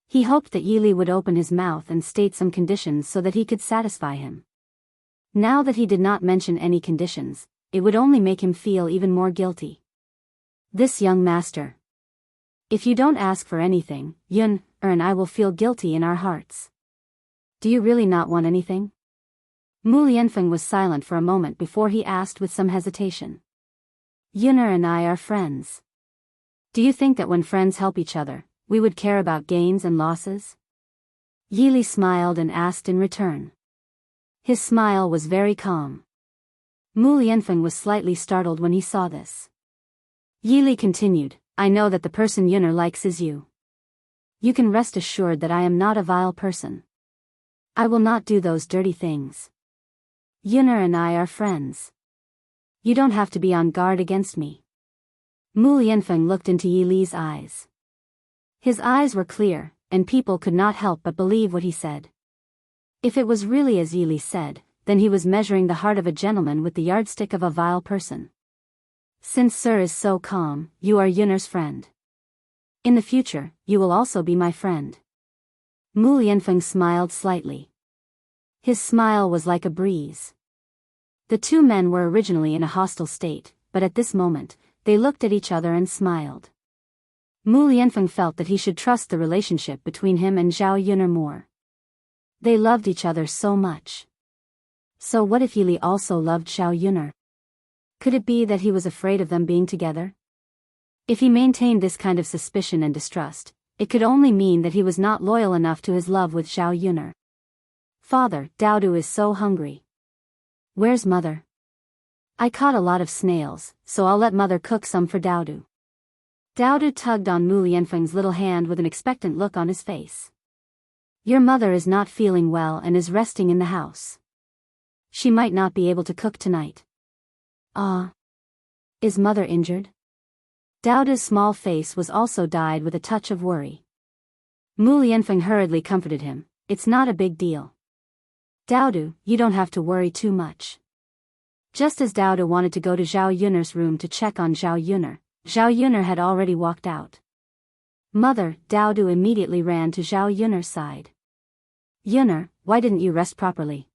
He hoped that Yili would open his mouth and state some conditions so that he could satisfy him. Now that he did not mention any conditions, it would only make him feel even more guilty. This young master. If you don't ask for anything, Yuner and I will feel guilty in our hearts. Do you really not want anything? Mu Lianfeng was silent for a moment before he asked with some hesitation. Yuner and I are friends. Do you think that when friends help each other, we would care about gains and losses? Yili smiled and asked in return. His smile was very calm. Mu Lianfeng was slightly startled when he saw this. Yili continued, "I know that the person Yuner likes is you. You can rest assured that I am not a vile person. I will not do those dirty things. Yuner and I are friends. You don't have to be on guard against me." Mu Lianfeng looked into Yili's eyes. His eyes were clear, and people could not help but believe what he said. If it was really as Yili said, then he was measuring the heart of a gentleman with the yardstick of a vile person. Since Sir is so calm, you are Yuner's friend. In the future, you will also be my friend. Mu Lianfeng smiled slightly. His smile was like a breeze. The two men were originally in a hostile state, but at this moment, they looked at each other and smiled. Mu Lianfeng felt that he should trust the relationship between him and Zhao Yuner more. They loved each other so much. So what if Yili also loved Zhao Yuner? Could it be that he was afraid of them being together? If he maintained this kind of suspicion and distrust, it could only mean that he was not loyal enough to his love with Zhao Yuner. "Father, Daodu is so hungry." "Where's Mother?" "I caught a lot of snails, so I'll let Mother cook some for Daodu." Daodu tugged on Mu Lianfeng's little hand with an expectant look on his face. "Your mother is not feeling well and is resting in the house. She might not be able to cook tonight." "Ah. Is Mother injured?" Daodu's small face was also dyed with a touch of worry. Mu Lianfeng hurriedly comforted him, "It's not a big deal. Daodu, you don't have to worry too much." Just as Daodu wanted to go to Zhao Yuner's room to check on Zhao Yuner had already walked out. "Mother," Daodu immediately ran to Zhao Yuner's side. "Yuner, why didn't you rest properly?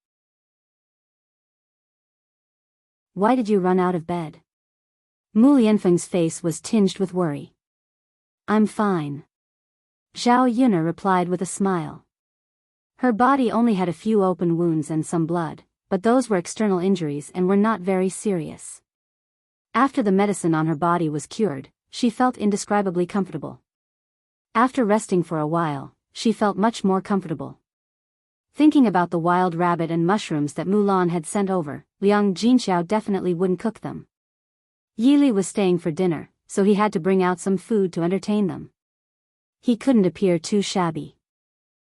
Why did you run out of bed?" Mu Lianfeng's face was tinged with worry. "I'm fine," Zhao Yuner replied with a smile. Her body only had a few open wounds and some blood, but those were external injuries and were not very serious. After the medicine on her body was cured, she felt indescribably comfortable. After resting for a while, she felt much more comfortable. Thinking about the wild rabbit and mushrooms that Mulan had sent over, Liang Jinxiao definitely wouldn't cook them. Yili was staying for dinner, so he had to bring out some food to entertain them. He couldn't appear too shabby.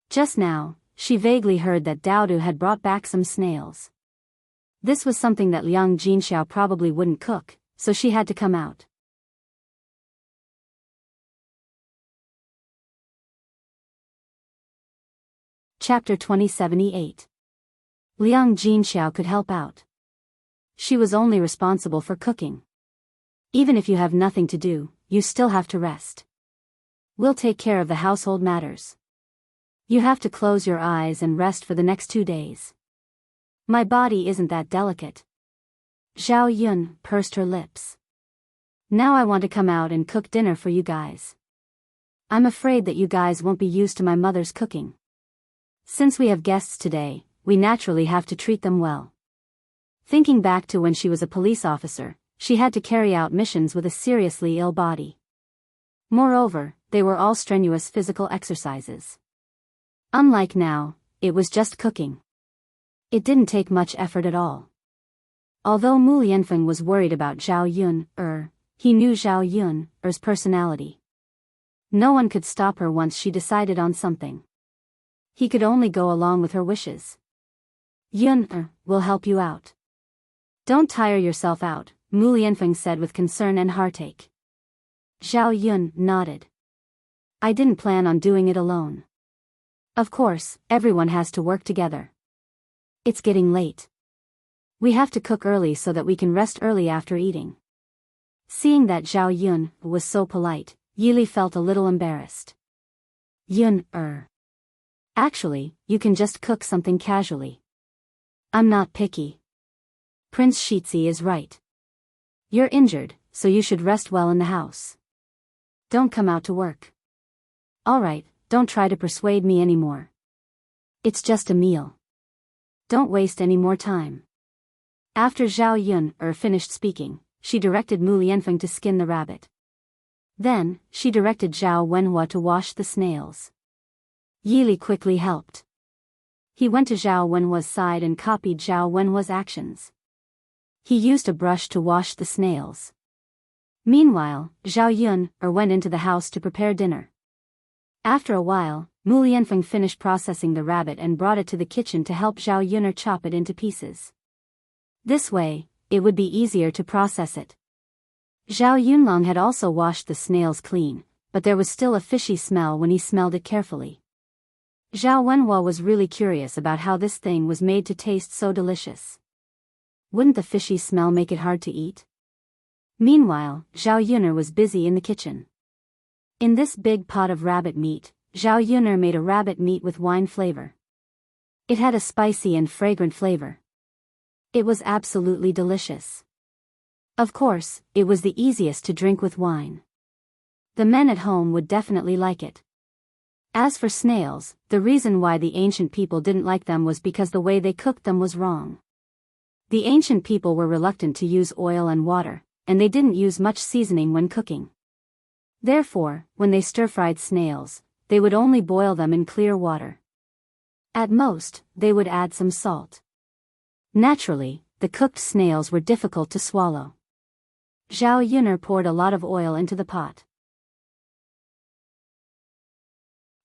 Just now, she vaguely heard that Daodu had brought back some snails. This was something that Liang Jinxiao probably wouldn't cook, so she had to come out. Chapter 2078. Liang Jinxiao could help out. She was only responsible for cooking. Even if you have nothing to do, you still have to rest. We'll take care of the household matters. You have to close your eyes and rest for the next 2 days. My body isn't that delicate. Zhao Yun pursed her lips. Now I want to come out and cook dinner for you guys. I'm afraid that you guys won't be used to my mother's cooking. Since we have guests today, we naturally have to treat them well. Thinking back to when she was a police officer, she had to carry out missions with a seriously ill body. Moreover, they were all strenuous physical exercises. Unlike now, it was just cooking. It didn't take much effort at all. Although Mu Lianfeng was worried about Zhao Yun, he knew Zhao Yun's personality. No one could stop her once she decided on something. He could only go along with her wishes. Yun will help you out. Don't tire yourself out, Mu Lianfeng said with concern and heartache. Zhao Yun nodded. I didn't plan on doing it alone. Of course, everyone has to work together. It's getting late. We have to cook early so that we can rest early after eating. Seeing that Zhao Yun was so polite, Yili felt a little embarrassed. Yun, Actually, you can just cook something casually. I'm not picky. Prince Shitzi is right. You're injured, so you should rest well in the house. Don't come out to work. Alright, don't try to persuade me anymore. It's just a meal. Don't waste any more time. After Zhao Yun finished speaking, she directed Mu Lianfeng to skin the rabbit. Then, she directed Zhao Wenhua to wash the snails. Yili quickly helped. He went to Zhao Wenhua's side and copied Zhao Wenhua's actions. He used a brush to wash the snails. Meanwhile, Zhao Yun went into the house to prepare dinner. After a while, Mu Lianfeng finished processing the rabbit and brought it to the kitchen to help Zhao Yun chop it into pieces. This way, it would be easier to process it. Zhao Yunlong had also washed the snails clean, but there was still a fishy smell when he smelled it carefully. Zhao Wenhua was really curious about how this thing was made to taste so delicious. Wouldn't the fishy smell make it hard to eat? Meanwhile, Zhao Yun'er was busy in the kitchen. In this big pot of rabbit meat, Zhao Yun'er made a rabbit meat with wine flavor. It had a spicy and fragrant flavor. It was absolutely delicious. Of course, it was the easiest to drink with wine. The men at home would definitely like it. As for snails, the reason why the ancient people didn't like them was because the way they cooked them was wrong. The ancient people were reluctant to use oil and water, and they didn't use much seasoning when cooking. Therefore, when they stir-fried snails, they would only boil them in clear water. At most, they would add some salt. Naturally, the cooked snails were difficult to swallow. Zhao Yun'er poured a lot of oil into the pot.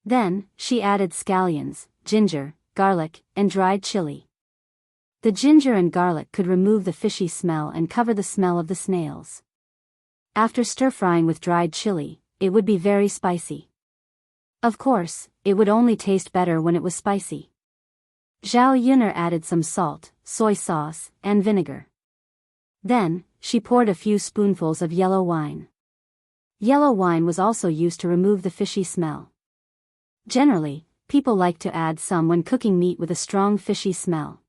Then, she added scallions, ginger, garlic, and dried chili. The ginger and garlic could remove the fishy smell and cover the smell of the snails. After stir-frying with dried chili, it would be very spicy. Of course, it would only taste better when it was spicy. Zhao Yun'er added some salt, soy sauce, and vinegar. Then, she poured a few spoonfuls of yellow wine. Yellow wine was also used to remove the fishy smell. Generally, people like to add some when cooking meat with a strong fishy smell.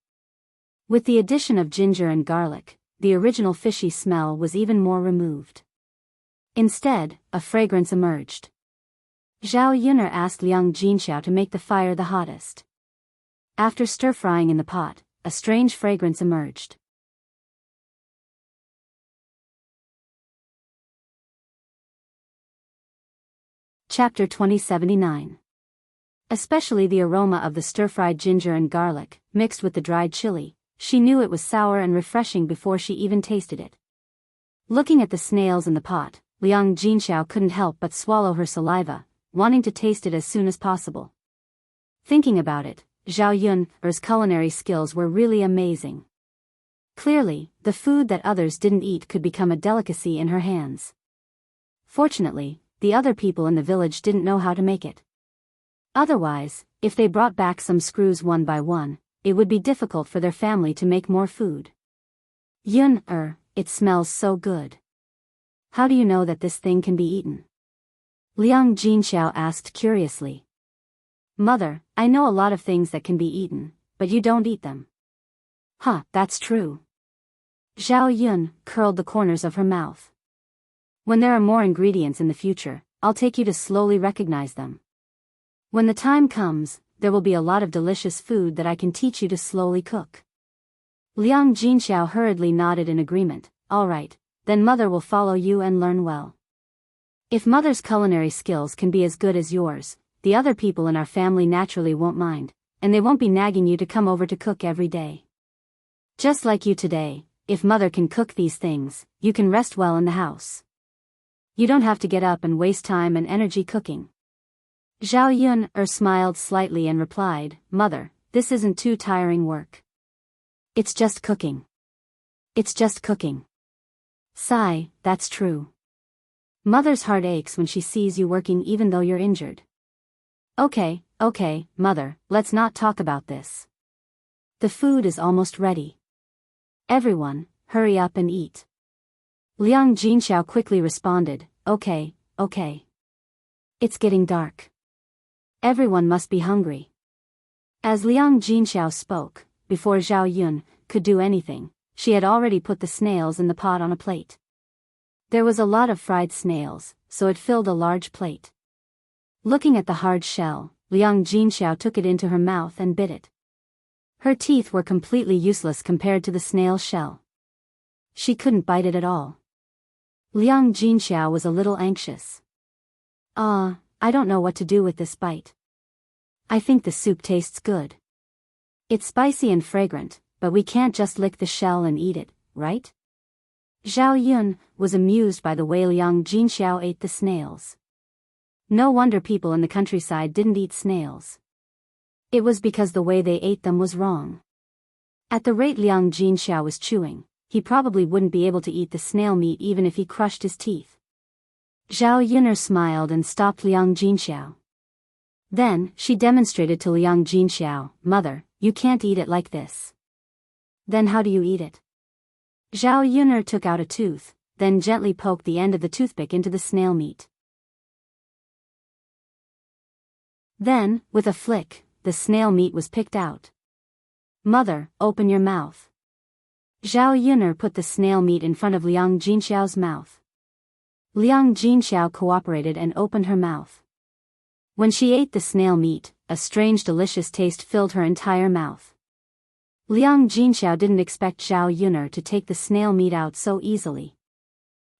With the addition of ginger and garlic, the original fishy smell was even more removed. Instead, a fragrance emerged. Zhao Yun'er asked Liang Jinxiao to make the fire the hottest. After stir-frying in the pot, a strange fragrance emerged. Chapter 2079. Especially the aroma of the stir-fried ginger and garlic, mixed with the dried chili, she knew it was sour and refreshing before she even tasted it. Looking at the snails in the pot, Liang Jinxiao couldn't help but swallow her saliva, wanting to taste it as soon as possible. Thinking about it, Zhao Yun'er's culinary skills were really amazing. Clearly, the food that others didn't eat could become a delicacy in her hands. Fortunately, the other people in the village didn't know how to make it. Otherwise, if they brought back some screws one by one, it would be difficult for their family to make more food. Yun, it smells so good. How do you know that this thing can be eaten? Liang Jinxiao asked curiously. Mother, I know a lot of things that can be eaten, but you don't eat them. Huh, that's true. Zhao Yun curled the corners of her mouth. When there are more ingredients in the future, I'll take you to slowly recognize them. When the time comes, there will be a lot of delicious food that I can teach you to slowly cook. Liang Jinxiao hurriedly nodded in agreement. All right, then Mother will follow you and learn well. If Mother's culinary skills can be as good as yours, the other people in our family naturally won't mind, and they won't be nagging you to come over to cook every day. Just like you today, if Mother can cook these things, you can rest well in the house. You don't have to get up and waste time and energy cooking. Zhao Yun smiled slightly and replied, Mother, this isn't too tiring work. It's just cooking. It's just cooking. Sigh, that's true. Mother's heart aches when she sees you working even though you're injured. Okay, Mother, let's not talk about this. The food is almost ready. Everyone, hurry up and eat. Liang Jinxiao quickly responded, Okay. It's getting dark. Everyone must be hungry. As Liang Jinxiao spoke, before Zhao Yun could do anything, she had already put the snails in the pot on a plate. There was a lot of fried snails, so it filled a large plate. Looking at the hard shell, Liang Jinxiao took it into her mouth and bit it. Her teeth were completely useless compared to the snail shell. She couldn't bite it at all. Liang Jinxiao was a little anxious. I don't know what to do with this bite. I think the soup tastes good. It's spicy and fragrant, but we can't just lick the shell and eat it, right? Zhao Yun was amused by the way Liang Jinxiao ate the snails. No wonder people in the countryside didn't eat snails. It was because the way they ate them was wrong. At the rate Liang Jinxiao was chewing, he probably wouldn't be able to eat the snail meat even if he crushed his teeth. Zhao Yun smiled and stopped Liang Jinxiao. Then, she demonstrated to Liang Jinxiao, Mother, you can't eat it like this. Then how do you eat it? Zhao Yun took out a tooth, then gently poked the end of the toothpick into the snail meat. Then, with a flick, the snail meat was picked out. Mother, open your mouth. Zhao Yun put the snail meat in front of Liang Jinxiao's mouth. Liang Jinxiao cooperated and opened her mouth. When she ate the snail meat, a strange delicious taste filled her entire mouth. Liang Jinxiao didn't expect Zhao Yun to take the snail meat out so easily.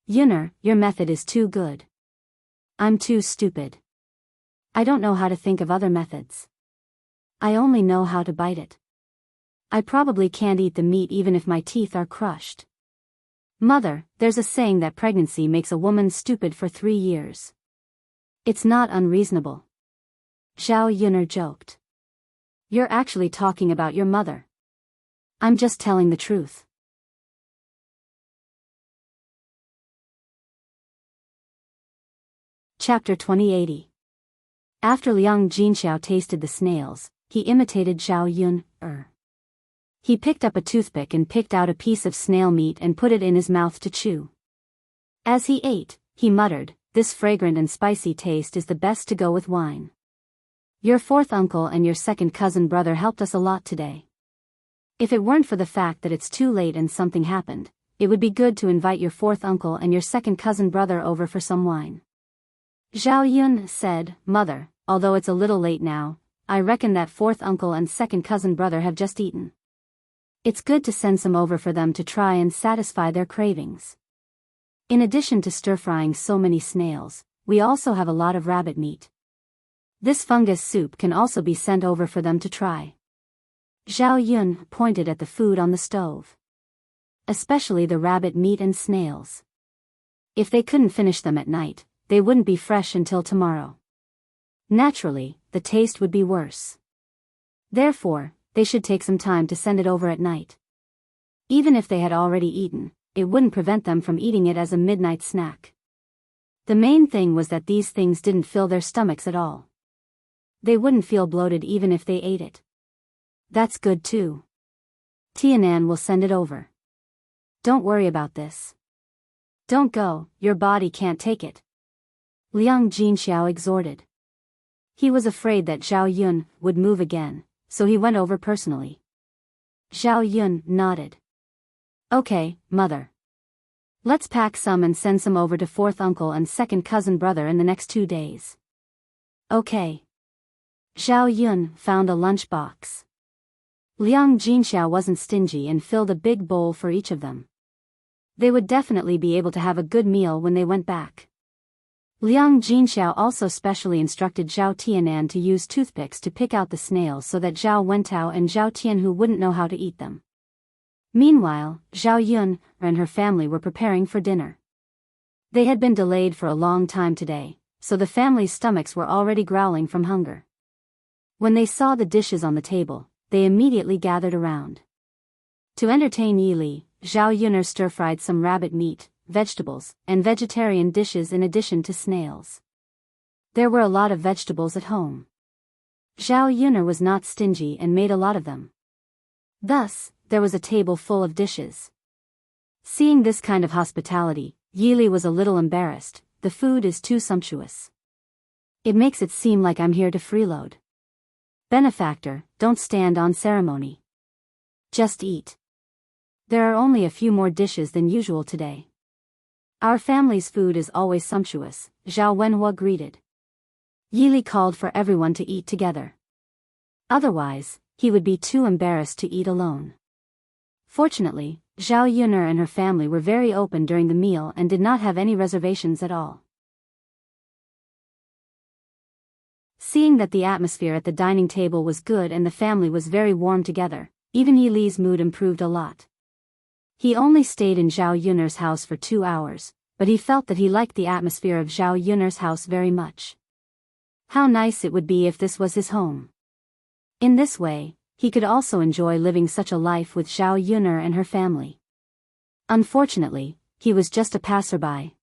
Yun, your method is too good. I'm too stupid. I don't know how to think of other methods. I only know how to bite it. I probably can't eat the meat even if my teeth are crushed. Mother, there's a saying that pregnancy makes a woman stupid for 3 years. It's not unreasonable. Zhao Yun joked. You're actually talking about your mother. I'm just telling the truth. Chapter 2080. After Liang Jinxiao tasted the snails, he imitated Zhao Yun. He picked up a toothpick and picked out a piece of snail meat and put it in his mouth to chew. As he ate, he muttered, This fragrant and spicy taste is the best to go with wine. Your fourth uncle and your second cousin brother helped us a lot today. If it weren't for the fact that it's too late and something happened, it would be good to invite your fourth uncle and your second cousin brother over for some wine. Zhao Yun said, Mother, although it's a little late now, I reckon that fourth uncle and second cousin brother have just eaten. It's good to send some over for them to try and satisfy their cravings. In addition to stir-frying so many snails, we also have a lot of rabbit meat. This fungus soup can also be sent over for them to try. Zhao Yun pointed at the food on the stove. Especially the rabbit meat and snails. If they couldn't finish them at night, they wouldn't be fresh until tomorrow. Naturally, the taste would be worse. Therefore, they should take some time to send it over at night. Even if they had already eaten, it wouldn't prevent them from eating it as a midnight snack. The main thing was that these things didn't fill their stomachs at all. They wouldn't feel bloated even if they ate it. That's good too. Tianan will send it over. Don't worry about this. Don't go, your body can't take it. Liang Jinxiao exhorted. He was afraid that Zhao Yun would move again, so he went over personally. Zhao Yun nodded. Okay, mother. Let's pack some and send some over to fourth uncle and second cousin brother in the next 2 days. Okay. Zhao Yun found a lunchbox. Liang Jinxiao wasn't stingy and filled a big bowl for each of them. They would definitely be able to have a good meal when they went back. Liang Jinxiao also specially instructed Zhao Tianan to use toothpicks to pick out the snails so that Zhao Wentao and Zhao Tianhu wouldn't know how to eat them. Meanwhile, Zhao Yun and her family were preparing for dinner. They had been delayed for a long time today, so the family's stomachs were already growling from hunger. When they saw the dishes on the table, they immediately gathered around. To entertain Yili, Zhao Yun'er stir-fried some rabbit meat, vegetables, and vegetarian dishes in addition to snails. There were a lot of vegetables at home. Zhao Yun'er was not stingy and made a lot of them. Thus, there was a table full of dishes. Seeing this kind of hospitality, Yili was a little embarrassed. The food is too sumptuous. It makes it seem like I'm here to freeload. Benefactor, don't stand on ceremony. Just eat. There are only a few more dishes than usual today. Our family's food is always sumptuous, Zhao Wenhua greeted. Yili called for everyone to eat together. Otherwise, he would be too embarrassed to eat alone. Fortunately, Zhao Yun'er and her family were very open during the meal and did not have any reservations at all. Seeing that the atmosphere at the dining table was good and the family was very warm together, even Yili's mood improved a lot. He only stayed in Zhao Yun'er's house for 2 hours, but he felt that he liked the atmosphere of Zhao Yun'er's house very much. How nice it would be if this was his home. In this way, he could also enjoy living such a life with Zhao Yun'er and her family. Unfortunately, he was just a passerby.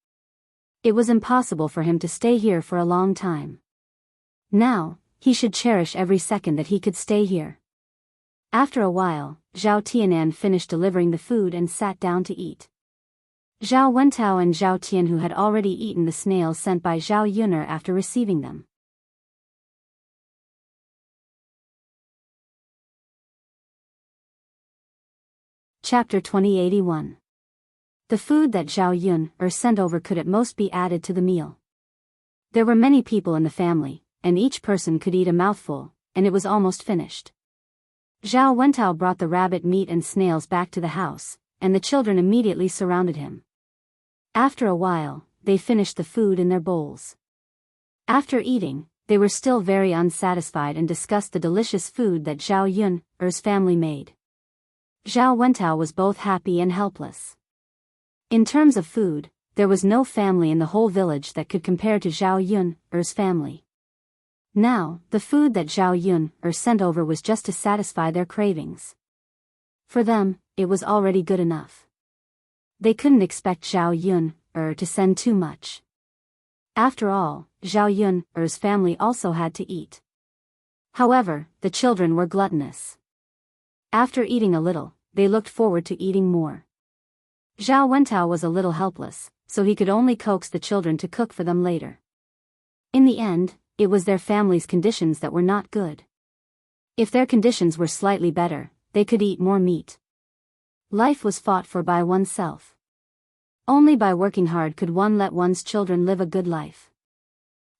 It was impossible for him to stay here for a long time. Now, he should cherish every second that he could stay here. After a while, Zhao Tianan finished delivering the food and sat down to eat. Zhao Wentao and Zhao Tianhu had already eaten the snails sent by Zhao Yun'er after receiving them. Chapter 2081. The food that Zhao Yun'er sent over could at most be added to the meal. There were many people in the family, and each person could eat a mouthful, and it was almost finished. Zhao Wentao brought the rabbit meat and snails back to the house, and the children immediately surrounded him. After a while, they finished the food in their bowls. After eating, they were still very unsatisfied and discussed the delicious food that Zhao Yun'er's family made. Zhao Wentao was both happy and helpless. In terms of food, there was no family in the whole village that could compare to Zhao Yun'er's family. Now, the food that Zhao Yun'er sent over was just to satisfy their cravings. For them, it was already good enough. They couldn't expect Zhao Yun'er to send too much. After all, Zhao Yun'er's family also had to eat. However, the children were gluttonous. After eating a little, they looked forward to eating more. Zhao Wentao was a little helpless, so he could only coax the children to cook for them later. In the end, it was their family's conditions that were not good. If their conditions were slightly better, they could eat more meat. Life was fought for by oneself. Only by working hard could one let one's children live a good life.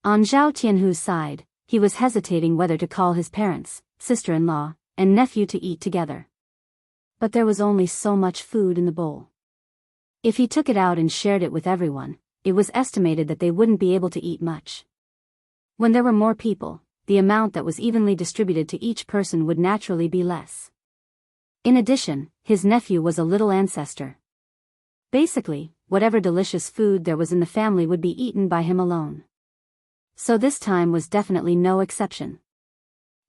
On Zhao Tianhu's side, he was hesitating whether to call his parents, sister-in-law, and nephew to eat together. But there was only so much food in the bowl. If he took it out and shared it with everyone, it was estimated that they wouldn't be able to eat much. When there were more people, the amount that was evenly distributed to each person would naturally be less. In addition, his nephew was a little ancestor. Basically, whatever delicious food there was in the family would be eaten by him alone. So this time was definitely no exception.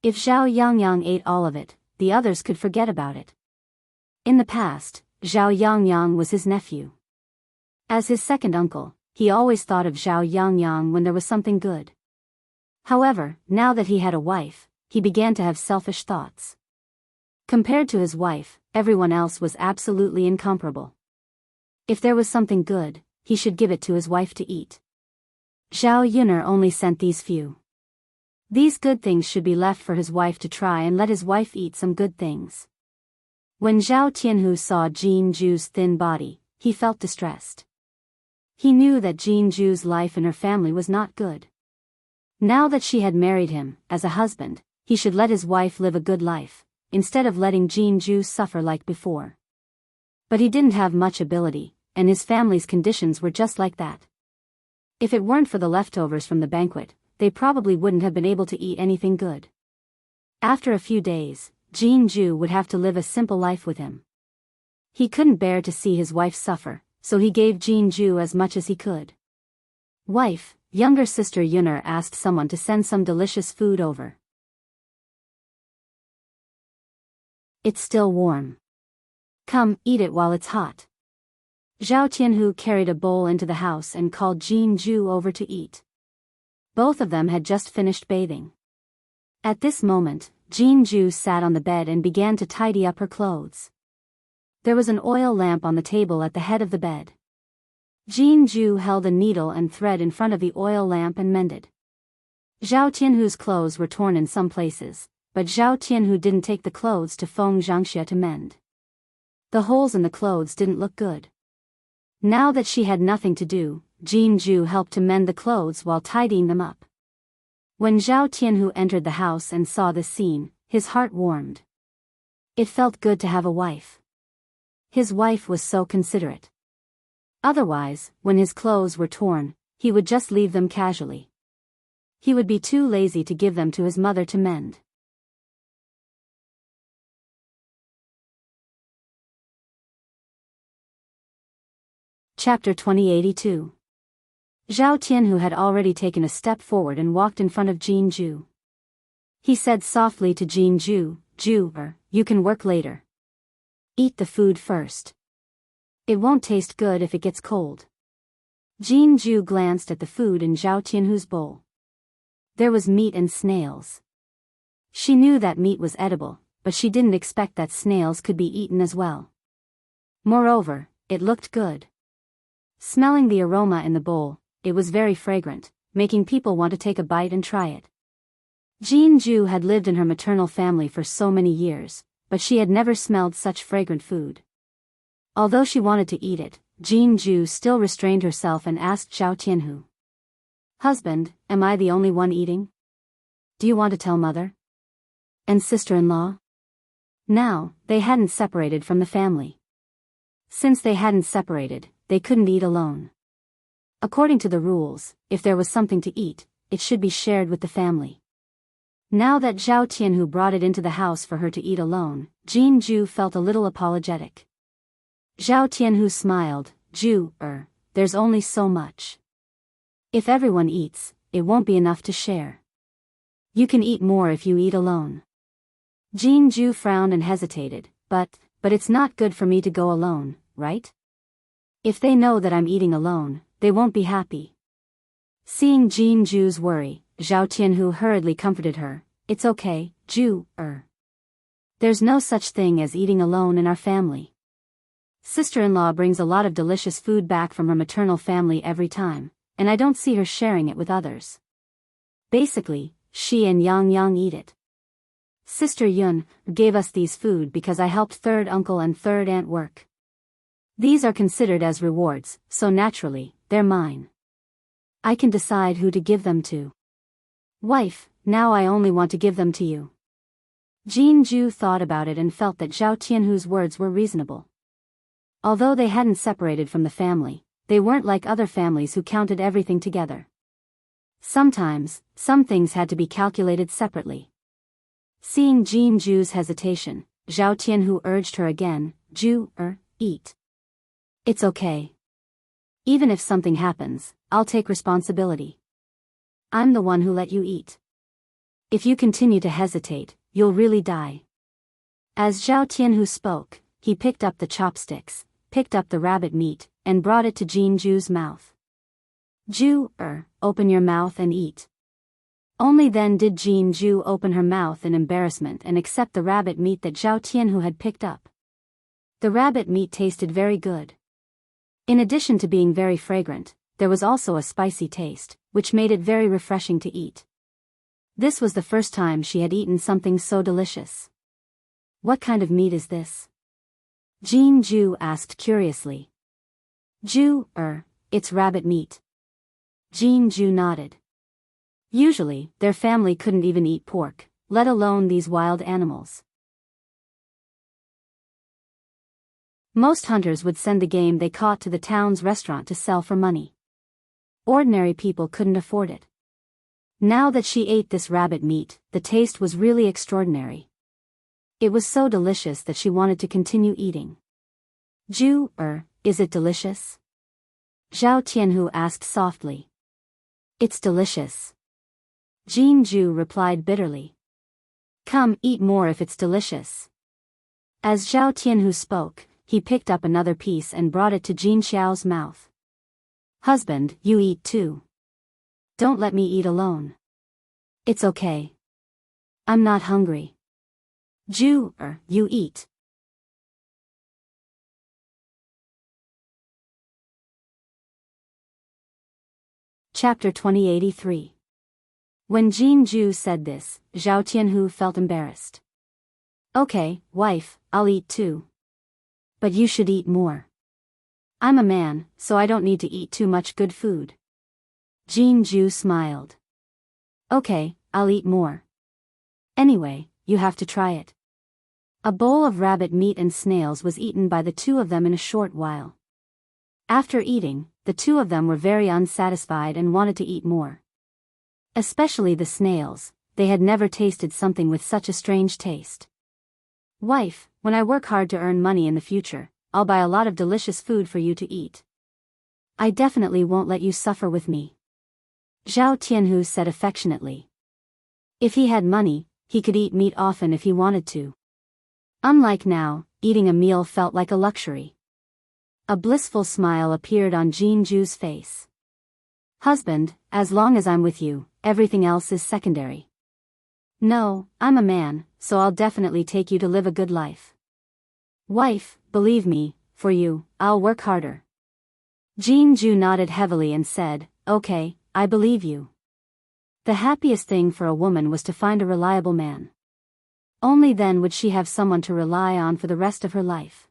If Zhao Yangyang ate all of it, the others could forget about it. In the past, Zhao Yangyang was his nephew. As his second uncle, he always thought of Zhao Yangyang when there was something good. However, now that he had a wife, he began to have selfish thoughts. Compared to his wife, everyone else was absolutely incomparable. If there was something good, he should give it to his wife to eat. Zhao Yuner only sent these few. These good things should be left for his wife to try and let his wife eat some good things. When Zhao Tianhu saw Jianghu's thin body, he felt distressed. He knew that Jianghu's life and her family was not good. Now that she had married him, as a husband, he should let his wife live a good life, instead of letting Jianghu suffer like before. But he didn't have much ability, and his family's conditions were just like that. If it weren't for the leftovers from the banquet, they probably wouldn't have been able to eat anything good. After a few days, Jianghu would have to live a simple life with him. He couldn't bear to see his wife suffer, so he gave Jianghu as much as he could. Wife, younger sister Yuner asked someone to send some delicious food over. It's still warm. Come, eat it while it's hot. Zhao Tianhu carried a bowl into the house and called Jianghu over to eat. Both of them had just finished bathing. At this moment, Jianghu sat on the bed and began to tidy up her clothes. There was an oil lamp on the table at the head of the bed. Jianghu held a needle and thread in front of the oil lamp and mended. Zhao Tianhu's clothes were torn in some places, but Zhao Tianhu didn't take the clothes to Feng Zhangxia to mend. The holes in the clothes didn't look good. Now that she had nothing to do, Jianghu helped to mend the clothes while tidying them up. When Zhao Tianhu entered the house and saw this scene, his heart warmed. It felt good to have a wife. His wife was so considerate. Otherwise, when his clothes were torn, he would just leave them casually. He would be too lazy to give them to his mother to mend. Chapter 2082. Zhao Tianhu had already taken a step forward and walked in front of Jianghu. He said softly to Jianghu, you can work later. Eat the food first. It won't taste good if it gets cold. Jianghu glanced at the food in Zhao Tianhu's bowl. There was meat and snails. She knew that meat was edible, but she didn't expect that snails could be eaten as well. Moreover, it looked good. Smelling the aroma in the bowl, it was very fragrant, making people want to take a bite and try it. Jianghu had lived in her maternal family for so many years, but she had never smelled such fragrant food. Although she wanted to eat it, Jianghu still restrained herself and asked Zhao Tianhu. Husband, am I the only one eating? Do you want to tell mother? And sister-in-law? Now, they hadn't separated from the family. Since they hadn't separated, they couldn't eat alone. According to the rules, if there was something to eat, it should be shared with the family. Now that Zhao Tianhu brought it into the house for her to eat alone, Jianghu felt a little apologetic. Zhao Tianhu smiled, there's only so much. If everyone eats, it won't be enough to share. You can eat more if you eat alone. Jianghu frowned and hesitated, but it's not good for me to go alone, right? If they know that I'm eating alone, they won't be happy. Seeing Jianghu's worry, Zhao Tianhu hurriedly comforted her. It's okay, There's no such thing as eating alone in our family. Sister-in-law brings a lot of delicious food back from her maternal family every time, and I don't see her sharing it with others. Basically, she and Yang eat it. Sister Yun gave us these food because I helped third uncle and third aunt work. These are considered as rewards, so naturally, they're mine. I can decide who to give them to. Wife, now I only want to give them to you. Jianghu thought about it and felt that Zhao Tianhu's words were reasonable. Although they hadn't separated from the family, they weren't like other families who counted everything together. Sometimes, some things had to be calculated separately. Seeing Jianghu's hesitation, Zhao Tianhu urged her again, eat. It's okay. Even if something happens, I'll take responsibility. I'm the one who let you eat. If you continue to hesitate, you'll really die. As Zhao Tianhu spoke, he picked up the chopsticks, picked up the rabbit meat, and brought it to Jianghu's mouth. Open your mouth and eat. Only then did Jianghu open her mouth in embarrassment and accept the rabbit meat that Zhao Tianhu had picked up. The rabbit meat tasted very good. In addition to being very fragrant, there was also a spicy taste, which made it very refreshing to eat. This was the first time she had eaten something so delicious. What kind of meat is this? Jianghu asked curiously. It's rabbit meat. Jianghu nodded. Usually, their family couldn't even eat pork, let alone these wild animals. Most hunters would send the game they caught to the town's restaurant to sell for money. Ordinary people couldn't afford it. Now that she ate this rabbit meat, the taste was really extraordinary. It was so delicious that she wanted to continue eating. Is it delicious? Zhao Tianhu asked softly. It's delicious. Jianghu replied bitterly. Come, eat more if it's delicious. As Zhao Tianhu spoke, he picked up another piece and brought it to Jin Xiao's mouth. Husband, you eat too. Don't let me eat alone. It's okay. I'm not hungry. You eat. Chapter 2083. When Jianghu said this, Zhao Tianhu felt embarrassed. Okay, wife, I'll eat too. But you should eat more. I'm a man, so I don't need to eat too much good food. Jianghu smiled. Okay, I'll eat more. Anyway, you have to try it. A bowl of rabbit meat and snails was eaten by the two of them in a short while. After eating, the two of them were very unsatisfied and wanted to eat more. Especially the snails, they had never tasted something with such a strange taste. Wife, when I work hard to earn money in the future, I'll buy a lot of delicious food for you to eat. I definitely won't let you suffer with me. Zhao Tianhu said affectionately. If he had money, he could eat meat often if he wanted to. Unlike now, eating a meal felt like a luxury. A blissful smile appeared on Jianghu's face. Husband, as long as I'm with you, everything else is secondary. No, I'm a man, so I'll definitely take you to live a good life. Wife, believe me, for you, I'll work harder. Jianghu nodded heavily and said, Okay, I believe you. The happiest thing for a woman was to find a reliable man. Only then would she have someone to rely on for the rest of her life.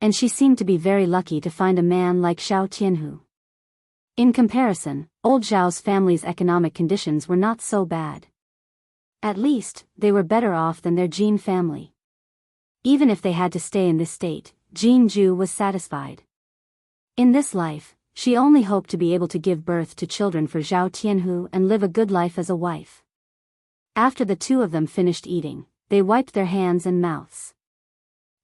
And she seemed to be very lucky to find a man like Zhao Tianhu. In comparison, old Zhao's family's economic conditions were not so bad. At least, they were better off than their Jin family. Even if they had to stay in this state, Jianghu was satisfied. In this life, she only hoped to be able to give birth to children for Zhao Tianhu and live a good life as a wife. After the two of them finished eating, they wiped their hands and mouths.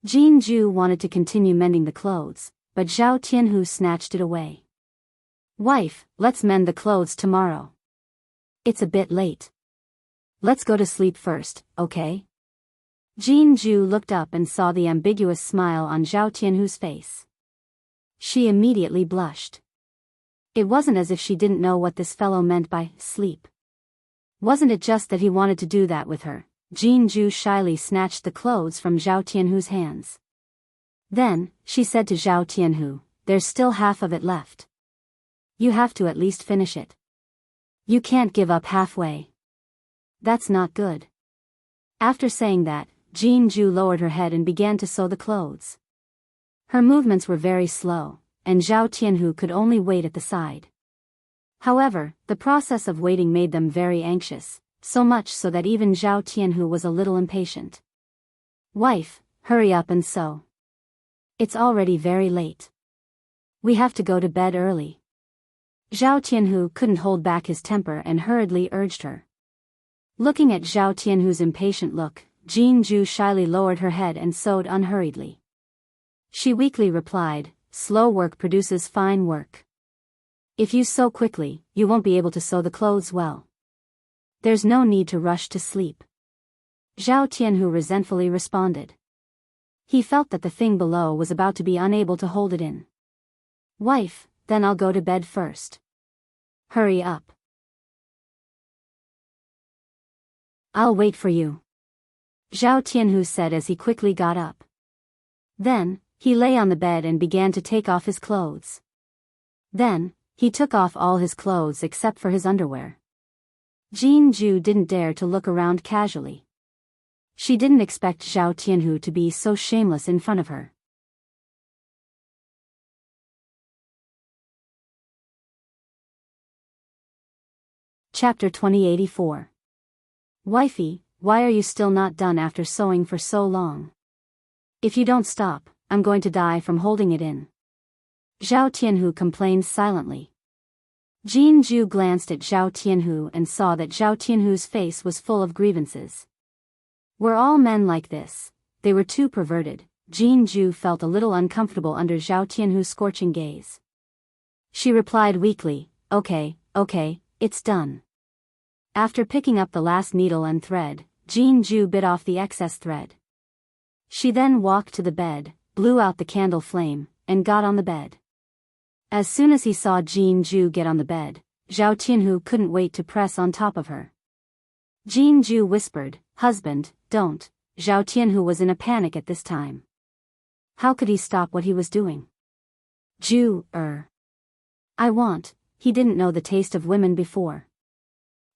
Jianghu wanted to continue mending the clothes, but Zhao Tianhu snatched it away. Wife, let's mend the clothes tomorrow. It's a bit late. Let's go to sleep first, okay? Jianghu looked up and saw the ambiguous smile on Zhao Tianhu's face. She immediately blushed. It wasn't as if she didn't know what this fellow meant by sleep. Wasn't it just that he wanted to do that with her? Jianghu shyly snatched the clothes from Zhao Tianhu's hands. Then, she said to Zhao Tianhu, there's still half of it left. You have to at least finish it. You can't give up halfway. That's not good. After saying that, Jianghu lowered her head and began to sew the clothes. Her movements were very slow, and Zhao Tianhu could only wait at the side. However, the process of waiting made them very anxious, so much so that even Zhao Tianhu was a little impatient. Wife, hurry up and sew. It's already very late. We have to go to bed early. Zhao Tianhu couldn't hold back his temper and hurriedly urged her. Looking at Zhao Tianhu's impatient look, Jianghu shyly lowered her head and sewed unhurriedly. She weakly replied, slow work produces fine work. If you sew quickly, you won't be able to sew the clothes well. There's no need to rush to sleep. Zhao Tianhu resentfully responded. He felt that the thing below was about to be unable to hold it in. Wife, then I'll go to bed first. Hurry up. I'll wait for you, Zhao Tianhu said as he quickly got up. Then, he lay on the bed and began to take off his clothes. Then, he took off all his clothes except for his underwear. Jianghu didn't dare to look around casually. She didn't expect Zhao Tianhu to be so shameless in front of her. Chapter 2084. Wifey, why are you still not done after sewing for so long? If you don't stop, I'm going to die from holding it in, Zhao Tianhu complained silently. Jianghu glanced at Zhao Tianhu and saw that Zhao Tianhu's face was full of grievances. Were all men like this? They were too perverted. Jianghu felt a little uncomfortable under Zhao Tianhu's scorching gaze. She replied weakly, okay, it's done. After picking up the last needle and thread, Jianghu bit off the excess thread. She then walked to the bed, blew out the candle flame, and got on the bed. As soon as he saw Jianghu get on the bed, Zhao Tianhu couldn't wait to press on top of her. Jianghu whispered, "Husband, don't." Zhao Tianhu was in a panic at this time. How could he stop what he was doing? I want. He didn't know the taste of women before.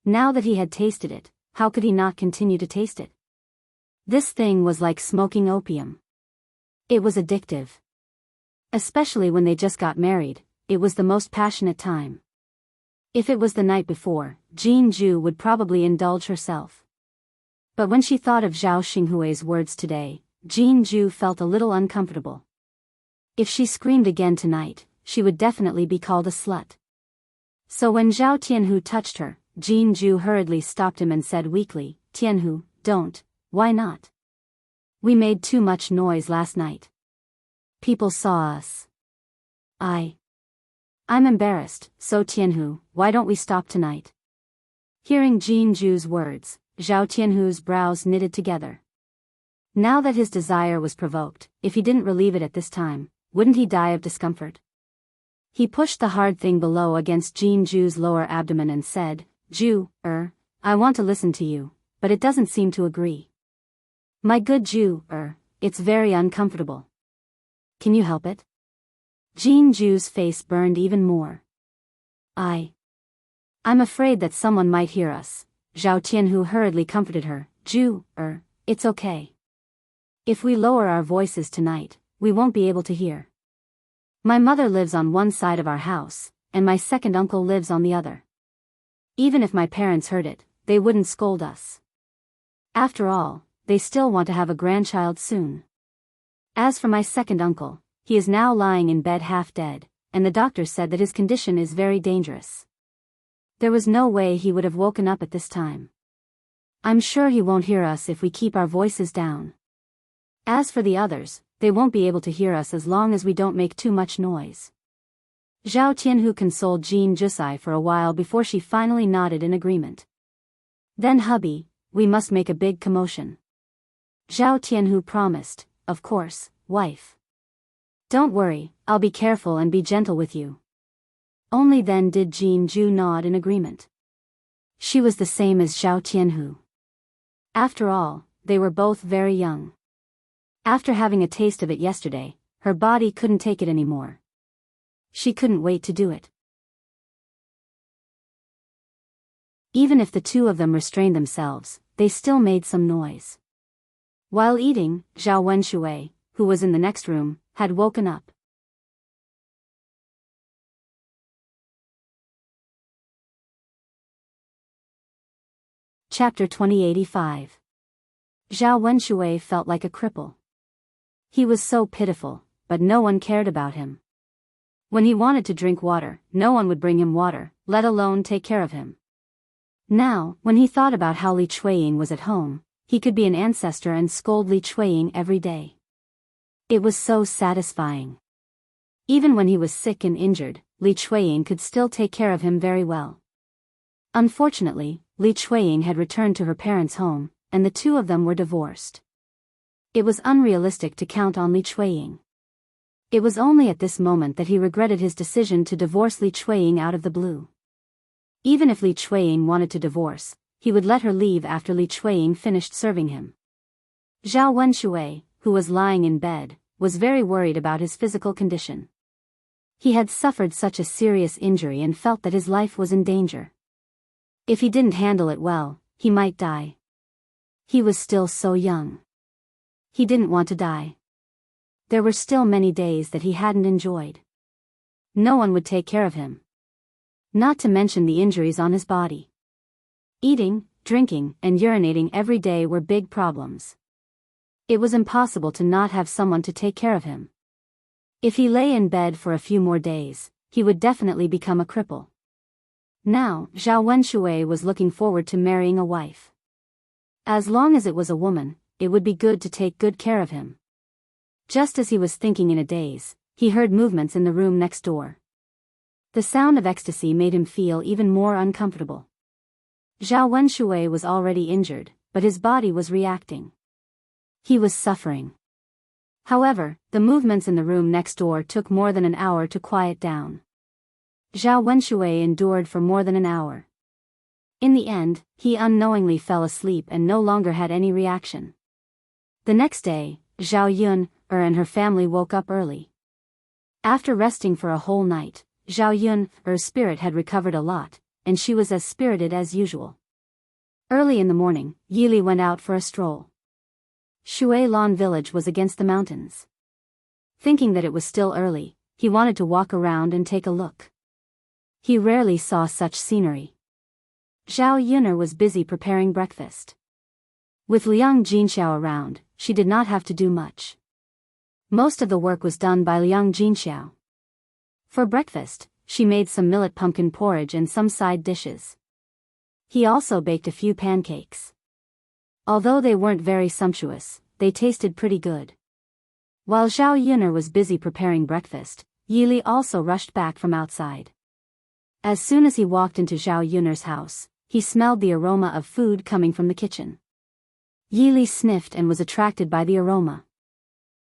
Now that he had tasted it, how could he not continue to taste it? This thing was like smoking opium. It was addictive. Especially when they just got married, it was the most passionate time. If it was the night before, Jianghu would probably indulge herself. But when she thought of Zhao Xinghui's words today, Jianghu felt a little uncomfortable. If she screamed again tonight, she would definitely be called a slut. So when Zhao Tianhu touched her, Jianghu hurriedly stopped him and said weakly, "Tianhu, don't. Why not? We made too much noise last night. People saw us. I'm embarrassed, so Tianhu, why don't we stop tonight?" Hearing Jianghu's words, Zhao Tianhu's brows knitted together. Now that his desire was provoked, if he didn't relieve it at this time, wouldn't he die of discomfort? He pushed the hard thing below against Jianghu's lower abdomen and said, I want to listen to you, but it doesn't seem to agree. My good it's very uncomfortable. Can you help it? Jianghu's face burned even more. I'm afraid that someone might hear us. Zhao Tianhu hurriedly comforted her. It's okay. If we lower our voices tonight, we won't be able to hear. My mother lives on one side of our house, and my second uncle lives on the other. Even if my parents heard it, they wouldn't scold us. After all, they still want to have a grandchild soon. As for my second uncle, he is now lying in bed half dead, and the doctor said that his condition is very dangerous. There was no way he would have woken up at this time. I'm sure he won't hear us if we keep our voices down. As for the others, they won't be able to hear us as long as we don't make too much noise. Zhao Tianhu consoled Jianghu for a while before she finally nodded in agreement. Then hubby, we must make a big commotion. Zhao Tianhu promised, of course, wife. Don't worry, I'll be careful and be gentle with you. Only then did Jianghu nod in agreement. She was the same as Zhao Tianhu. After all, they were both very young. After having a taste of it yesterday, her body couldn't take it anymore. She couldn't wait to do it. Even if the two of them restrained themselves, they still made some noise. While eating, Zhao Wenshui, who was in the next room, had woken up. Chapter 2085. Zhao Wenshui felt like a cripple. He was so pitiful, but no one cared about him. When he wanted to drink water, no one would bring him water, let alone take care of him. Now, when he thought about how Li Chuiying was at home, he could be an ancestor and scold Li Chuiying every day. It was so satisfying. Even when he was sick and injured, Li Chuiying could still take care of him very well. Unfortunately, Li Chuiying had returned to her parents' home, and the two of them were divorced. It was unrealistic to count on Li Chuiying. It was only at this moment that he regretted his decision to divorce Li Chuiying out of the blue. Even if Li Chuiying wanted to divorce, he would let her leave after Li Chuiying finished serving him. Zhao Wenshui, who was lying in bed, was very worried about his physical condition. He had suffered such a serious injury and felt that his life was in danger. If he didn't handle it well, he might die. He was still so young. He didn't want to die. There were still many days that he hadn't enjoyed. No one would take care of him. Not to mention the injuries on his body. Eating, drinking, and urinating every day were big problems. It was impossible to not have someone to take care of him. If he lay in bed for a few more days, he would definitely become a cripple. Now, Zhao Wenshui was looking forward to marrying a wife. As long as it was a woman, it would be good to take good care of him. Just as he was thinking in a daze, he heard movements in the room next door. The sound of ecstasy made him feel even more uncomfortable. Zhao Wenshui was already injured, but his body was reacting. He was suffering. However, the movements in the room next door took more than an hour to quiet down. Zhao Wenshui endured for more than an hour. In the end, he unknowingly fell asleep and no longer had any reaction. The next day, Zhao Yun and her family woke up early. After resting for a whole night, Zhao Yun's spirit had recovered a lot, and she was as spirited as usual. Early in the morning, Yili went out for a stroll. Shui Lan village was against the mountains. Thinking that it was still early, he wanted to walk around and take a look. He rarely saw such scenery. Zhao Yun'er was busy preparing breakfast. With Liang Jinxiao around, she did not have to do much. Most of the work was done by Liang Jinxiao. For breakfast, she made some millet pumpkin porridge and some side dishes. He also baked a few pancakes. Although they weren't very sumptuous, they tasted pretty good. While Zhao Yun'er was busy preparing breakfast, Yili also rushed back from outside. As soon as he walked into Zhao Yun'er's house, he smelled the aroma of food coming from the kitchen. Yili sniffed and was attracted by the aroma.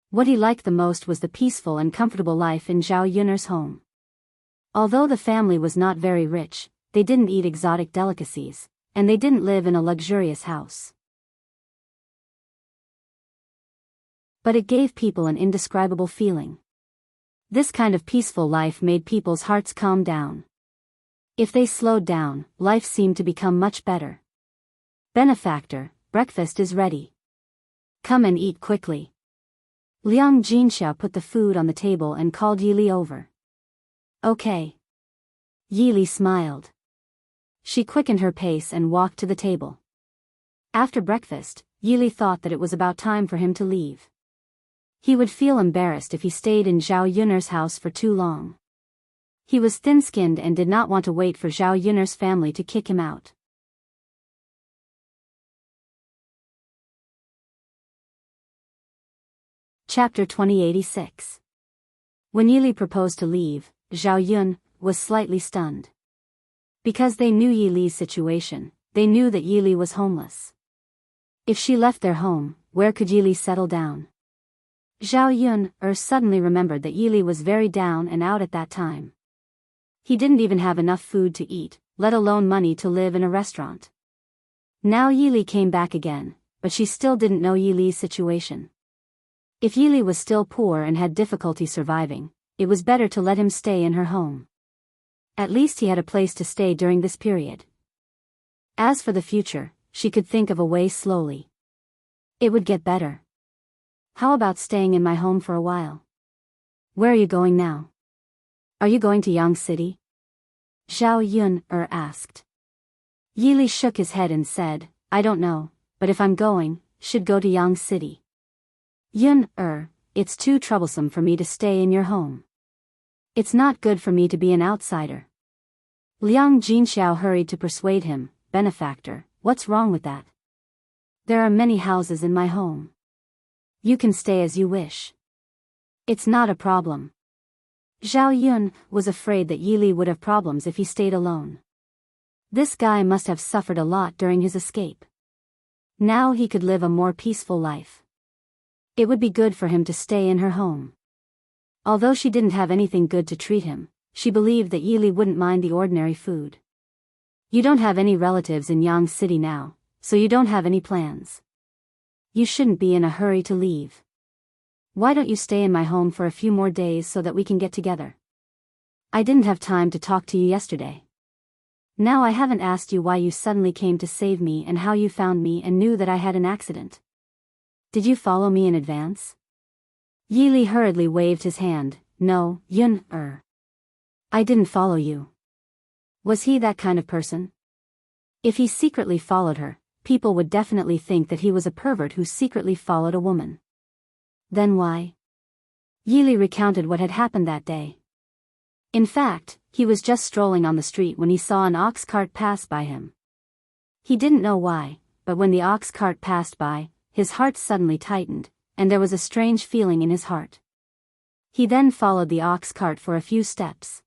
What he liked the most was the peaceful and comfortable life in Zhao Yun'er's home. Although the family was not very rich, they didn't eat exotic delicacies, and they didn't live in a luxurious house. But it gave people an indescribable feeling. This kind of peaceful life made people's hearts calm down. If they slowed down, life seemed to become much better. Benefactor, breakfast is ready. Come and eat quickly. Liang Jinxiao put the food on the table and called Yili over. Okay. Yili smiled. She quickened her pace and walked to the table. After breakfast, Yili thought that it was about time for him to leave. He would feel embarrassed if he stayed in Zhao Yun'er's house for too long. He was thin-skinned and did not want to wait for Zhao Yun'er's family to kick him out. Chapter 2086. When Yili proposed to leave, Zhao Yun was slightly stunned. Because they knew Yili's situation, they knew that Yili was homeless. If she left their home, where could Yili settle down? Zhao Yun suddenly remembered that Yili was very down and out at that time. He didn't even have enough food to eat, let alone money to live in a restaurant. Now Yili came back again, but she still didn't know Yili's situation. If Yili was still poor and had difficulty surviving, it was better to let him stay in her home. At least he had a place to stay during this period. As for the future, she could think of a way slowly. It would get better. How about staying in my home for a while? Where are you going now? Are you going to Yang City? Zhao Yun asked. Yili shook his head and said, I don't know, but if I'm going, should go to Yang City. Yun, it's too troublesome for me to stay in your home. It's not good for me to be an outsider. Liang Jinxiao hurried to persuade him, benefactor, what's wrong with that? There are many houses in my home. You can stay as you wish. It's not a problem. Zhao Yun was afraid that Yili would have problems if he stayed alone. This guy must have suffered a lot during his escape. Now he could live a more peaceful life. It would be good for him to stay in her home. Although she didn't have anything good to treat him, she believed that Yili wouldn't mind the ordinary food. You don't have any relatives in Yang City now, so you don't have any plans. You shouldn't be in a hurry to leave. Why don't you stay in my home for a few more days so that we can get together? I didn't have time to talk to you yesterday. Now I haven't asked you why you suddenly came to save me and how you found me and knew that I had an accident. Did you follow me in advance? Yi Li hurriedly waved his hand. No, Yun. I didn't follow you. Was he that kind of person? If he secretly followed her, people would definitely think that he was a pervert who secretly followed a woman. Then why? Yi Li recounted what had happened that day. In fact, he was just strolling on the street when he saw an ox cart pass by him. He didn't know why, but when the ox cart passed by, his heart suddenly tightened, and there was a strange feeling in his heart. He then followed the ox cart for a few steps.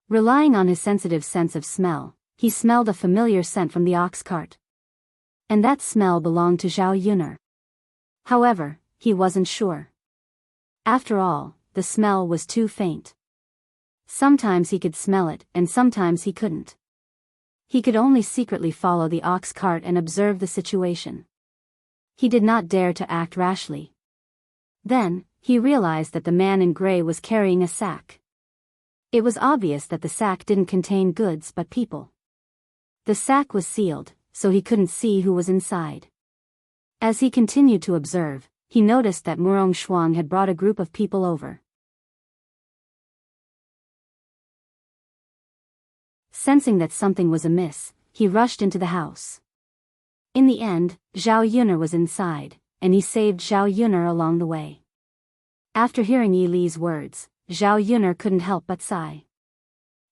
Relying on his sensitive sense of smell, he smelled a familiar scent from the ox cart. And that smell belonged to Zhao Yun'er. However, he wasn't sure. After all, the smell was too faint. Sometimes he could smell it, and sometimes he couldn't. He could only secretly follow the ox cart and observe the situation. He did not dare to act rashly. Then, he realized that the man in gray was carrying a sack. It was obvious that the sack didn't contain goods but people. The sack was sealed, so he couldn't see who was inside. As he continued to observe, he noticed that Murong Shuang had brought a group of people over. Sensing that something was amiss, he rushed into the house. In the end, Zhao Yun'er was inside, and he saved Zhao Yun'er along the way. After hearing Yi Li's words, Zhao Yun'er couldn't help but sigh.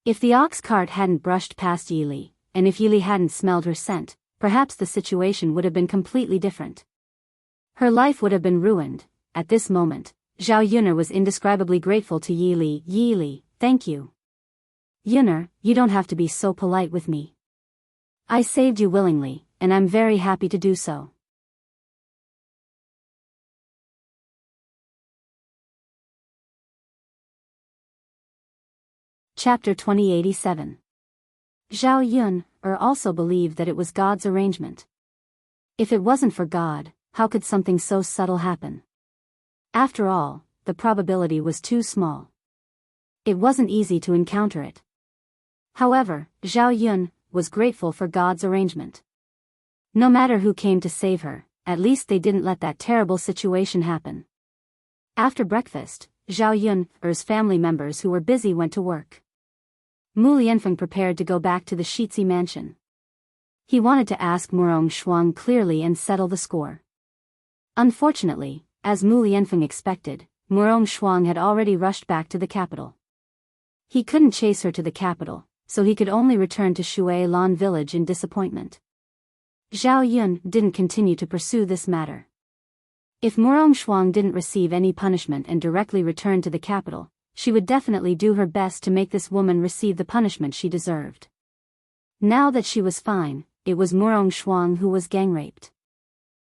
If the ox cart hadn't brushed past Yi Li, and if Yi Li hadn't smelled her scent, perhaps the situation would have been completely different. Her life would have been ruined. At this moment, Zhao Yun'er was indescribably grateful to Yi Li. Yi Li, thank you. Yun'er, you don't have to be so polite with me. I saved you willingly, and I'm very happy to do so. Chapter 2087. Zhao Yun'er also believed that it was God's arrangement. If it wasn't for God, how could something so subtle happen? After all, the probability was too small. It wasn't easy to encounter it. However, Zhao Yun'er was grateful for God's arrangement. No matter who came to save her, at least they didn't let that terrible situation happen. After breakfast, Zhao Yun'er's family members who were busy went to work. Mu Lianfeng prepared to go back to the Shitzi mansion. He wanted to ask Murong Shuang clearly and settle the score. Unfortunately, as Mu Lianfeng expected, Murong Shuang had already rushed back to the capital. He couldn't chase her to the capital, so he could only return to Shui Lan village in disappointment. Zhao Yun'er didn't continue to pursue this matter. If Murong Shuang didn't receive any punishment and directly returned to the capital, she would definitely do her best to make this woman receive the punishment she deserved. Now that she was fine, it was Murong Shuang who was gang-raped.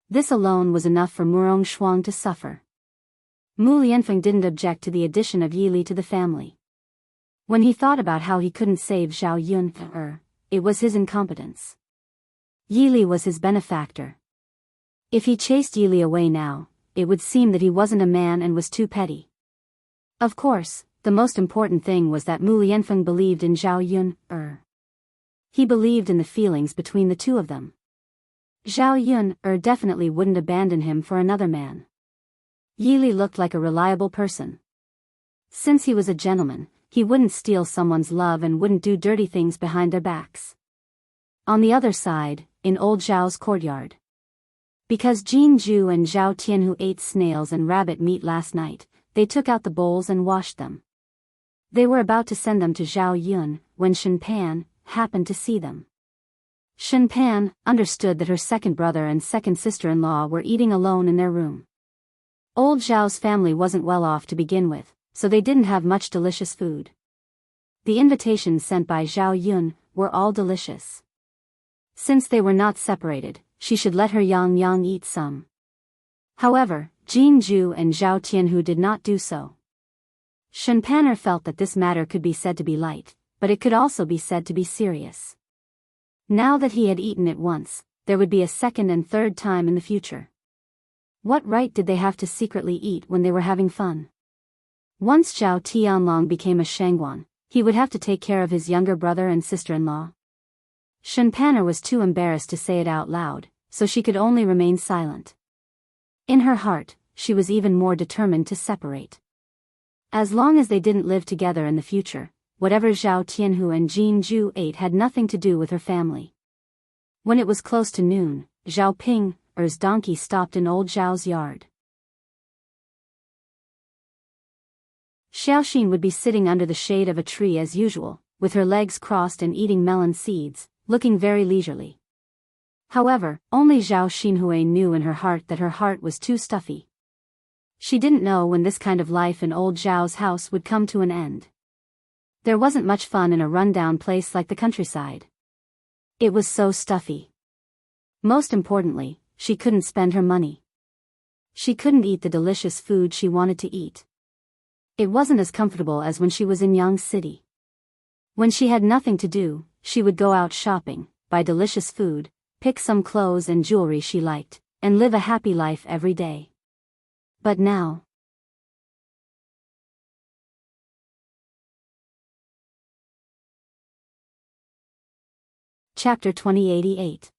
This alone was enough for Murong Shuang to suffer. Mu Lianfeng didn't object to the addition of Yi Li to the family. When he thought about how he couldn't save Zhao Yun'er, it was his incompetence. Yi Li was his benefactor. If he chased Yi Li away now, it would seem that he wasn't a man and was too petty. Of course, the most important thing was that Mu Lianfeng believed in Zhao Yun'er. He believed in the feelings between the two of them. Zhao Yun'er definitely wouldn't abandon him for another man. Yi Li looked like a reliable person. Since he was a gentleman, he wouldn't steal someone's love and wouldn't do dirty things behind their backs. On the other side, in old Zhao's courtyard. Because Jianghu and Zhao Tianhu ate snails and rabbit meat last night, they took out the bowls and washed them. They were about to send them to Zhao Yun'er when Shen Pan happened to see them. Shen Pan understood that her second brother and second sister-in-law were eating alone in their room. Old Zhao's family wasn't well off to begin with, so they didn't have much delicious food. The invitations sent by Zhao Yun'er were all delicious. Since they were not separated, she should let her Yang eat some. However, Jianghu and Zhao Tianhu did not do so. Shen Pan'er felt that this matter could be said to be light, but it could also be said to be serious. Now that he had eaten it once, there would be a second and third time in the future. What right did they have to secretly eat when they were having fun? Once Zhao Tianlong became a shangguan, he would have to take care of his younger brother and sister-in-law. Shun Panner was too embarrassed to say it out loud, so she could only remain silent. In her heart, she was even more determined to separate. As long as they didn't live together in the future, whatever Zhao Tianhu and Jin Zhu ate had nothing to do with her family. When it was close to noon, Zhao Ping's donkey stopped in old Zhao's yard. Xiaoxin would be sitting under the shade of a tree as usual, with her legs crossed and eating melon seeds, looking very leisurely. However, only Zhao Xinhui knew in her heart that her heart was too stuffy. She didn't know when this kind of life in old Zhao's house would come to an end. There wasn't much fun in a rundown place like the countryside. It was so stuffy. Most importantly, she couldn't spend her money. She couldn't eat the delicious food she wanted to eat. It wasn't as comfortable as when she was in Yang City. When she had nothing to do, she would go out shopping, buy delicious food, pick some clothes and jewelry she liked, and live a happy life every day. But now... Chapter 2088.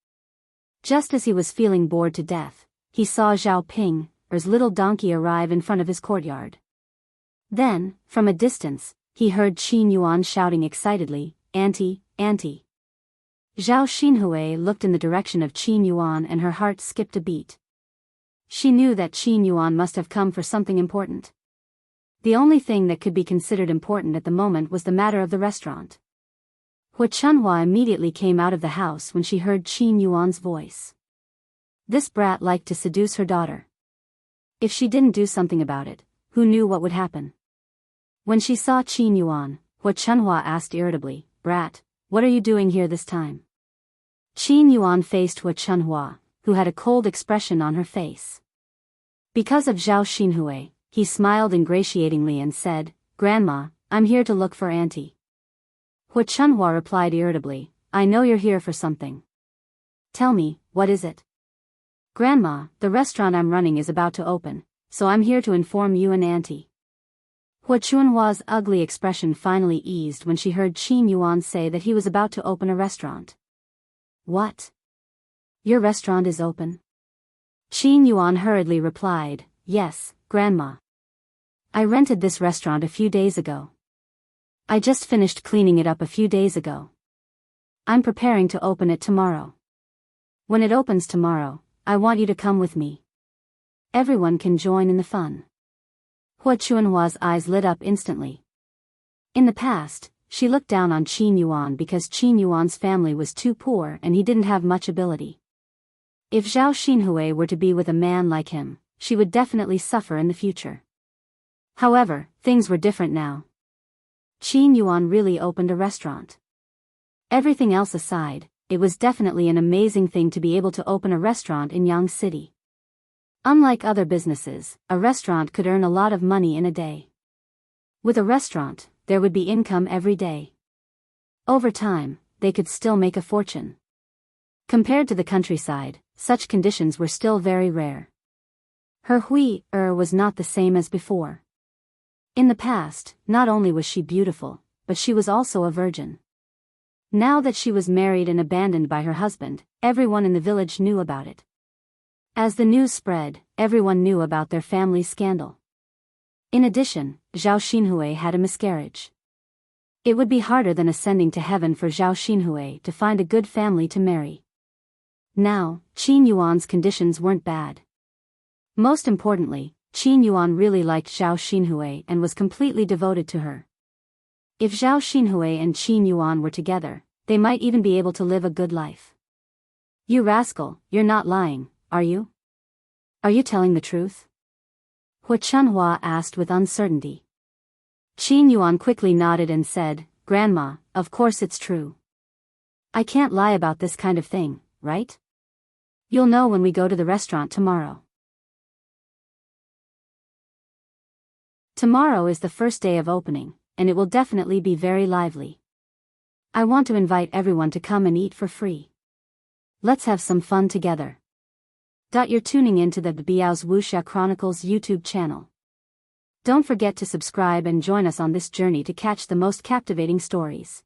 Just as he was feeling bored to death, he saw Zhao Ping's little donkey arrive in front of his courtyard. Then, from a distance, he heard Qin Yuan shouting excitedly, "Auntie, auntie." Zhao Xinhui looked in the direction of Qin Yuan and her heart skipped a beat. She knew that Qin Yuan must have come for something important. The only thing that could be considered important at the moment was the matter of the restaurant. Hu Chunhua immediately came out of the house when she heard Qin Yuan's voice. This brat liked to seduce her daughter. If she didn't do something about it, who knew what would happen? When she saw Qin Yuan, Hu Chunhua asked irritably, "Brat, what are you doing here this time?" Qin Yuan faced Hu Chunhua, who had a cold expression on her face. Because of Zhao Xinhui, he smiled ingratiatingly and said, "Grandma, I'm here to look for Auntie." Hu Chunhua replied irritably, "I know you're here for something. Tell me, what is it?" "Grandma, the restaurant I'm running is about to open, so I'm here to inform you and Auntie." Hu Chunhua's ugly expression finally eased when she heard Qin Yuan say that he was about to open a restaurant. "What? Your restaurant is open?" Qin Yuan hurriedly replied, "Yes, Grandma. I rented this restaurant a few days ago. I just finished cleaning it up a few days ago. I'm preparing to open it tomorrow. When it opens tomorrow, I want you to come with me. Everyone can join in the fun." Hu Chunhua's eyes lit up instantly. In the past, she looked down on Qin Yuan because Qin Yuan's family was too poor and he didn't have much ability. If Zhao Xinhui were to be with a man like him, she would definitely suffer in the future. However, things were different now. Qin Yuan really opened a restaurant. Everything else aside, it was definitely an amazing thing to be able to open a restaurant in Yang City. Unlike other businesses, a restaurant could earn a lot of money in a day. With a restaurant, there would be income every day. Over time, they could still make a fortune. Compared to the countryside, such conditions were still very rare. Her was not the same as before. In the past, not only was she beautiful, but she was also a virgin. Now that she was married and abandoned by her husband, everyone in the village knew about it. As the news spread, everyone knew about their family scandal. In addition, Zhao Xinhui had a miscarriage. It would be harder than ascending to heaven for Zhao Xinhui to find a good family to marry. Now, Qin Yuan's conditions weren't bad. Most importantly, Qin Yuan really liked Zhao Xinhui and was completely devoted to her. If Zhao Xinhui and Qin Yuan were together, they might even be able to live a good life. "You rascal, you're not lying, are you? Are you telling the truth?" Hu Chunhua asked with uncertainty. Qin Yuan quickly nodded and said, "Grandma, of course it's true. I can't lie about this kind of thing, right? You'll know when we go to the restaurant tomorrow." Tomorrow is the first day of opening, and it will definitely be very lively. I want to invite everyone to come and eat for free. Let's have some fun together. You're tuning in to the Biyao's Wuxia Chronicles YouTube channel. Don't forget to subscribe and join us on this journey to catch the most captivating stories.